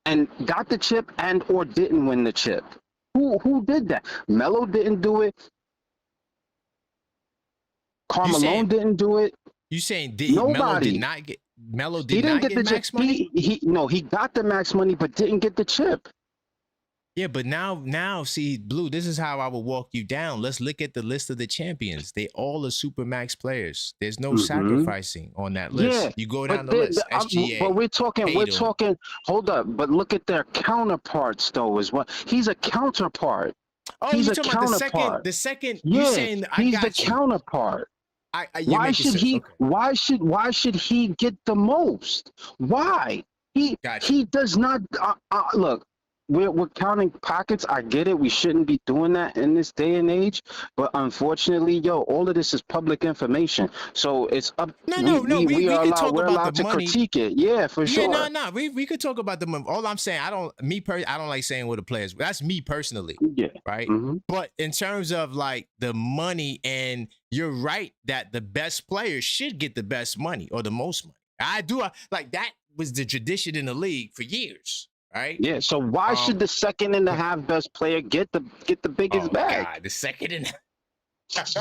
And got the chip and or didn't win the chip. Who did that? Melo didn't do it. Carmelo didn't do it. You saying Melo nobody? Did not get the max money? He got the max money but didn't get the chip. Yeah, but now, see, Blue, this is how I will walk you down. Let's look at the list of the champions. They all are Supermax players. There's no sacrificing on that list. Yeah, you go down the list. SGA. But we're talking. Hold up, but look at their counterparts though as well. He's a counterpart. Oh, he's a counterpart. The second. Yeah, you saying he's the counterpart. Why should he? Okay. Why should he get the most? Why? He does not. Look. We're counting pockets. I get it. We shouldn't be doing that in this day and age. But unfortunately, all of this is public information. So it's up. We are allowed to critique it. Yeah, for sure. Yeah, we could talk about the money. All I'm saying, I don't like saying what the players. That's me personally. Yeah. Right. But in terms of like the money, and you're right that the best players should get the best money or the most money. I do like that was the tradition in the league for years. right? Yeah. So why should the second and a half best player get the biggest bag? God, the second and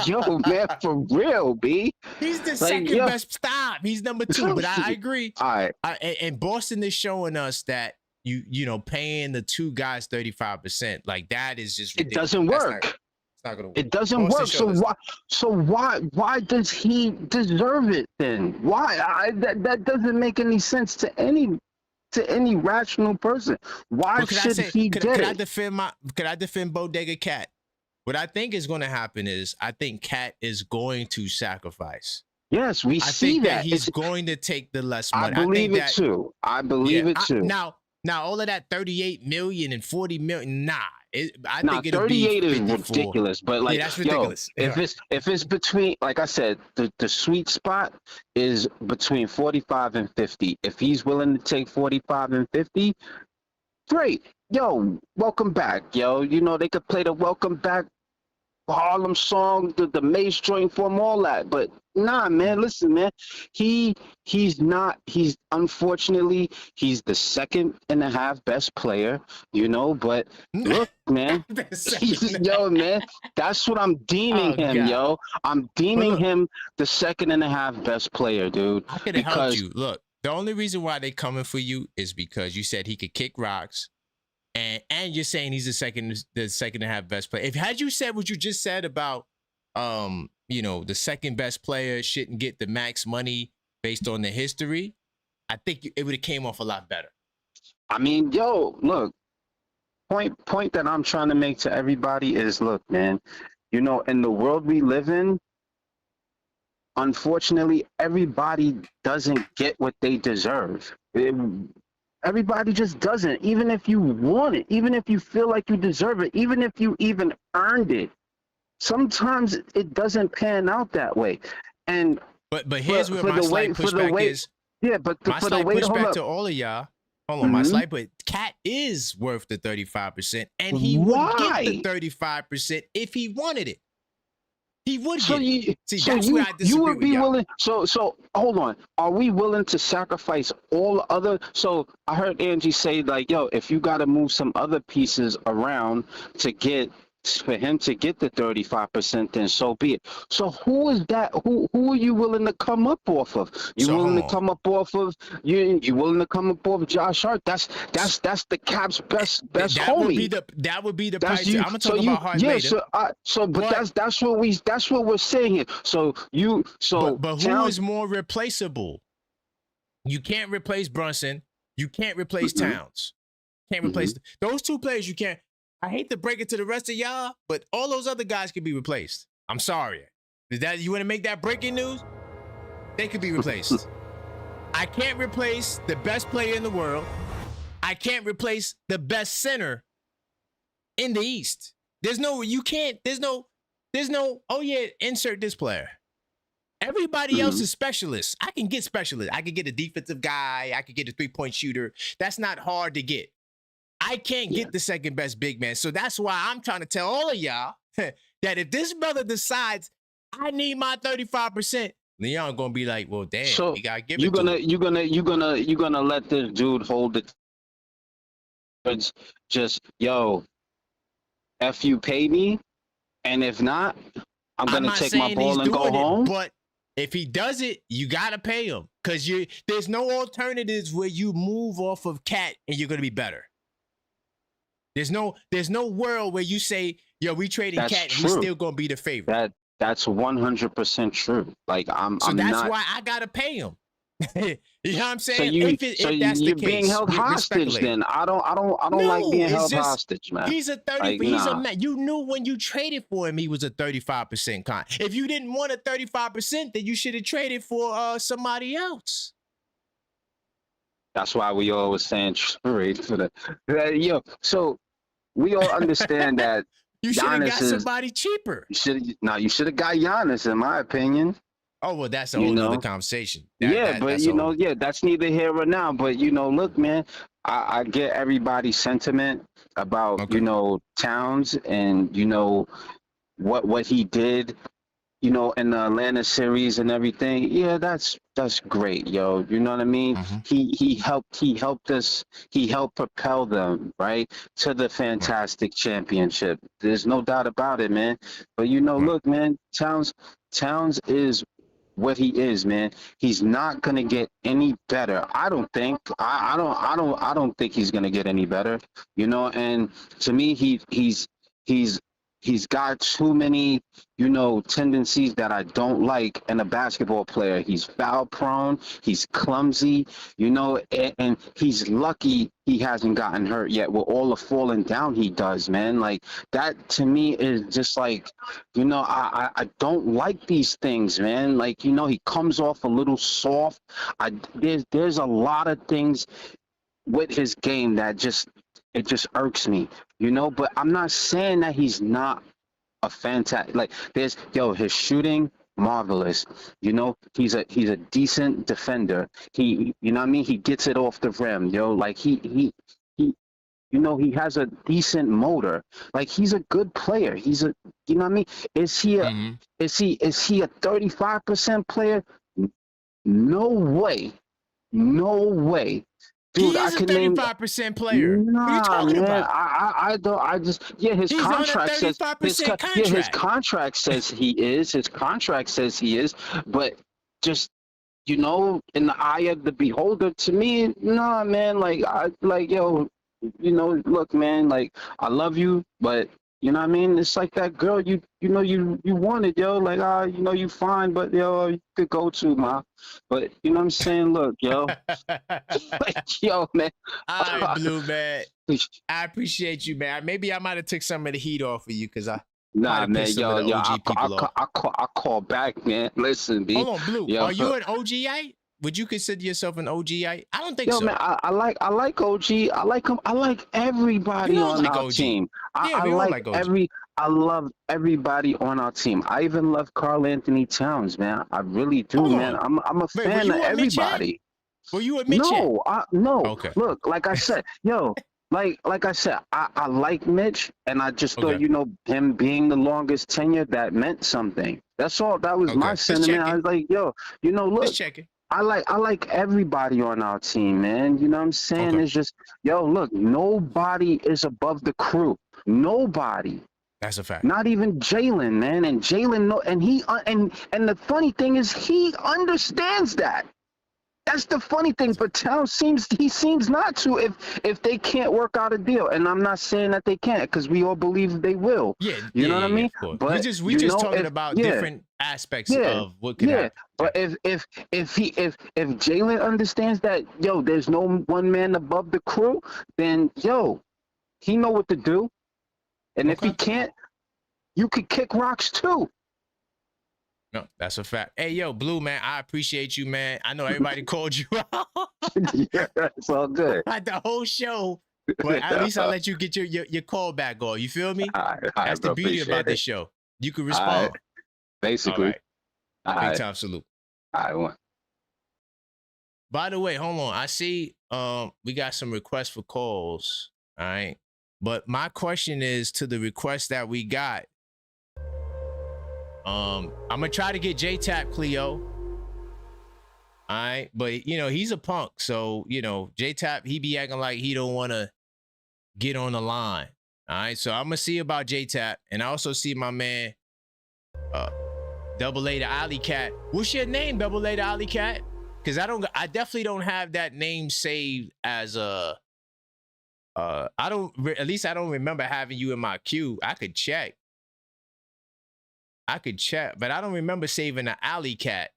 Yo, man, for real, B. He's the second best. Stop. He's number 2. But I agree. All right. And Boston is showing us that you know, paying the 2 guys 35%, like that is just ridiculous. It doesn't work. It's not gonna work. It doesn't work. So why does he deserve it then? Why? That doesn't make any sense to any rational person. Why should he get it? Could I defend Bodega Cat? What I think is going to happen is I think Cat is going to sacrifice. Yes, I think that he's going to take the less money. I believe it too. I believe it too. Now all of that 38 million and 40 million, nah. I think it'll 38 be is ridiculous, but like, that's ridiculous. If it's between, like I said, the sweet spot is between 45 and 50. If he's willing to take 45 and 50, great. Yo, welcome back, yo. You know, they could play the welcome back Harlem song, the Mace joint for him, all that. But nah, man, listen, man. Unfortunately, he's the second and a half best player, you know, but look, man. Yo, man, that's what I'm deeming him, God. Yo. I'm deeming him the second and a half best player, dude. I could have helped you. Look, the only reason why they coming for you is because you said he could kick rocks. And you're saying he's the second and a half best player. Had you said what you just said about, you know, the second best player shouldn't get the max money based on the history, I think it would have came off a lot better. I mean, yo, look, point that I'm trying to make to everybody is, look, man, you know, in the world we live in, unfortunately, everybody doesn't get what they deserve. Everybody just doesn't, even if you want it, even if you feel like you deserve it, even if you even earned it. Sometimes it doesn't pan out that way. And but here's where my slight pushback is. Yeah, but my slight pushback to all of y'all. Hold on, my slight, but Cat is worth the 35%, and he would get the 35% if he wanted it. He would get it. See, that's where I disagree you would be with y'all. willing. So hold on. Are we willing to sacrifice all other? So I heard Angie say, like, yo, if you got to move some other pieces around for him to get the 35%, then so be it. So who is that? Who are you willing to come up off of? You willing to come up off of you willing to come up off of Josh Hart? That's the Cap's best homie. That would be the price. I'm gonna talk about Hart later. That's what we're saying here. But who is more replaceable? You can't replace Brunson. You can't replace Towns. Can't replace those 2 players. You can't. I hate to break it to the rest of y'all, but all those other guys can be replaced. I'm sorry. You want to make that breaking news? They could be replaced. I can't replace the best player in the world. I can't replace the best center in the East. Oh yeah, insert this player. Everybody else is specialists. I can get specialists. I can get a defensive guy. I can get a 3-point shooter. That's not hard to get. I can't get the second best big man. So that's why I'm trying to tell all of y'all that if this brother decides I need my 35%, Leon gonna be like, well, damn, you gotta give it to him. You're gonna let this dude hold it. It's just, yo, F you pay me, and if not, I'm gonna take my ball and go home. But if he does it, you gotta pay him. Cause there's no alternatives where you move off of Cat and you're gonna be better. There's no world where you say, yo, we trading Cat and we're still gonna be the favorite. That's 100% true. Like that's why I gotta pay him. You know what I'm saying? So you're being held hostage then. I don't like being held hostage, man. He's a 30, he's a man. You knew when you traded for him, he was a 35% con. If you didn't want a 35%, then you should have traded for somebody else. That's why we always saying trade for the so we all understand that you should have got somebody cheaper. You should have got Giannis, in my opinion. Oh, well, that's a whole other conversation. That's neither here or now. But, look, man, I get everybody's sentiment about, Towns and, what he did, you know, in the Atlanta series and everything, yeah, that's great, yo. You know what I mean? He helped us, he helped propel them, right, to the fantastic championship. There's no doubt about it, man. But you know, look, man, Towns is what he is, man. He's not gonna get any better. I don't think. I don't think he's gonna get any better. You know, and to me, he's got too many, you know, tendencies that I don't like in a basketball player. He's foul prone. He's clumsy, you know, and he's lucky he hasn't gotten hurt yet with all the falling down he does, man. Like that to me is just like, you know, I don't like these things, man. Like, you know, he comes off a little soft. There's a lot of things with his game that it just irks me, you know, but I'm not saying that he's not a fantastic, like his shooting, marvelous, you know, he's a decent defender. He, you know what I mean? He gets it off the rim, yo, like he you know, he has a decent motor. Like he's a good player. He's a, you know what I mean? Is he a 35% player? No way. No way. Dude, he is a 35% player. Nah, what are you talking man, about? I don't. I just his He's contract on a says 35% contract. yeah, his contract says he is. His contract says he is, but just, you know, in the eye of the beholder, to me, nah, man. Like yo, you know, look, man, like I love you, but you know what I mean? It's like that girl you know you wanted, yo, like you know you fine, but yo, you could go to, ma. But you know what I'm saying? Look, yo. Like, yo, man. All right, Blue, man. I appreciate you, man. Maybe I might have took some of the heat off of you because I nah, man, yo, I call back, man. Listen, B. Hold on, Blue. Yo, are you an OGite? Would you consider yourself an OGite? I don't think so. Yo, man, I like OG. I like him. I like everybody on like our OG. team. Yeah, I like OG. I love everybody on our team. I even love Karl Anthony Towns, man. I really do, man. I'm a fan of everybody. Were you a Mitch? No, no. Okay. Look, like I said, yo, like I said, I like Mitch, and I just thought, you know, him being the longest tenure, that meant something. That's all. That was my sentiment. I was like, yo, you know, look. Just checking. I like everybody on our team, man. You know what I'm saying? It's just, yo, look, nobody is above the crew. Nobody. That's a fact. Not even Jalen, man. And Jalen, and he, and the funny thing is, he understands that. That's the funny thing. But Towns seems not to if they can't work out a deal. And I'm not saying that they can't, because we all believe they will. Yeah, you know what I mean? But we just talking about different aspects of what could happen. But if Jalen understands that, yo, there's no one man above the crew, then yo, he know what to do. And if he can't, you could kick rocks too. No, that's a fact. Hey, yo, Blue, man, I appreciate you, man. I know everybody called you out. Yeah, it's all good. The whole show. But at least I'll let you get your call back on. You feel me? That's the beauty about this show. You can respond. Basically. Big time salute. I want. By the way, hold on. I see we got some requests for calls. All right. But my question is to the request that we got. I'm gonna try to get J-Tap Cleo. All right, but you know, he's a punk, so you know, J-Tap, he be acting like he don't want to get on the line. All right, so I'm gonna see about J-Tap, and I also see my man Double A the Alley Cat. What's your name, Double A the Alley Cat? Because I definitely don't have that name saved as a at least I don't remember having you in my queue. I could check, but I don't remember saving the Alley Cat.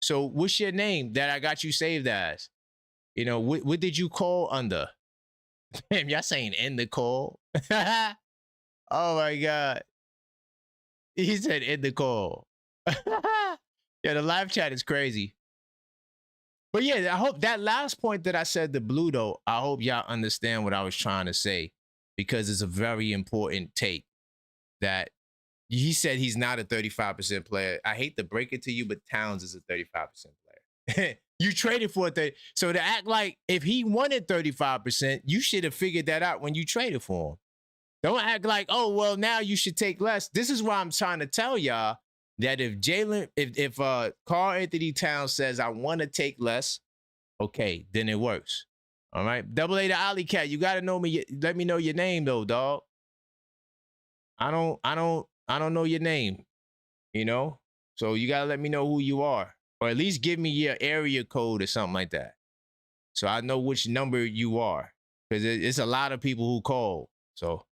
So what's your name that I got you saved as? You know, what did you call under? Damn, y'all saying end the call? Oh my God. He said end the call. Yeah, the live chat is crazy. But yeah, I hope that last point that I said to Blue, though, I hope y'all understand what I was trying to say, because it's a very important take that he said he's not a 35% player. I hate to break it to you, but Towns is a 35% player. You traded for it. So to act like if he wanted 35%, you should have figured that out when you traded for him. Don't act like, oh, well, now you should take less. This is why I'm trying to tell y'all, that if Karl Anthony Towns says I want to take less, okay, then it works. All right, Double A to Alley Cat, you gotta know me. Let me know your name though, dog. I don't know your name, you know. So you gotta let me know who you are, or at least give me your area code or something like that, so I know which number you are, because it's a lot of people who call. So,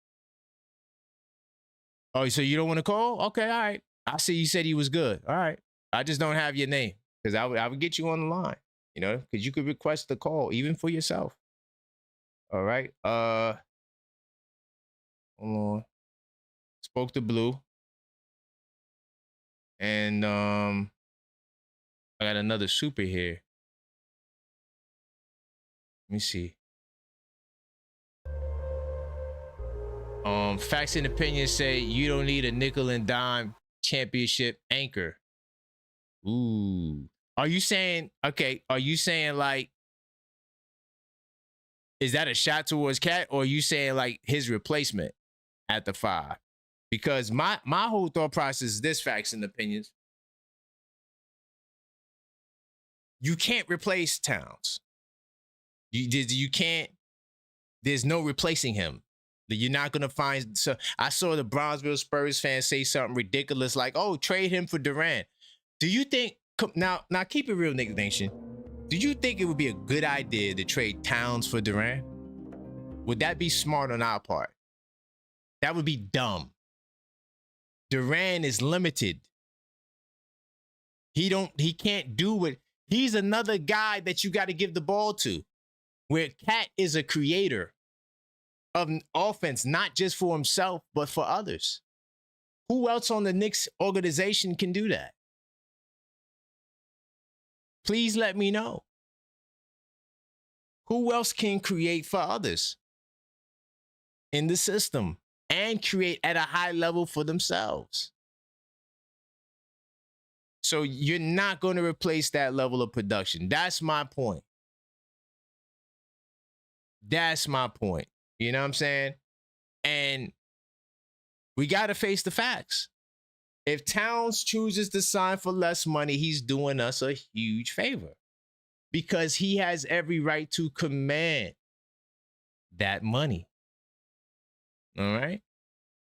oh, so you don't want to call? Okay, all right. I see you said he was good. All right, I just don't have your name, because I would get you on the line, you know, because you could request the call even for yourself. All right. Hold on. Spoke to Blue. And I got another super here. Let me see. Facts and opinions say you don't need a nickel and dime championship anchor. Ooh. Are you saying, okay, are you saying like, is that a shot towards Cat, or are you saying like his replacement at the 5? Because my whole thought process is this, facts and opinions. You can't replace Towns. You can't. There's no replacing him. You're not gonna find. So I saw the Bronzeville Spurs fans say something ridiculous like, "Oh, trade him for Durant." Do you think now keep it real, Knicks Nation? Do you think it would be a good idea to trade Towns for Durant? Would that be smart on our part? That would be dumb. Durant is limited. He can't do what. He's another guy that you got to give the ball to, where Cat is a creator of an offense, not just for himself, but for others. Who else on the Knicks organization can do that? Please let me know. Who else can create for others in the system and create at a high level for themselves? So you're not going to replace that level of production. That's my point. That's my point. You know what I'm saying? And we got to face the facts. If Towns chooses to sign for less money, he's doing us a huge favor, because he has every right to command that money. All right?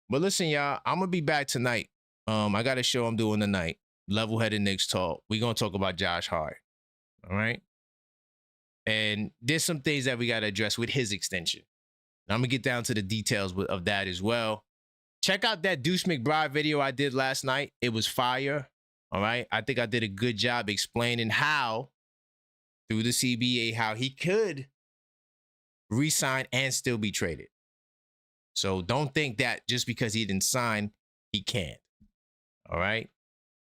But listen, y'all, I'm going to be back tonight. I got a show I'm doing tonight. Level-headed Knicks talk. We're going to talk about Josh Hart. All right? And there's some things that we got to address with his extension. I'm going to get down to the details of that as well. Check out that Deuce McBride video I did last night. It was fire. All right? I think I did a good job explaining how, through the CBA, how he could re-sign and still be traded. So don't think that just because he didn't sign, he can't. All right?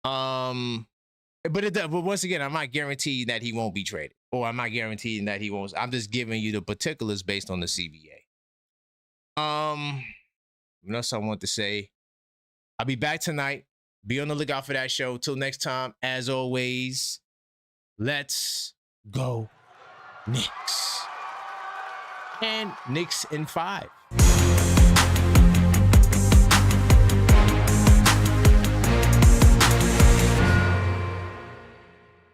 But once again, I'm not guaranteeing that he won't be traded, or I'm not guaranteeing that he won't. I'm just giving you the particulars based on the CBA. What else I want to say? I'll be back tonight. Be on the lookout for that show. Till next time, as always, let's go Knicks. And Knicks in 5.